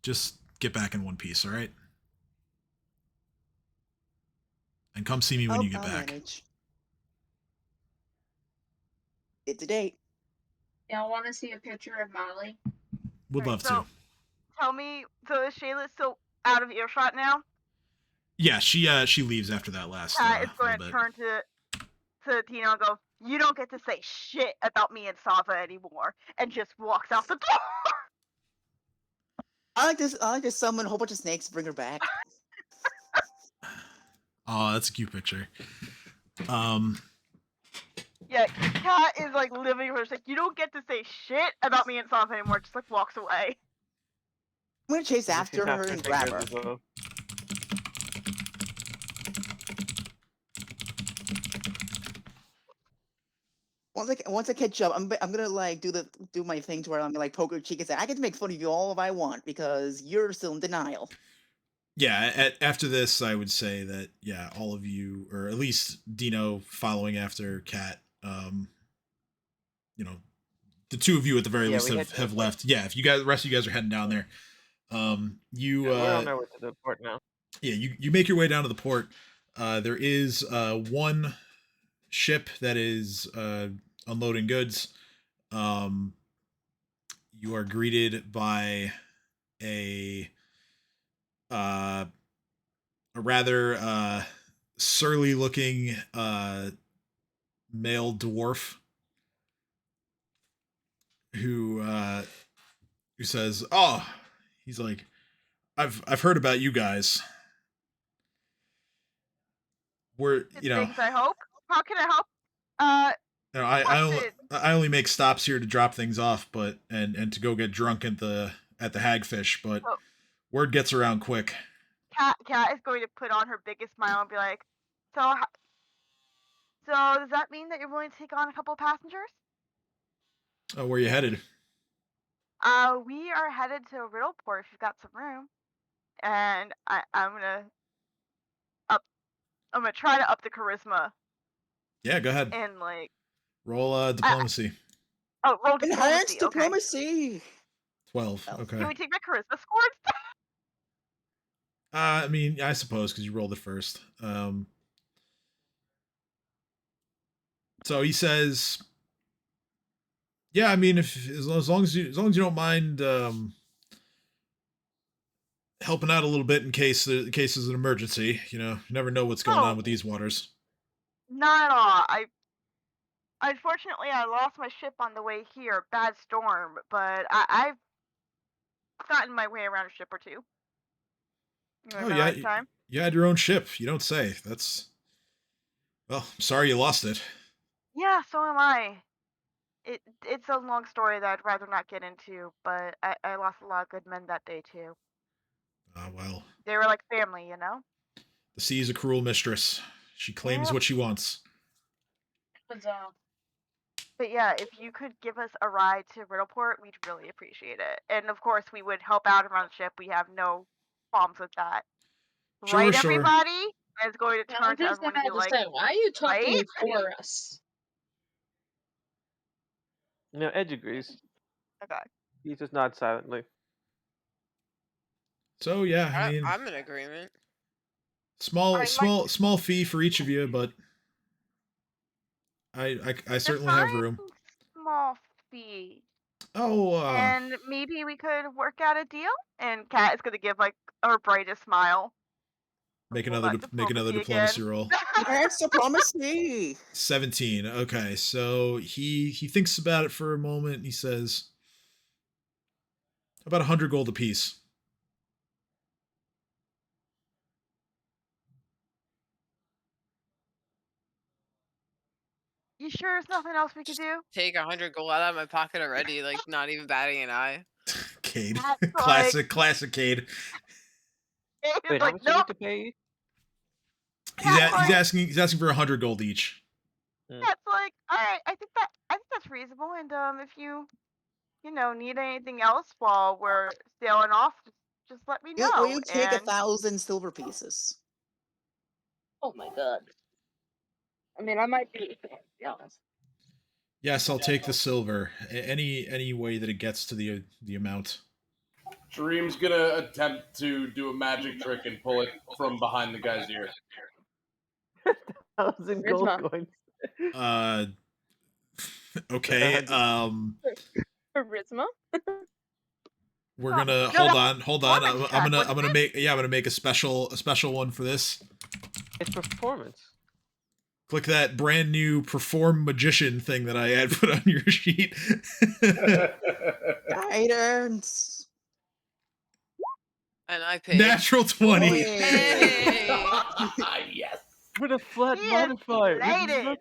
"Just get back in one piece, all right? And come see me when you get I'll back." manage. It's a date. Y'all want to see a picture of Molly? Would Alright, love so to. tell me, so is Shayla still out of earshot now? Yeah, she leaves after that last Kat is little going to bit. turn to Tina and go, "You don't get to say shit about me and Sava anymore," and just walks out the door. I like to summon a whole bunch of snakes to bring her back. Oh, that's a cute picture. Yeah, Kat is like living her. She's like, "You don't get to say shit about me and Sava anymore." Just like walks away. I'm gonna chase Maybe after she's not her gonna and take grab hers her. as well. Once I catch up, I'm gonna like do my thing to where I'm like poke her cheek and say I get to make fun of you all if I want because you're still in denial. Yeah, after this, I would say that yeah, all of you, or at least Dino, following after Kat, you know, the two of you at the very Yeah, least we head to the have port. left. Yeah, if you guys, the rest of you guys are heading down there. You We're on our way to the port now. yeah, you make your way down to the port. There is one ship that is unloading goods. You are greeted by a uh, a rather surly looking male dwarf who says, "Oh," he's like, I've heard about you guys. We're Good things, I hope. How can I help? Question. I only make stops here to drop things off, but and to go get drunk at the Hagfish, but Oh, word gets around quick. Kat is going to put on her biggest smile and be like, "So, so does that mean that you're willing to take on a couple of passengers?" Oh, where you headed? We are headed to Riddleport if you've got some room, and I'm gonna try to up the charisma Yeah, go ahead. and like Roll diplomacy. roll Enhanced diplomacy. Okay. diplomacy. 12. 12. Okay. Can we take my charisma score instead? I mean, I suppose because you rolled it first. So he says, "Yeah, I mean, if as long as you don't mind helping out a little bit in case there's an emergency, you know, you never know what's going on with these waters." Not at all. Unfortunately I lost my ship on the way here. Bad storm, but I've gotten my way around a ship or two. Oh In my yeah, lifetime. you had your own ship. You don't say. That's Well, I'm sorry you lost it. Yeah, so am I. It's a long story that I'd rather not get into, but I lost a lot of good men that day too. Well, They were like family, you know? the sea is a cruel mistress. She claims Yep. what she wants. But But yeah, if you could give us a ride to Riddleport, we'd really appreciate it. And of course, we would help out around the ship. We have no qualms with that. Sure, Right, sure. everybody? And it's going to I'm turn to just everyone and be about to like, say, why are you talking right? for us? No, Edge agrees. Okay. He just nods silently. So yeah, I mean, I'm in agreement. small fee for each of you, but I certainly have Define room. small fee. Oh, And maybe we could work out a deal? And Kat is going to give like her brightest smile. make Roll another that make another diplomacy again. roll. Yes, diplomacy. 17. Okay, so he thinks about it for a moment. And he says, about 100 gold apiece. You sure there's nothing else we could do? Take 100 gold out of my pocket already, like not even batting an eye. Cade, That's classic Cade. It's Wait, how like, much do you need nope. to pay? He's asking for 100 gold each. That's like, all right. I think that's reasonable. And if you need anything else while we're sailing off, just let me know. Will you take And 1,000 silver pieces? Oh my god. I mean, I might be, to be honest. Yes, I'll take the silver. Any way that it gets to the amount. Dream's gonna attempt to do a magic trick and pull it from behind the guy's ear. 1,000 gold Charisma. coins. Okay. Charisma? We're gonna hold on. I'm gonna make a special one for this. It's performance. Click that brand new perform magician thing that I had put on your sheet. Guidance. And I paid. Natural 20. Hey! Yes. With a flat He is modifier. elated.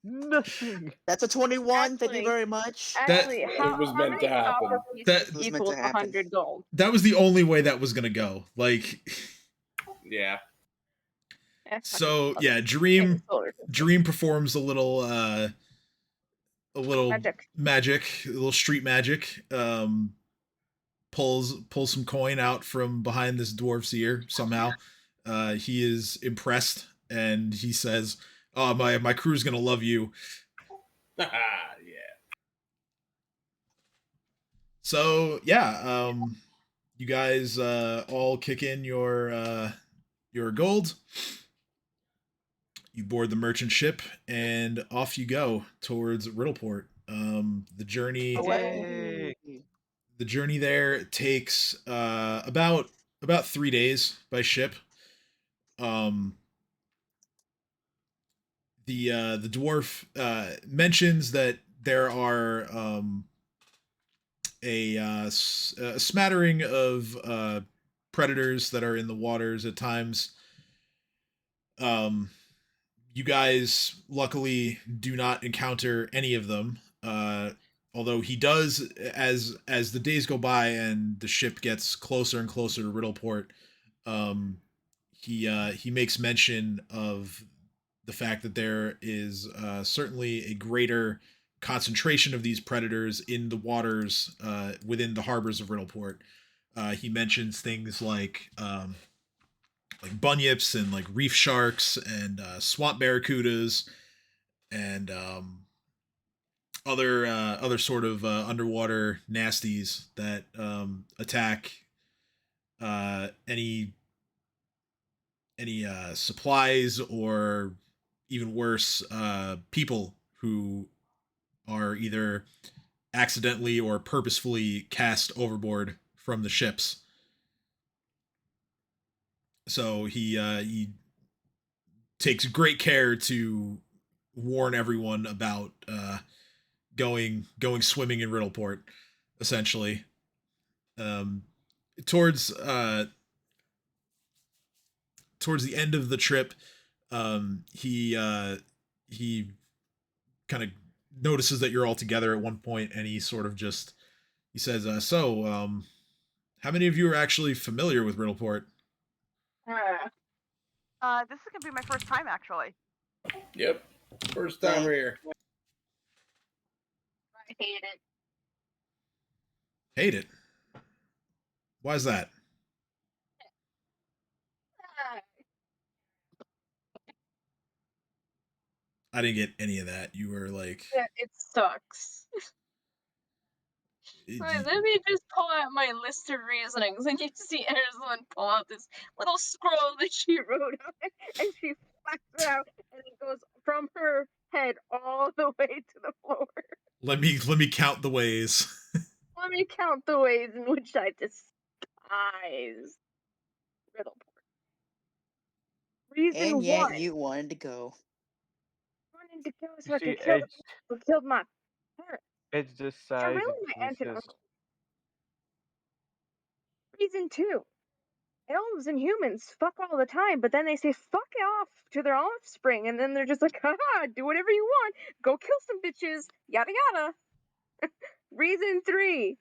Nothing. That's a 21. Thank you Actually- very much. Actually, how, was how meant many to happen. copper That- pieces It was meant equals to happen. 100 gold? That was the only way that was gonna go. Like, Yeah. so yeah, Okay, Dream solar. performs a little magic, a little street magic. Pulls some coin out from behind this dwarf's ear somehow. He is impressed and he says, "Oh, my crew's gonna love you." Yeah. So yeah, you guys all kick in your gold. You board the merchant ship and off you go towards Riddleport. The journey Yay. the journey there takes about 3 days by ship. The dwarf mentions that there are a smattering of predators that are in the waters at times. You guys luckily do not encounter any of them. Although he does, as the days go by and the ship gets closer and closer to Riddleport, he makes mention of the fact that there is certainly a greater concentration of these predators in the waters within the harbors of Riddleport. He mentions things like bunyips and like reef sharks and swamp barracudas and other sort of underwater nasties that attack any supplies or even worse people who are either accidentally or purposefully cast overboard from the ships. So he takes great care to warn everyone about going swimming in Riddleport, essentially. Towards the end of the trip, He kind of notices that you're all together at one point, and he sort of just he says, how many of you are actually familiar with Riddleport? This is gonna be my first time actually. Yep. First time we're here. I hate it. Hate it. Why is that? I didn't get any of that. You were like, Yeah, it sucks. it- Wait, let me just pull out my list of reasonings, and you see Erzalin pull out this little scroll that she wrote on it, and she flaps it out, and it goes from her head all the way to the floor. let me count the ways. Let me count the ways in which I despise Riddleport. Reason And yet one, you wanted to go. wanted to go so You I see, could kill the people who killed my parents. it's the They're size really of my aunt and Jesus. uncle. Reason two, elves and humans fuck all the time, but then they say fuck off to their offspring, and then they're just like, haha, do whatever you want, go kill some bitches, yada yada. Reason three,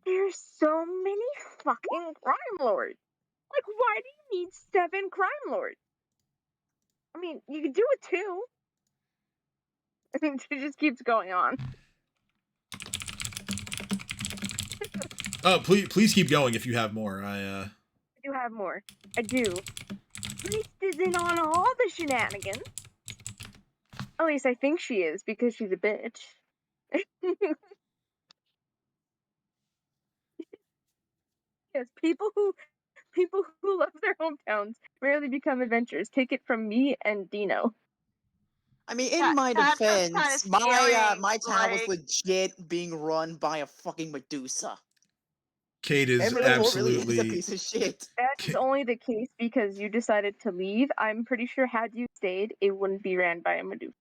there's so many fucking crime lords. Like, why do you need 7 crime lords? I mean, you could do it too. I mean, it just keeps going on. Oh, please keep going if you have more. I do have more. I do. Priest is in on all the shenanigans. At least I think she is, because she's a bitch. Yes, people who love their hometowns rarely become adventurers. Take it from me and Dino. I mean, in my That's kinda defense, scary, my town was like- legit being run by a fucking Medusa. Kate is And Riddleport really is a absolutely. piece of shit. That is only the case because you decided to leave. I'm pretty sure had you stayed, it wouldn't be ran by a Medusa.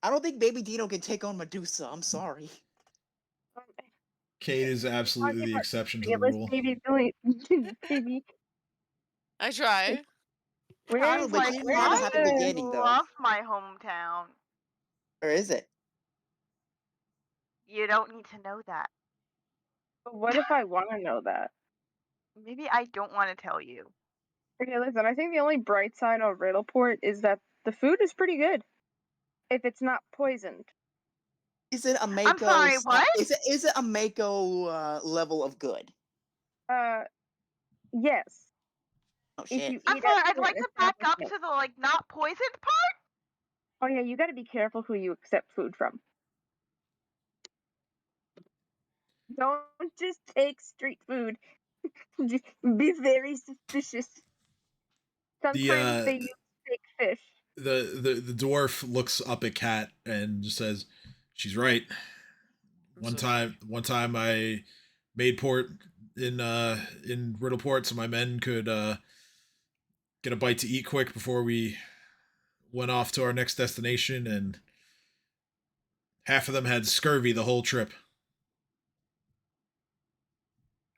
I don't think Baby Dino can take on Medusa. I'm sorry. Kate is absolutely Talking the about exception to the fearless rule. baby Billy, baby. I try. I Where's don't know, but Like, she didn't have a happy I beginning, though. love my hometown. Or is it? You don't need to know that. But what if I want to know that? Maybe I don't want to tell you. Okay, listen. I think the only bright side of Riddleport is that the food is pretty good, if it's not poisoned. Is it a Mako? I'm sorry, what? Is it a Mako level of good? Yes. Oh If shit! you I'm eat sorry, at I'd like certain to back up establishments. to the, like, not poisoned part? Oh yeah, you got to be careful who you accept food from. Don't just take street food. Just be very suspicious. Sometimes they use fake fish. The dwarf looks up at Kat and says, "She's right. I'm so sorry. One time I made port in Riddleport so my men could get a bite to eat quick before we went off to our next destination, and half of them had scurvy the whole trip."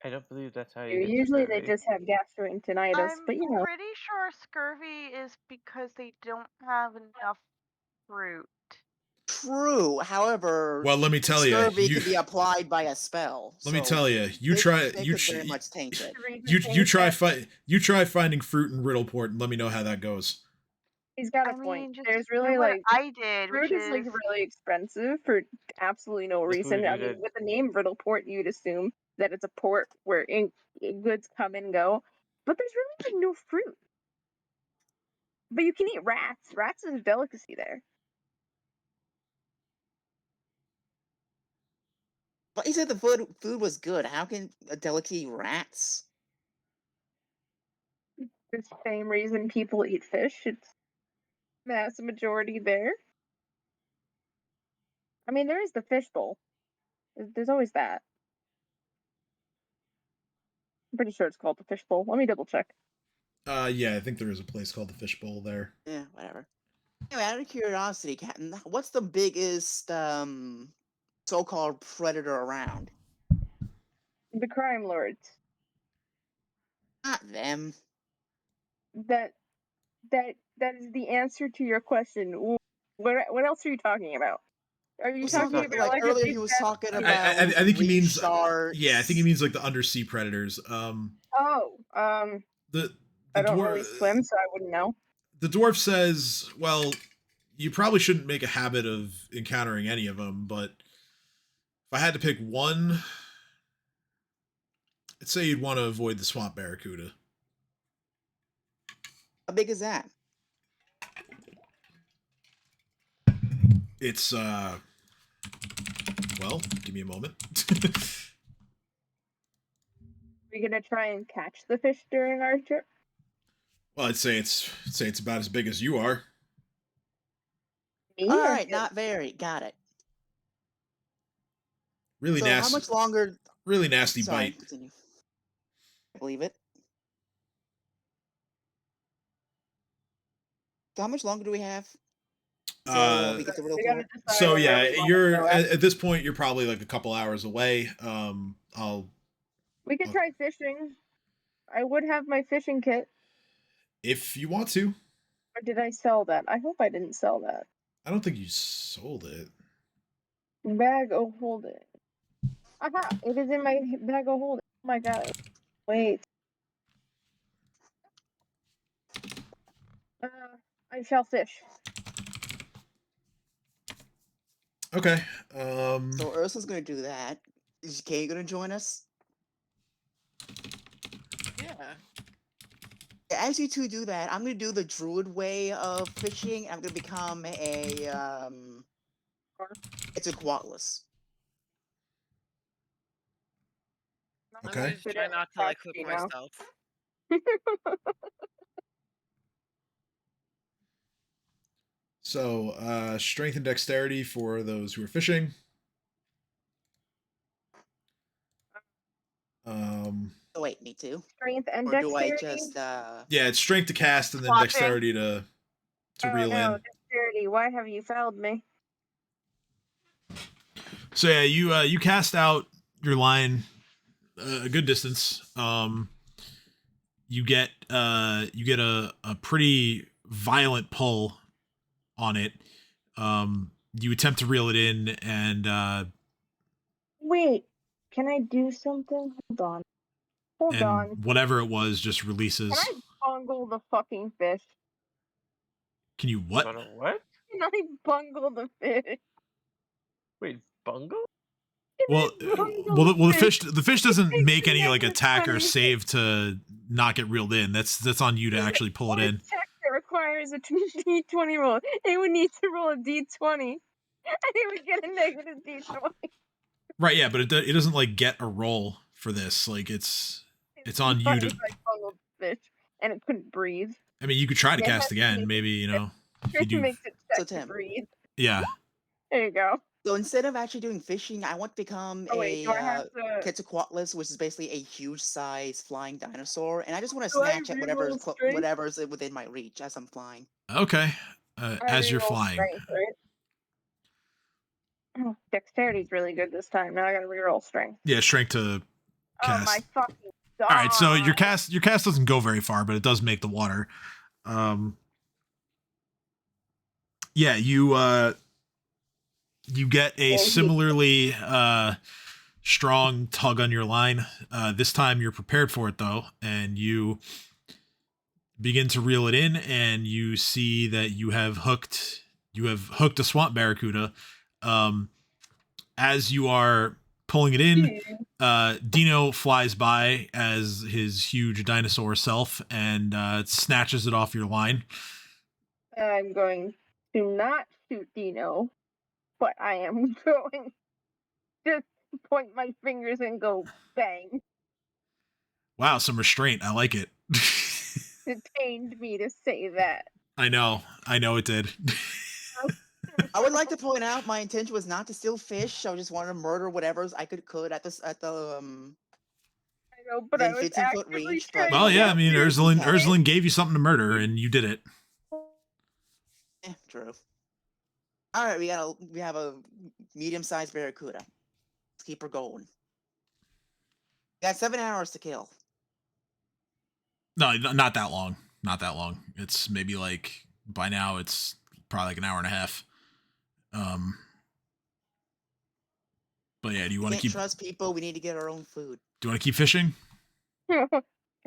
I don't believe that's how you get Usually they scurvy. just have gastroenteritis, I'm but you know. pretty sure scurvy is because they don't have enough fruit. True. However, Well, let me tell you, scurvy can be applied by a spell. let me so tell you, they could very much taint it. you try finding fruit in Riddleport and let me know how that goes. He's got a I point. mean, just There's do really what like I did, which fruit is like is really expensive for absolutely no The reason. food I you mean, did. with the name Riddleport, you'd assume that it's a port where goods come and go, but there's really like no fruit. But you can eat rats. Rats is a delicacy there. But you said the food was good. How can a delicacy eat rats? It's the same reason people eat fish. It's mass majority there. I mean, there is the fish bowl. There's always that. I'm pretty sure it's called the fish bowl. Let me double check. Yeah, I think there is a place called the Fishbowl there. Yeah, whatever. Anyway, out of curiosity, Captain, what's the biggest so-called predator around? The crime lords. Not them. That That is the answer to your question. What else are you talking about? Are you He was talking talking, about like like earlier, if he was that- talking I, about I think he reef means sharks. yeah. I think he means like the undersea predators. Oh, The I don't really dwarf swim, so I wouldn't know. the dwarf says, well, you probably shouldn't make a habit of encountering any of them, but if I had to pick one, I'd say you'd want to avoid the swamp barracuda. How big is that? It's well, give me a moment. Are you gonna try and catch the fish during our trip? Well, I'd say it's about as big as you are. Me All or right, him? not very. Got it. Really So nasty. how much longer? Really nasty Sorry, bite. continue. I believe it. So how much longer do we have? So we get the We Riddleport. gotta decide So on yeah, where we wanna you're go at this point. You're probably like a couple hours away. We could try fishing. I would have my fishing kit. If you want to. Or did I sell that? I hope I didn't sell that. I don't think you sold it. Bag of holding. Aha! It is in my bag of holding. Oh my god. Wait. I shall fish. Okay. So Ursa's gonna do that. Is Kay gonna join us? Yeah. As you two do that, I'm gonna do the druid way of fishing. I'm gonna become a it's a quatless. I'm Okay. gonna just try not to like hook You know? myself. So strength and dexterity for those who are fishing. Oh wait, me too. Strength and Or do dexterity. I just Yeah, it's strength to cast and then Watching. dexterity to reel no, in. dexterity. Why have you failed me? So yeah, you cast out your line a good distance. You get a pretty violent pull on it. You attempt to reel it in, and Wait, can I do something? Hold on. Hold on. whatever it was just releases. Can I bungle the fucking fish? Can you what? Hold on, what? Can I bungle the fish? Wait, bungle? Well, the fish doesn't make any like attack or save to not get reeled in. That's on you to actually pull it in. Attack that requires a d20 roll. It would need to roll a d20, and it would get a negative d20. Right, yeah, but it doesn't like get a roll for this. Like it's on you to. If I bungled the fish and it couldn't breathe. I mean, you could try to It cast has to again. make Maybe if you It do. makes it So check to Tim. breathe. Yeah. There you go. So instead of actually doing fishing, I want to become Oh wait, do I a have to? Quetzalcoatlus, which is basically a huge size flying dinosaur, and I just want to Do I snatch at reroll strength? whatever's within my reach as I'm flying. Okay. I As you're reroll flying. strength, right? Oh, dexterity's really good this time. Now I gotta reroll strength. Yeah, strength to cast. Oh my fucking god! All right, so your cast doesn't go very far, but it does make the water. Yeah, you get a similarly strong tug on your line. This time you're prepared for it though, and you begin to reel it in, and you see that you have hooked a swamp barracuda. As you are pulling it in, Dino flies by as his huge dinosaur self and snatches it off your line. I'm going to not shoot Dino, but I am going to point my fingers and go bang. Wow, some restraint. I like it. Detained me to say that. I know it did. I would like to point out my intention was not to steal fish. I just wanted to murder whatever I could at the I know, but I within was 15-foot actively reach. trying But Well, to yeah, I get mean, you. Erzalin gave you something to murder, and you did it. true. All right, we have a medium-sized barracuda. Let's keep her going. We got 7 hours to kill. No, not that long. not that long. It's maybe like by now it's probably like an hour and a half. But yeah, do you We want to can't keep? trust people. We need to get our own food. Do you want to keep fishing?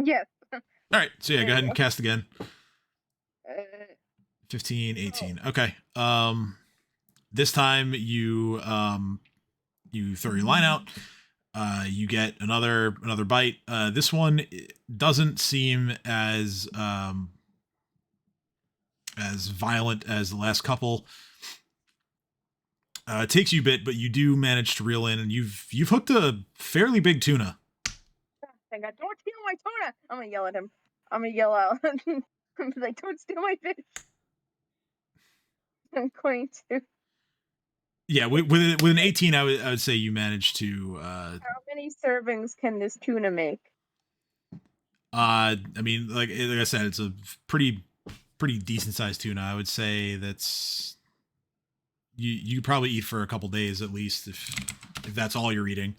Yes. All right. So yeah, go ahead and cast again. Uh, 15, 18. Okay. This time you throw your line out. You get another bite. This one doesn't seem as violent as the last couple. It takes you a bit, but you do manage to reel in, and you've hooked a fairly big tuna. thank God. Don't steal my tuna! I'm gonna yell at him. I'm gonna yell out. I'm like, don't steal my fish. I'm going to. Yeah, with an 18, I would say you managed to. How many servings can this tuna make? I mean, like I said, it's a pretty decent sized tuna. I would say that's you could probably eat for a couple days at least if that's all you're eating.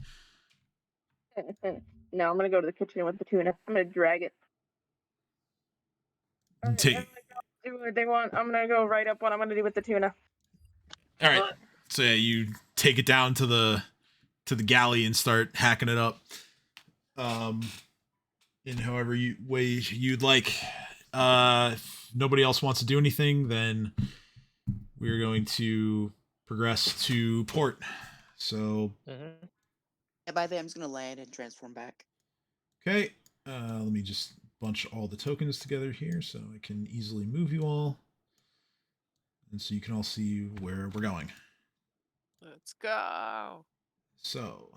No, I'm gonna go to the kitchen with the tuna. I'm gonna drag it. I'm gonna do what they want. I'm gonna go write up what I'm gonna do with the tuna. All right. So yeah, you take it down to the galley and start hacking it up. In however way you'd like. If nobody else wants to do anything, then we're going to progress to port. So And by then, I'm just gonna land and transform back. okay, let me just bunch all the tokens together here so I can easily move you all, and so you can all see where we're going. Let's go. So,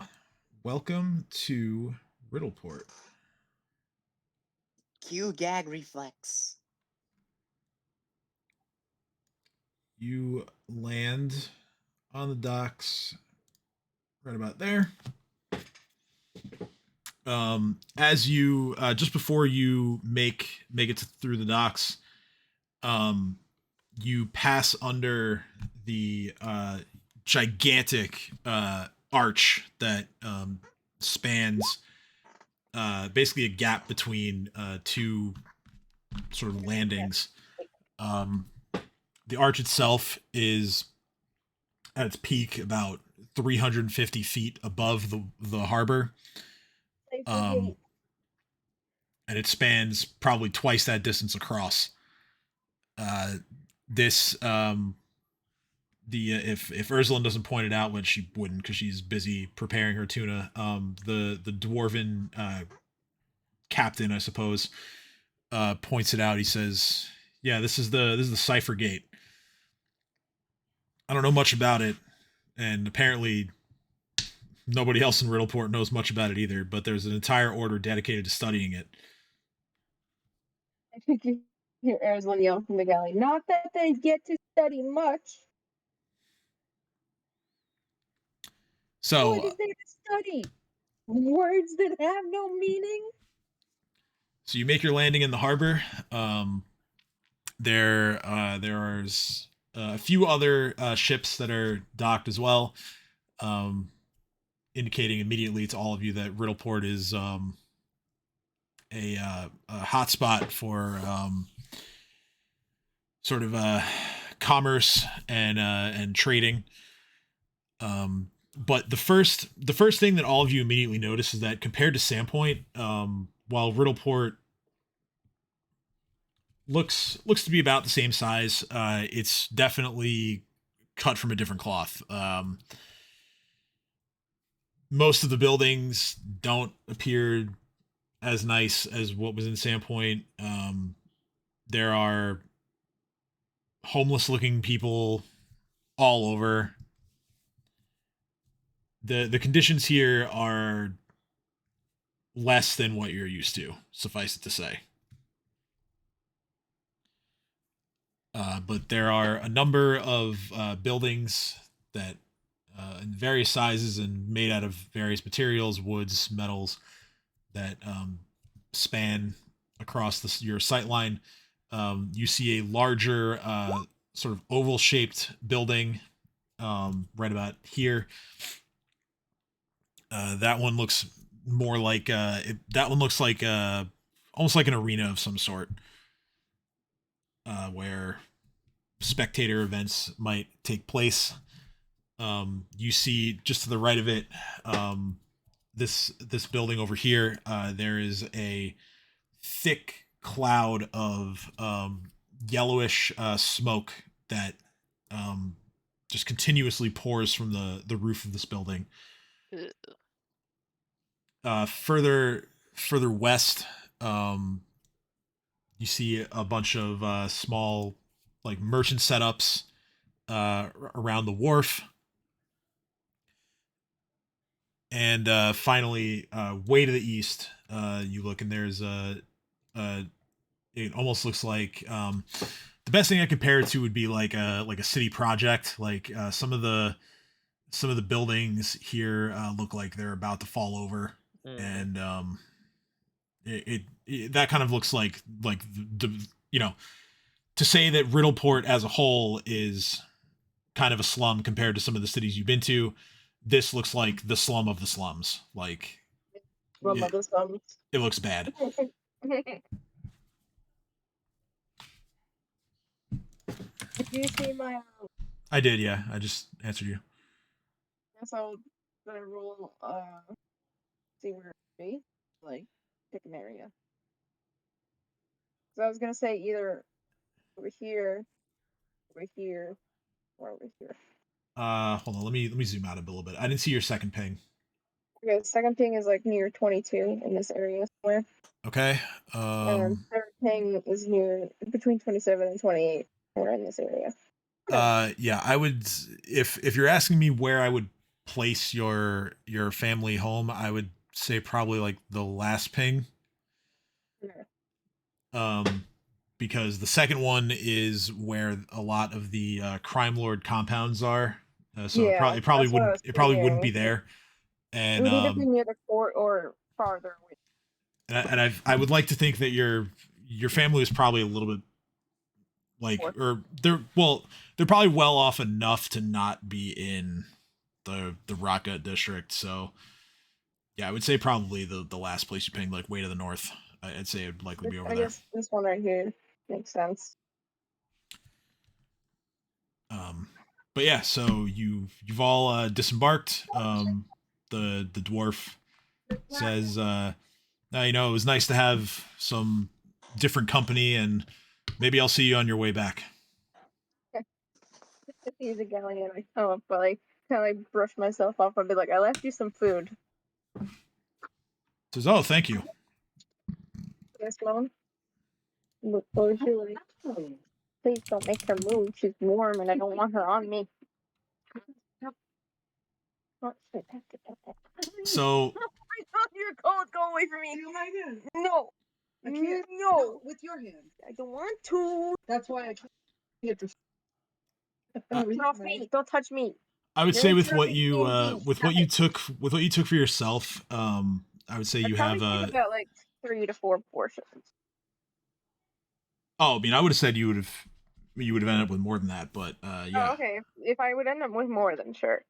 welcome to Riddleport. Cue gag reflex. You land on the docks right about there. As you just before you make it through the docks, you pass under the gigantic arch that spans basically a gap between two sort of landings. The arch itself is at its peak about 350 feet above the harbor. And it spans probably twice that distance across. If Erzalin doesn't point it out, when she wouldn't because she's busy preparing her tuna, the dwarven captain, I suppose, points it out. He says, "Yeah, this is the Cipher Gate. I don't know much about it, and apparently nobody else in Riddleport knows much about it either, but there's an entire order dedicated to studying it." I think you hear Erzalin yell from the galley. Not that they get to study much. So, what is there to study? Words that have no meaning? So you make your landing in the harbor. There are a few other ships that are docked as well, indicating immediately to all of you that Riddleport is a hotspot for sort of commerce and trading. But the first thing that all of you immediately notice is that compared to Sandpoint, while Riddleport looks to be about the same size, it's definitely cut from a different cloth. Most of the buildings don't appear as nice as what was in Sandpoint. There are homeless looking people all over. The conditions here are less than what you're used to, suffice it to say. But there are a number of buildings that in various sizes and made out of various materials, woods, metals, that span across your sight line. You see a larger sort of oval-shaped building right about here. That one looks more like that one looks like almost like an arena of some sort. where spectator events might take place. You see just to the right of it, this building over here. There is a thick cloud of yellowish smoke that just continuously pours from the roof of this building. Further west, you see a bunch of small like merchant setups around the wharf. And finally, way to the east, you look and there's it almost looks like the best thing I compare it to would be like a city project. Like some of the buildings here look like they're about to fall over, and it that kind of looks like the to say that Riddleport as a whole is kind of a slum compared to some of the cities you've been to. This looks like the slum of the slums. Like Slum of the slums. it looks bad. Did you see my? I did, yeah. I just answered you. Guess I'll gonna roll. See where it be. Like pick an area. So I was gonna say either over here, or over here. Hold on. Let me zoom out a little bit. I didn't see your second ping. Okay, the second ping is like near 22 in this area somewhere. Okay. And third ping is near between 27 and 28. We're in this area. Yeah, I would if you're asking me where I would place your family home, I would say probably like the last ping. Yeah. Because the second one is where a lot of the crime lord compounds are. So Yeah, it probably wouldn't be thinking. there. And It would either be near the fort or farther away. and I would like to think that your family is probably a little bit like, or they're probably well off enough to not be in the Raqqa district. So yeah, I would say probably the last place you pinged, like way to the north. I'd say it'd likely be over there. I guess this one right here makes sense. But yeah, so you've all disembarked. The dwarf says, it was nice to have some different company, and maybe I'll see you on your way back. He's a galleon. I come up, but like kind of like brush myself off. I'll be like, I left you some food. Says, oh, thank you. This one. Look forward to it. Please don't make her move. She's warm, and I don't want her on me. So You're cold. Go away from me. No. I can't. No. With your hand. I don't want to. That's why I can't get this. Get off me. Don't touch me. I would say with what you Stop took for yourself, I would say you have about like 3 to 4 portions. Oh, I mean, I would have said you would have ended up with more than that, but yeah. Oh, okay. If I would end up with more, then sure.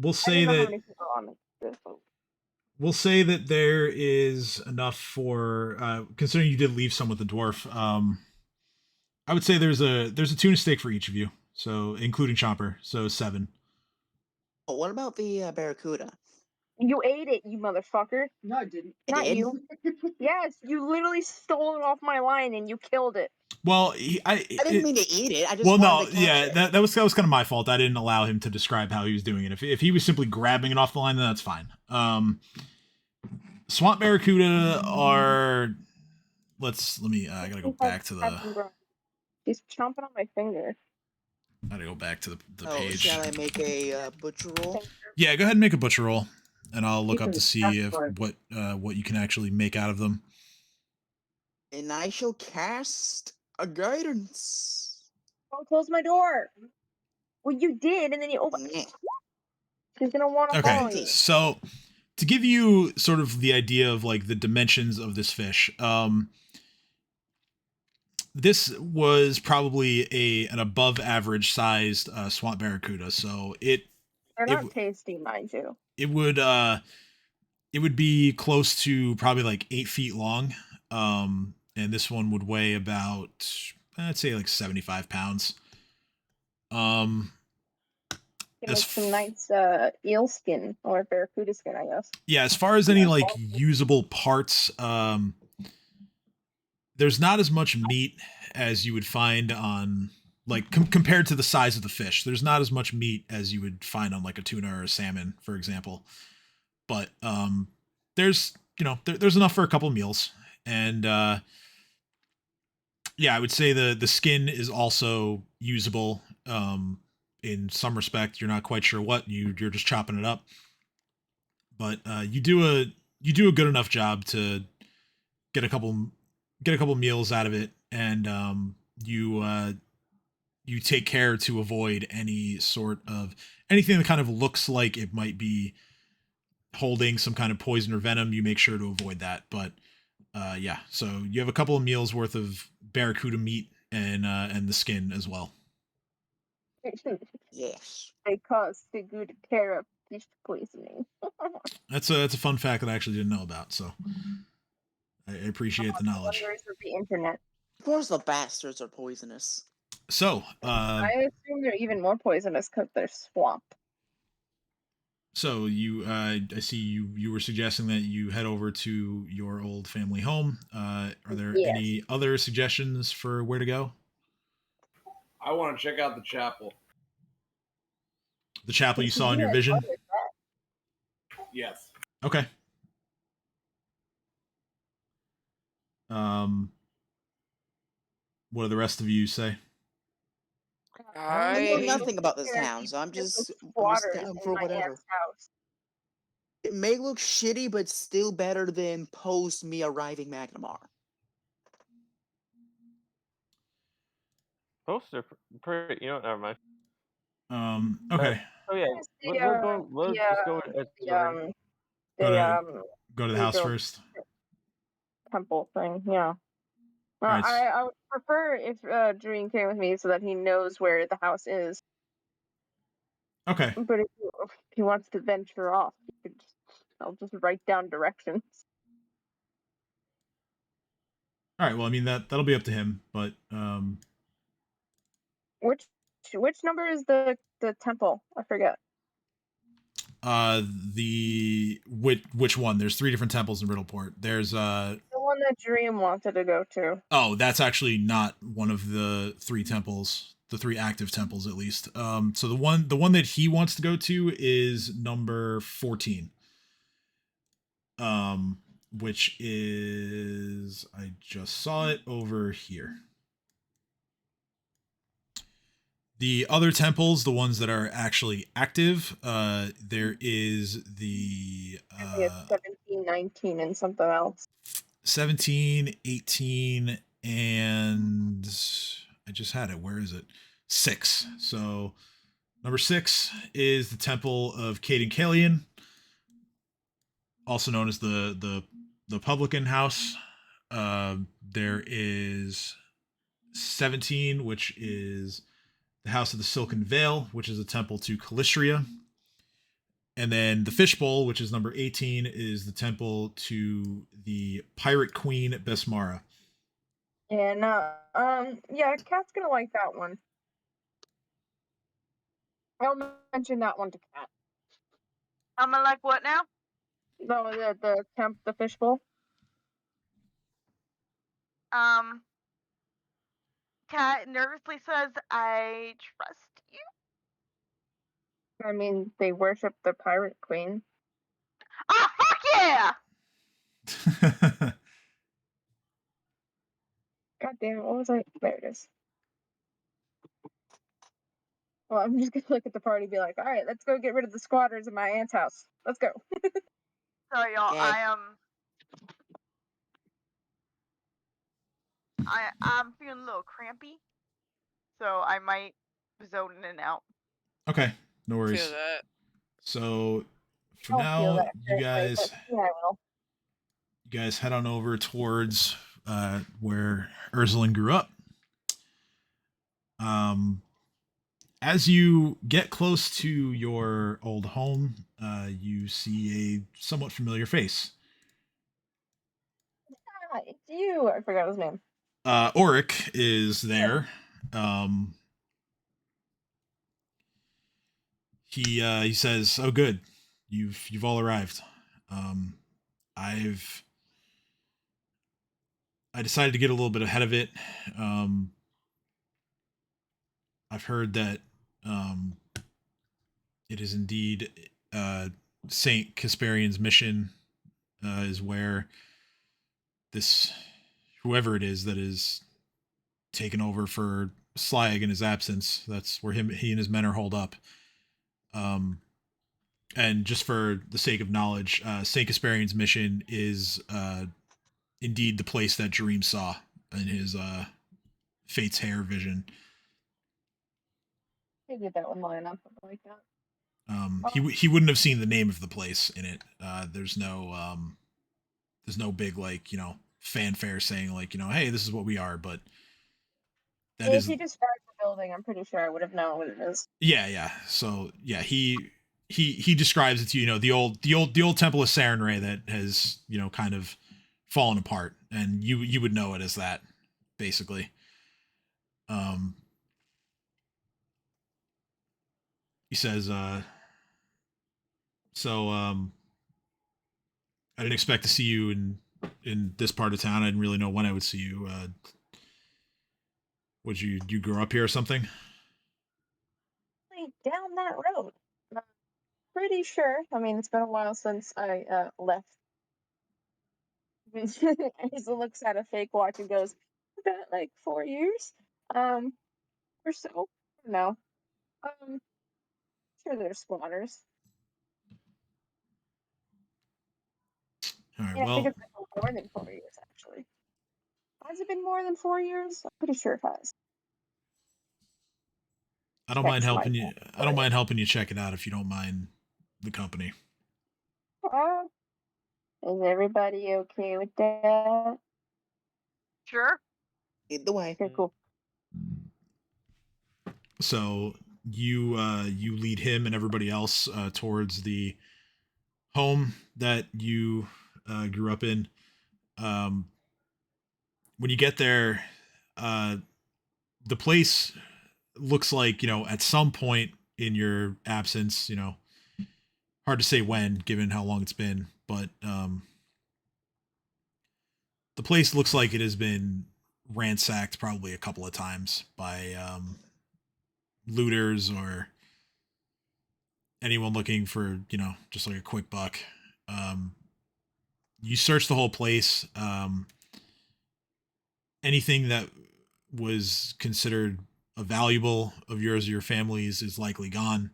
We'll say that there is enough for considering you did leave some with the dwarf. I would say there's a tuna steak for each of you, so including Chopper, so 7. Oh, what about the barracuda? You ate it, you motherfucker. No, I didn't. Not did? you. Yes, you literally stole it off my line and you killed it. Well, I didn't mean to eat it. I just wanted to catch it. that was kind of my fault. I didn't allow him to describe how he was doing it. If he was simply grabbing it off the line, then that's fine. Swamp barracuda are. Let me. I gotta go back to the. He's chomping on my finger. I gotta go back to the Oh, page. shall I make a butcher roll? Yeah, go ahead and make a butcher roll, and I'll look up to see if what you can actually make out of them. And I shall cast a guidance. Don't close my door. Well, you did, and then you opened. Yeah. She's gonna want to follow Okay, you. so to give you sort of the idea of like the dimensions of this fish, this was probably an above average sized swamp barracuda. So They're not tasty, mind you. it would be close to probably like 8 feet long. and this one would weigh about, I'd say, like 75 pounds. It As makes some nice eel skin or barracuda skin, I guess. Yeah, as far as any like usable parts, there's not as much meat as you would find on like compared to the size of the fish. There's not as much meat as you would find on like a tuna or a salmon, for example. But there's there's enough for a couple meals, and yeah, I would say the skin is also usable. In some respect, you're not quite sure what you're just chopping it up, but you do a good enough job to get a couple meals out of it, and you take care to avoid any sort of anything that kind of looks like it might be holding some kind of poison or venom. You make sure to avoid that, but yeah, so you have a couple of meals worth of barracuda meat and the skin as well. Yes. They cause the good care of fish poisoning. That's a fun fact that I actually didn't know about, so I appreciate the knowledge. Wonders of the internet. Of course, the bastards are poisonous. So I assume they're even more poisonous because they're swamp. so you I see you were suggesting that you head over to your old family home. Are there Yes. any other suggestions for where to go? I want to check out the chapel. The chapel you saw in your vision? Yes. Okay. What do the rest of you say? I know I nothing about this Yeah, town, so I'm just squatters down in for my whatever. aunt's house. It may look shitty, but still better than post me arriving Magnamar. Posts are pretty. You know, never mind. Okay. Oh yeah, we'll go. We'll just go at the Go to the house cathedral first. temple thing. Yeah. Alright. I would prefer if Dream came with me so that he knows where the house is. Okay. But if he wants to venture off, I'll just write down directions. All right. Well, I mean that'll be up to him, but Which number is the temple? I forget. the which one? There's 3 different temples in Riddleport. There's The one that Dream wanted to go to. oh, that's actually not one of the 3 temples, the 3 active temples at least. So the one that he wants to go to is number 14. Which is, I just saw it over here. The other temples, the ones that are actually active, there is the I think it's 17, 19, and something else. 17, 18, and I just had it. Where is it? 6. So number 6 is the Temple of Caden Kalian, also known as the Publican House. There is 17, which is the House of the Silken Veil, which is a temple to Calistria. And then the Fishbowl, which is number 18, is the temple to the Pirate Queen Besmara. And yeah, Kat's gonna like that one. I'll mention that one to Kat. I'm gonna like what now? No, the fishbowl. Kat nervously says, "I trust you." I mean, they worship the pirate queen. Oh fuck yeah! God damn it! What was I? There it is. Well, I'm just gonna look at the party and be like, all right, let's go get rid of the squatters in my aunt's house. Let's go. Sorry, y'all. Yeah. I'm feeling a little crampy, so I might zone in and out. Okay, no feel worries. that. So for I'll feel now, that you currently, guys but yeah, I will. you guys head on over towards where Erzalin grew up. As you get close to your old home, you see a somewhat familiar face. Hi, it's you. I forgot his name. Orik is there. He says, "Oh, good, you've all arrived. Um, I've I decided to get a little bit ahead of it. Um, I've heard that it is indeed Saint Casparian's mission is where this whoever it is that is taken over for Slag in his absence. That's where he and his men are holed up. And just for the sake of knowledge, Saint Casparian's mission is indeed the place that Dream saw in his Fate's hair vision. I get that one line up like that. He wouldn't have seen the name of the place in it. There's no big fanfare saying hey, this is what we are, but if you described the building, I'm pretty sure I would have known what it is. Yeah. So yeah, he describes it to the old Temple of Sarenrae that has kind of fallen apart, and you would know it as that basically. He says, so I didn't expect to see you in this part of town. I didn't really know when I would see you. Would you grow up here or something? Down that road. Pretty sure. I mean, it's been a while since I left. Hazel looks at a fake watch and goes, about like 4 years, or so. No, sure there's squatters. All right. Yeah, Well, I think it's been more than 4 years actually. Has it been more than 4 years? I'm pretty sure it has. I don't mind helping you. I don't mind helping you check it out if you don't mind the company. Is everybody okay with that? Sure. Lead the way. Okay, cool. So you lead him and everybody else towards the home that you grew up in. When you get there, the place looks like at some point in your absence, hard to say when, given how long it's been, but the place looks like it has been ransacked probably a couple of times by looters or anyone looking for just like a quick buck. You search the whole place. Anything that was considered a valuable of yours or your family's is likely gone.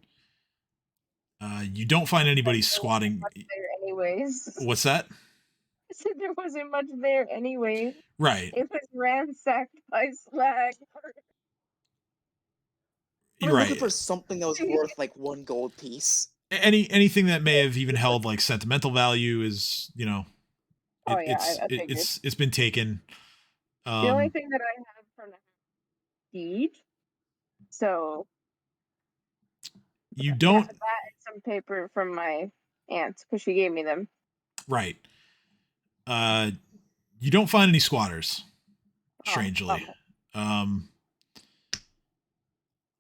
You don't find anybody squatting there anyways. What's that? I said there wasn't much there anyway. Right. It was ransacked by Slag. We're Right. looking for something that was worth like 1 gold piece. Anything that may have even held like sentimental value is it's been taken. The only thing that I have from the deed, so you don't that and some paper from my aunt because she gave me them. Right. You don't find any squatters, strangely.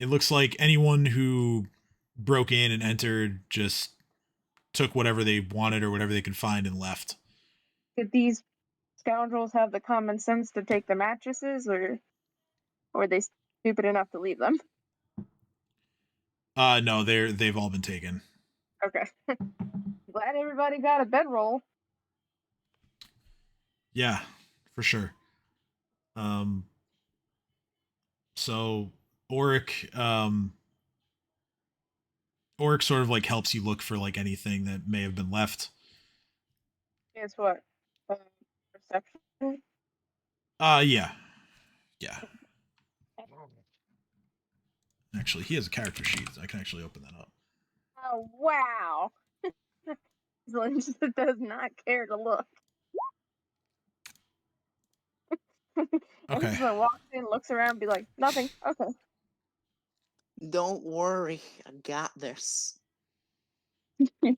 It looks like anyone who broke in and entered just took whatever they wanted or whatever they could find and left. Did these scoundrels have the common sense to take the mattresses, or were they stupid enough to leave them? No, they've all been taken. Okay. Glad everybody got a bedroll. Yeah, for sure. So Orik sort of like helps you look for like anything that may have been left. Guess what? Perception? Yeah. Actually, he has a character sheet. I can actually open that up. Oh, wow. Lynch does not care to look. Okay. Just walks in, looks around, and be like, nothing. Okay. Don't worry, I got this. Your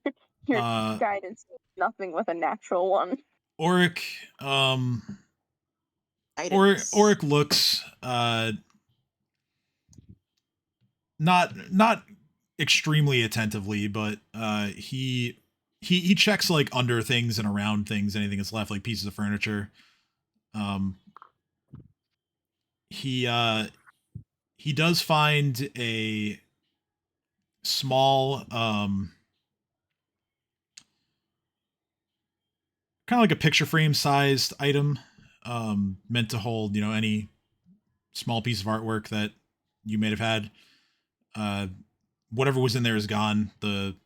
guidance is nothing with a natural one. Orik, Guidance. Orik looks not extremely attentively, but he checks like under things and around things, anything that's left, like pieces of furniture. He does find a small kind of like a picture frame sized item, meant to hold, you know, any small piece of artwork that you may have had. Whatever was in there is gone. The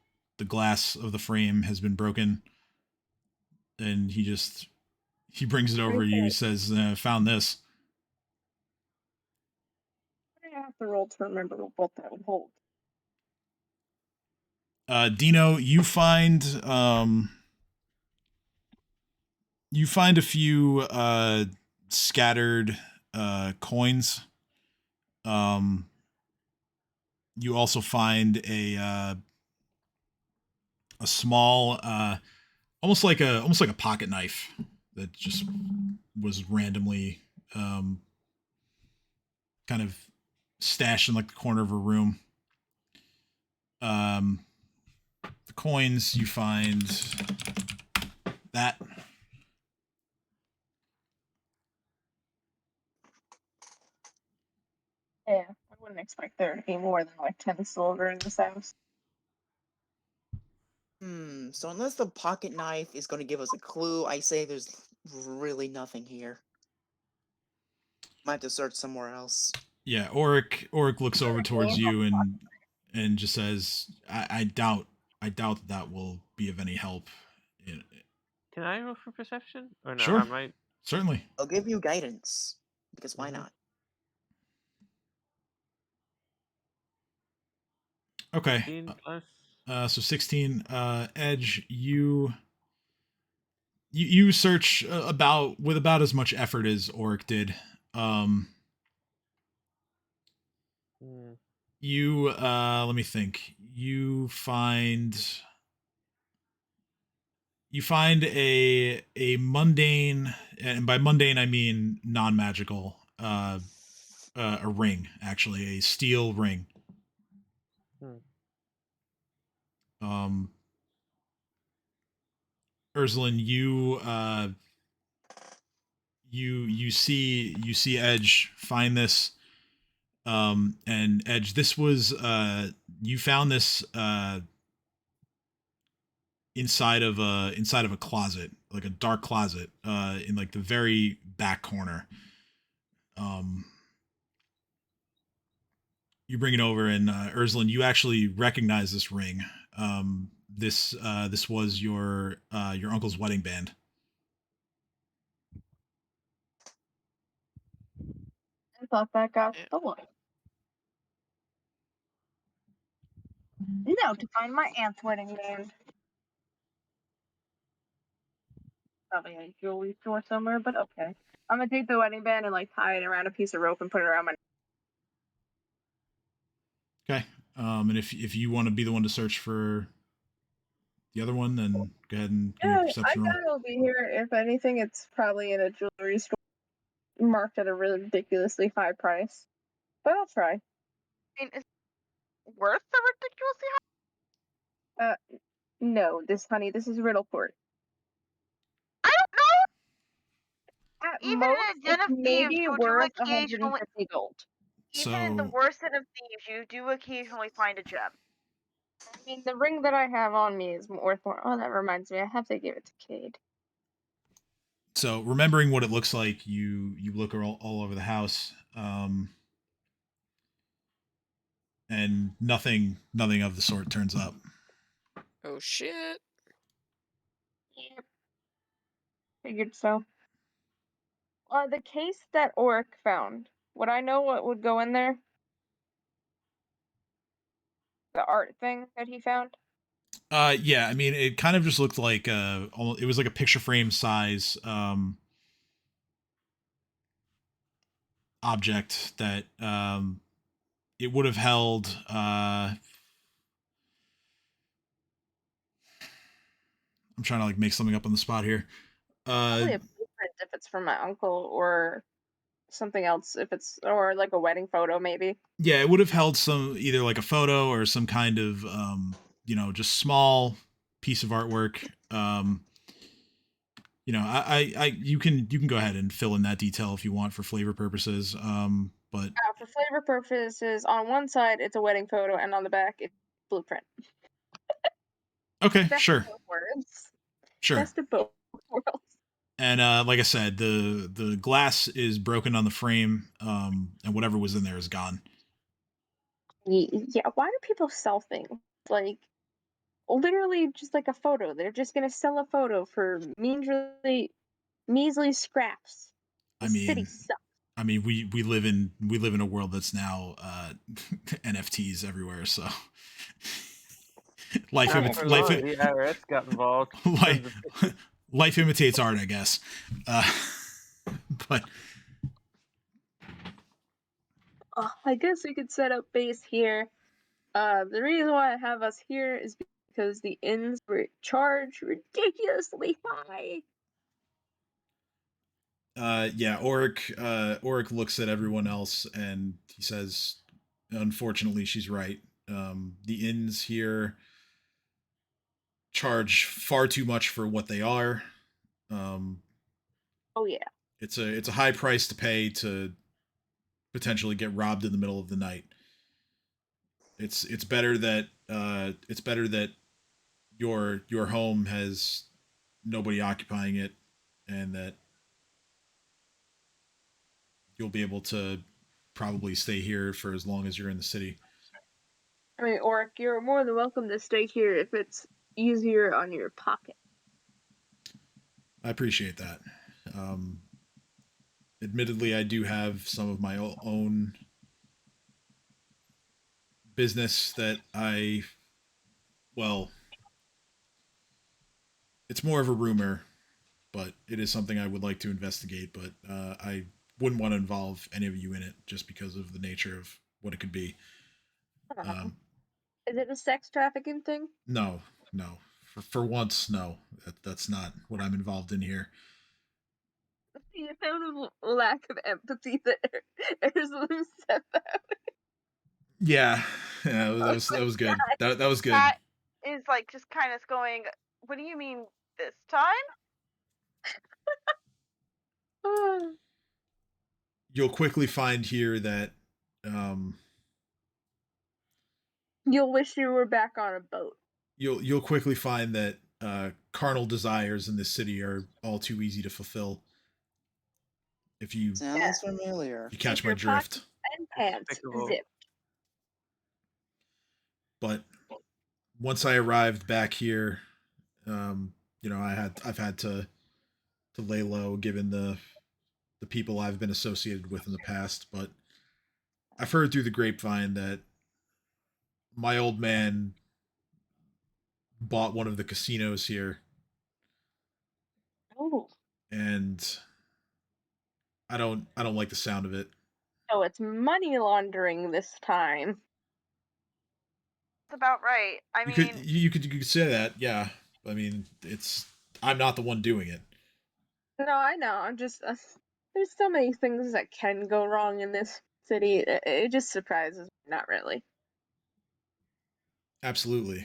glass of the frame has been broken, and he brings it over to you. He says, "Found this." I have to roll to remember what that would hold. Dino, you find a few scattered coins. You also find a small almost like a pocket knife that just was randomly kind of stashed in like the corner of a room. The coins, you find that. Yeah, I wouldn't expect there to be more than like 10 silver in this house. So unless the pocket knife is going to give us a clue, I say there's really nothing here. Might have to search somewhere else. Yeah, Orik looks over towards you and just says, I doubt that will be of any help. Can I roll for perception? Or no, Sure. I might. Certainly. I'll give you guidance, because why Mhm. not? Okay. 16 plus. So 16. Edge, you search about with about as much effort as Orik did. You let me think. You find a mundane, and by mundane I mean non-magical, a ring, actually, a steel ring. Erzalin, you see Edge find this, and Edge, this was you found this inside of a closet, like a dark closet, in like the very back corner. You bring it over, and Erzalin, you actually recognize this ring. This was your uncle's wedding band. I thought that got stolen. No, to find my aunt's wedding band. Probably a jewelry store somewhere, but okay. I'm gonna take the wedding band and like tie it around a piece of rope and put it around my. Okay. And if you want to be the one to search for the other one, then go ahead and give me a I perception roll. doubt it'll be here. If anything, it's probably in a jewelry store marked at a ridiculously high price. But I'll try. I mean, is it worth the ridiculously high? No, this is Riddleport. I don't know. At Even most, in a den it's of thieves, maybe you do worth occasionally. 150 gold. Even in the So worst den of thieves, you do occasionally find a gem. I mean, the ring that I have on me is worth more. Oh, that reminds me, I have to give it to Cade. So remembering what it looks like, you look all over the house, and nothing of the sort turns up. Oh shit. Yep. Figured so. The case that Orik found, would I know what would go in there? The art thing that he found? Yeah, I mean, it kind of just looked like it was like a picture frame size object that it would have held. I'm trying to like make something up on the spot here. Probably a blueprint if it's from my uncle, or something else if it's, or like a wedding photo maybe. Yeah, it would have held some, either like a photo or some kind of just small piece of artwork. You can go ahead and fill in that detail if you want for flavor purposes. But For flavor purposes, on one side it's a wedding photo, and on the back it's blueprint. okay, Best sure, of both worlds. sure. Best of both worlds. And like I said, the glass is broken on the frame, and whatever was in there is gone. Yeah, why do people sell things like literally just like a photo? They're just gonna sell a photo for measly scraps. I The city mean, sucks. we live in a world that's now NFTs everywhere. So life Not imit- for life long, i- the IRS got involved. Tons of life life imitates art, I guess. Uh, but I guess we could set up base here. The reason why I have us here is because the inns were charged ridiculously high. yeah, Orik looks at everyone else and he says, "Unfortunately, she's right. The inns here charge far too much for what they are. Um, Oh yeah. it's a high price to pay to potentially get robbed in the middle of the night. It's better that your home has nobody occupying it, and that you'll be able to probably stay here for as long as you're in the city." I mean, Orik, you're more than welcome to stay here if it's easier on your pocket. I appreciate that. Um, Admittedly, I do have some of my own business that well, it's more of a rumor, but it is something I would like to investigate. But I wouldn't want to involve any of you in it just because of the nature of what it could be. Um, Is it a sex trafficking thing? no, no. For once, no. That's not what I'm involved in here. The amount of lack of empathy that Erzalin said that. Yeah, yeah. That was good. That was good. Cat is like just kind of going, "What do you mean this time?" You'll quickly find here that You'll wish you were back on a boat. you'll quickly find that carnal desires in this city are all too easy to fulfill. If you Sounds familiar. you catch Keep my your drift. pockets and pants Despicable. zipped. But once I arrived back here, I've had to lay low given the people I've been associated with in the past. But I've heard through the grapevine that my old man bought one of the casinos here, Oh, and I don't like the sound of it. so it's money laundering this time. That's about right. I You mean, could say that, yeah. I mean, I'm not the one doing it. No, I know. I'm just there's so many things that can go wrong in this city. It just surprises me. Not really. Absolutely.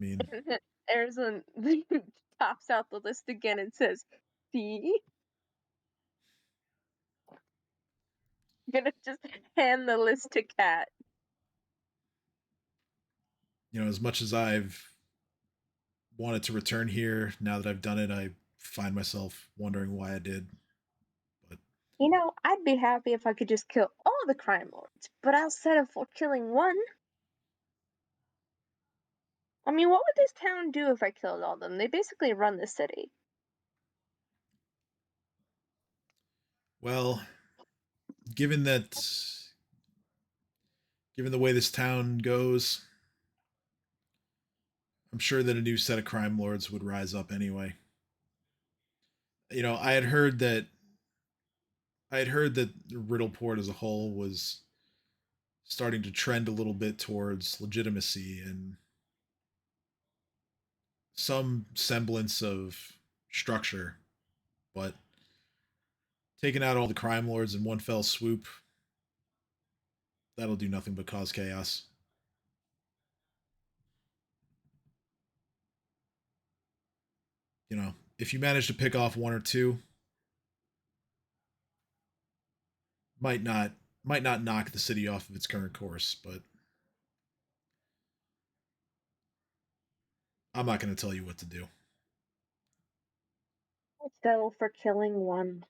I mean, Arizona tops out the list again and says, "See." Gonna just hand the list to Kat. as much as I've wanted to return here, now that I've done it, I find myself wondering why I did. But I'd be happy if I could just kill all the crime lords, but I'll settle for killing one. I mean, what would this town do if I killed all of them? They basically run the city. well, given that given the way this town goes, I'm sure that a new set of crime lords would rise up anyway. I had heard that Riddleport as a whole was starting to trend a little bit towards legitimacy and some semblance of structure. but taking out all the crime lords in one fell swoop, that'll do nothing but cause chaos. You know, if you manage to pick off one or two, might not might not knock the city off of its current course, but I'm not going to tell you what to do. So for killing one.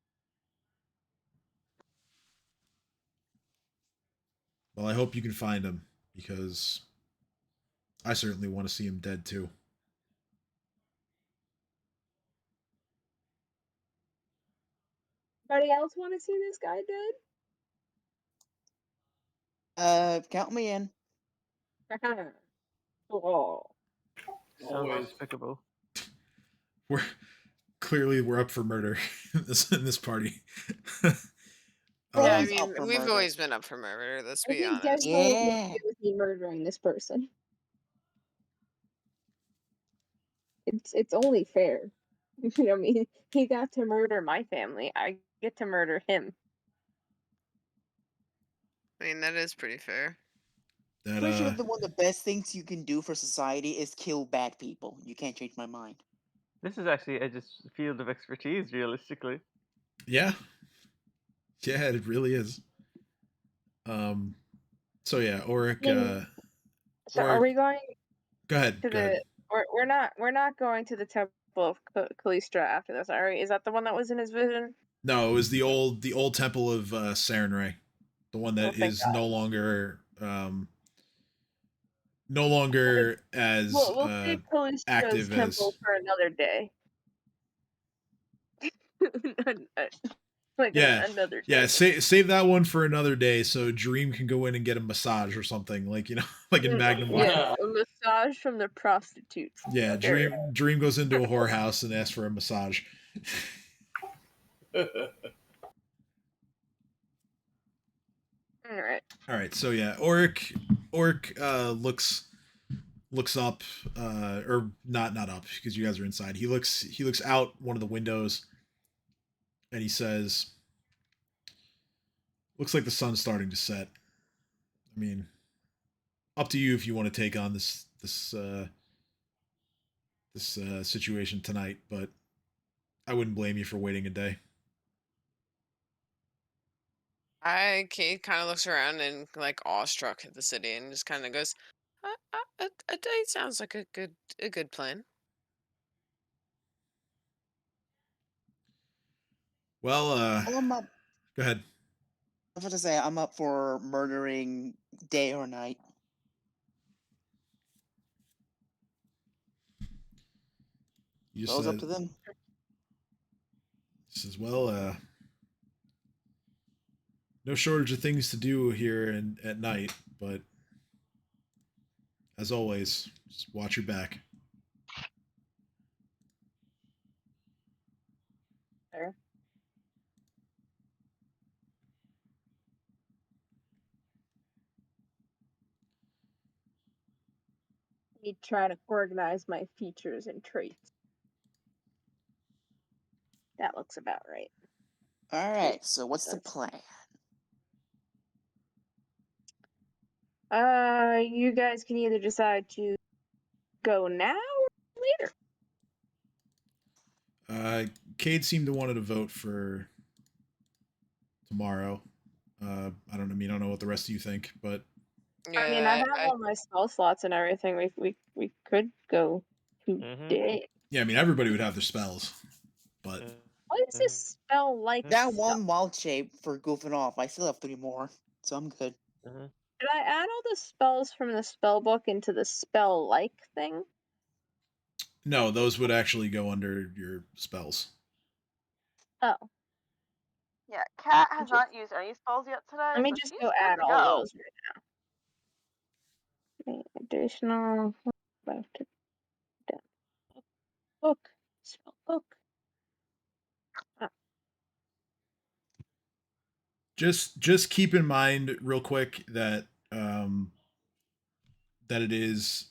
Well, I hope you can find him because I certainly want to see him dead too. Anybody else want to see this guy Count me in. dead? Oh. Sounds Always. despicable. We're up for murder in this party. We're Yeah, I always mean, up for we've murder. always been up for murder. Let's I be think honest. Desmond was more Yeah. okay with me murdering this person. It's only fair. You know, I mean, he got to murder my family. I get to murder him. I mean, that is pretty fair. That Pretty sure that one of the best things you can do for society is kill bad people. You can't change my mind. This is actually Edge's field of expertise, realistically. yeah, it really is. So yeah, Orik. So are Orik, we going go ahead. to Go ahead. the? We're not going to the Temple of Callistra after this. Are we? Is that the one that was in his vision? No, it was the old temple of Sarenrae, the one that thank is God. no longer as We'll save Callistra's active temple as. for another day. Like Yeah, another day. yeah. Save that one for another day, so Dream can go in and get a massage or something, like like in Magnum. Yeah, a massage from the prostitutes. Yeah, There. Dream goes into a whorehouse and asks for a massage. All right. So yeah, Orik looks up, or not up because you guys are inside. He looks out one of the windows, and he says, "Looks like the sun's starting to set. I mean, up to you if you want to take on this situation tonight, but I wouldn't blame you for waiting a day." Kate kind of looks around and like awestruck at the city and just kind of goes, "A day sounds like a good plan." Well, I'm up. go ahead. I was about to say I'm up for murdering day or night. You So it's up to them. Says, well, no shortage of things to do here and at night, but as always, just watch your back. There. Me try to organize my features and traits. That looks about right. All right. So what's the plan? You guys can either decide to go now or later. Cade seemed to wanted to vote for tomorrow. I don't know what the rest of you think, but Yeah, I mean, I have all my spell slots and everything. We could go today. Yeah, I mean everybody would have their spells, but What is this spell like? That one wild shape for goofing off. I still have 3 more, so I'm good. Should I add all the spells from the spell book into the spell like thing? no, those would actually go under your spells. Oh. Yeah, Kat has not used any spells yet today. Let me so just she's go good add to all go. those right now. Additional left to book. Spell book. Just keep in mind real quick that that it is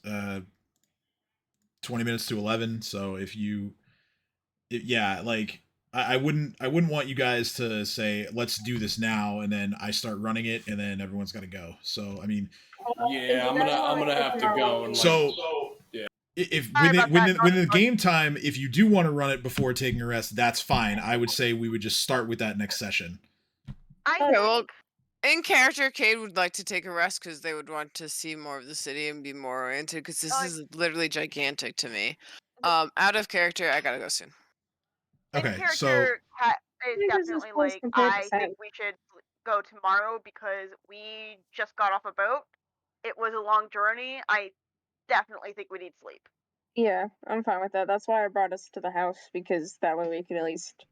20 minutes to 11, so if you yeah, like I wouldn't want you guys to say let's do this now and then I start running it and then everyone's got to go. So I mean, Yeah, I'm gonna have to go and so if Sorry about that, when the game time, if you do want to run it before taking a rest, that's fine. I would say we would just start with that next session. I Okay, well, think in character, Cade would like to take a rest because they would want to see more of the city and be more oriented because this is literally gigantic to me. Out of character, I gotta go soon. in Okay, character, so Kat is Maybe this is definitely close like, compared to I Sam. think we should go tomorrow because we just got off a boat. It was a long journey. I definitely think we need sleep. Yeah, I'm fine with that. That's why I brought us to the house, because that way we could at least.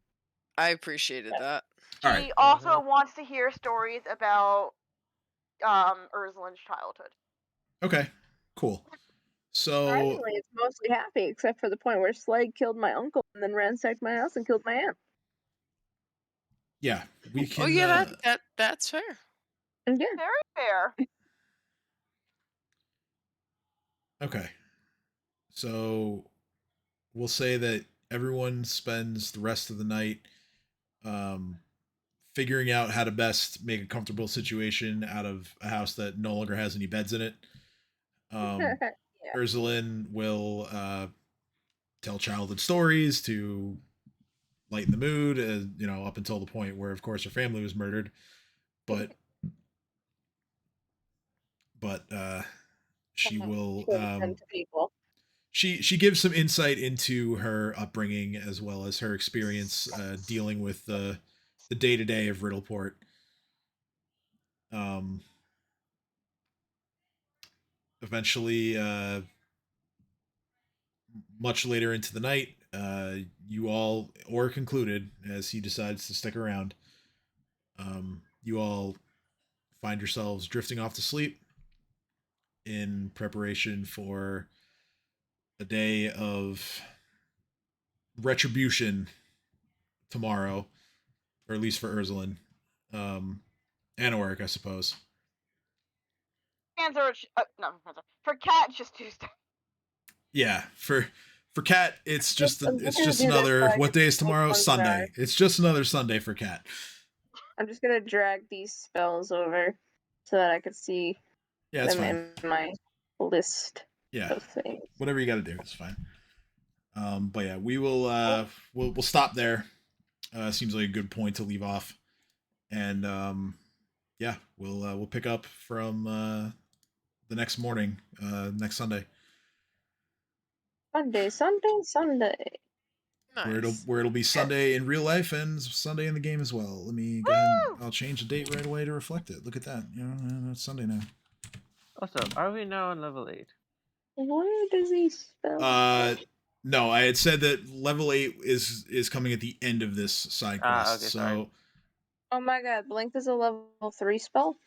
I appreciated that. all She right. also wants to hear stories about Erzalin's childhood. Okay, cool. So Surprisingly, it's mostly happy, except for the point where Slag killed my uncle and then ransacked my house and killed my aunt. yeah, we can. Oh yeah, that's fair. And yeah, Very fair. Okay. So we'll say that everyone spends the rest of the night figuring out how to best make a comfortable situation out of a house that no longer has any beds in it. yeah. Erzalin will tell childhood stories to lighten the mood, up until the point where, of course, her family was murdered. But she will To people. she gives some insight into her upbringing as well as her experience dealing with the day-to-day of Riddleport. Eventually, much later into the night, you all, Orik included, as he decides to stick around, you all find yourselves drifting off to sleep in preparation for a day of retribution tomorrow, or at least for Erzalin, and Orik, I suppose. Hands are no, for Kat, it's just Tuesday. Yeah, for Kat, it's just I'm just gonna just do this another. so I What can day is take tomorrow? one Sunday. It's just another Sunday for Kat. I'm just gonna drag these spells over so that I could see Yeah, that's them fine. in my list Yeah, of things. whatever you got to do, it's fine. But yeah, we will we'll stop there. Seems like a good point to leave off, and yeah, we'll pick up from the next morning, next Sunday. Sunday. Nice. Where it'll be Sunday in real life and Sunday in the game as well. Let me go ahead. I'll change the date right away to reflect it. Look at that. It's Sunday now. Also, are we now on level 8? Where does he spell? No, I had said that level 8 is coming at the end of this side quest. Okay, so sorry. Oh my god, Blink is a level 3 spell?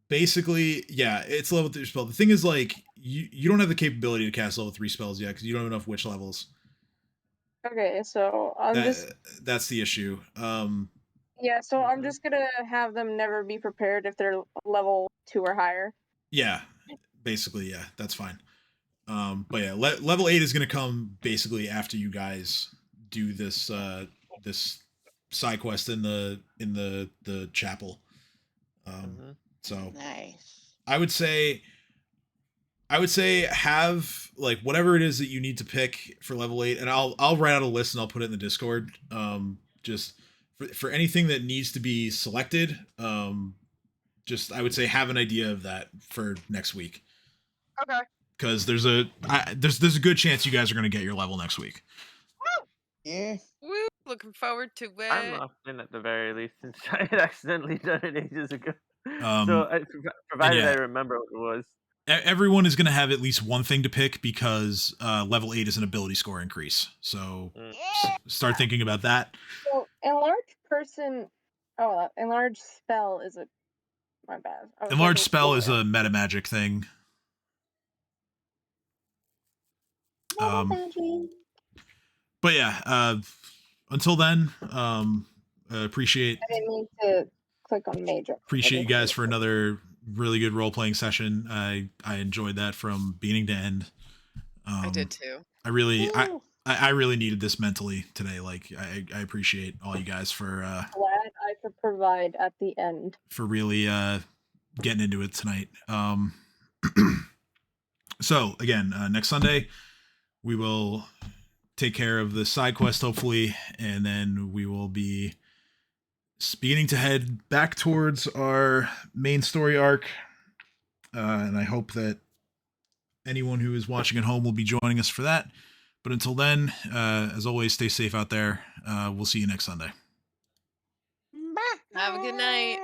basically, yeah, it's level 3 spell. The thing is, like, you don't have the capability to cast level 3 spells yet because you don't have enough witch levels. Okay, so That's the issue. Yeah, so I'm just gonna have them never be prepared if they're level 2 or higher. Yeah, basically, yeah, that's fine. But yeah, level 8 is gonna come basically after you guys do this this side quest in the chapel. So Nice. I would say have like whatever it is that you need to pick for level 8, and I'll write out a list and I'll put it in the Discord. Just for anything that needs to be selected, just I would say have an idea of that for next week. Okay. Because there's a good chance you guys are going to get your level next week. Yeah. Woo! Looking forward to it. I'm locked in at the very least since I had accidentally done it ages ago. Um, Provided yeah. I remember what it was. Everyone is going to have at least one thing to pick because level 8 is an ability score increase. So start thinking about that. So, enlarged spell is a... My bad. Enlarged spell is a meta magic thing. But yeah, until then, appreciate. I didn't mean to click on major. Appreciate you guys for another really good role playing session. I enjoyed that from beginning to end. I did too. I I really needed this mentally today. Like I appreciate all you guys for Glad I could provide at the end. really getting into it tonight. So again, next Sunday we will take care of the side quest hopefully, and then we will be beginning to head back towards our main story arc. And I hope that anyone who is watching at home will be joining us for that. But until then, as always, stay safe out there. We'll see you next Sunday. Have a good night.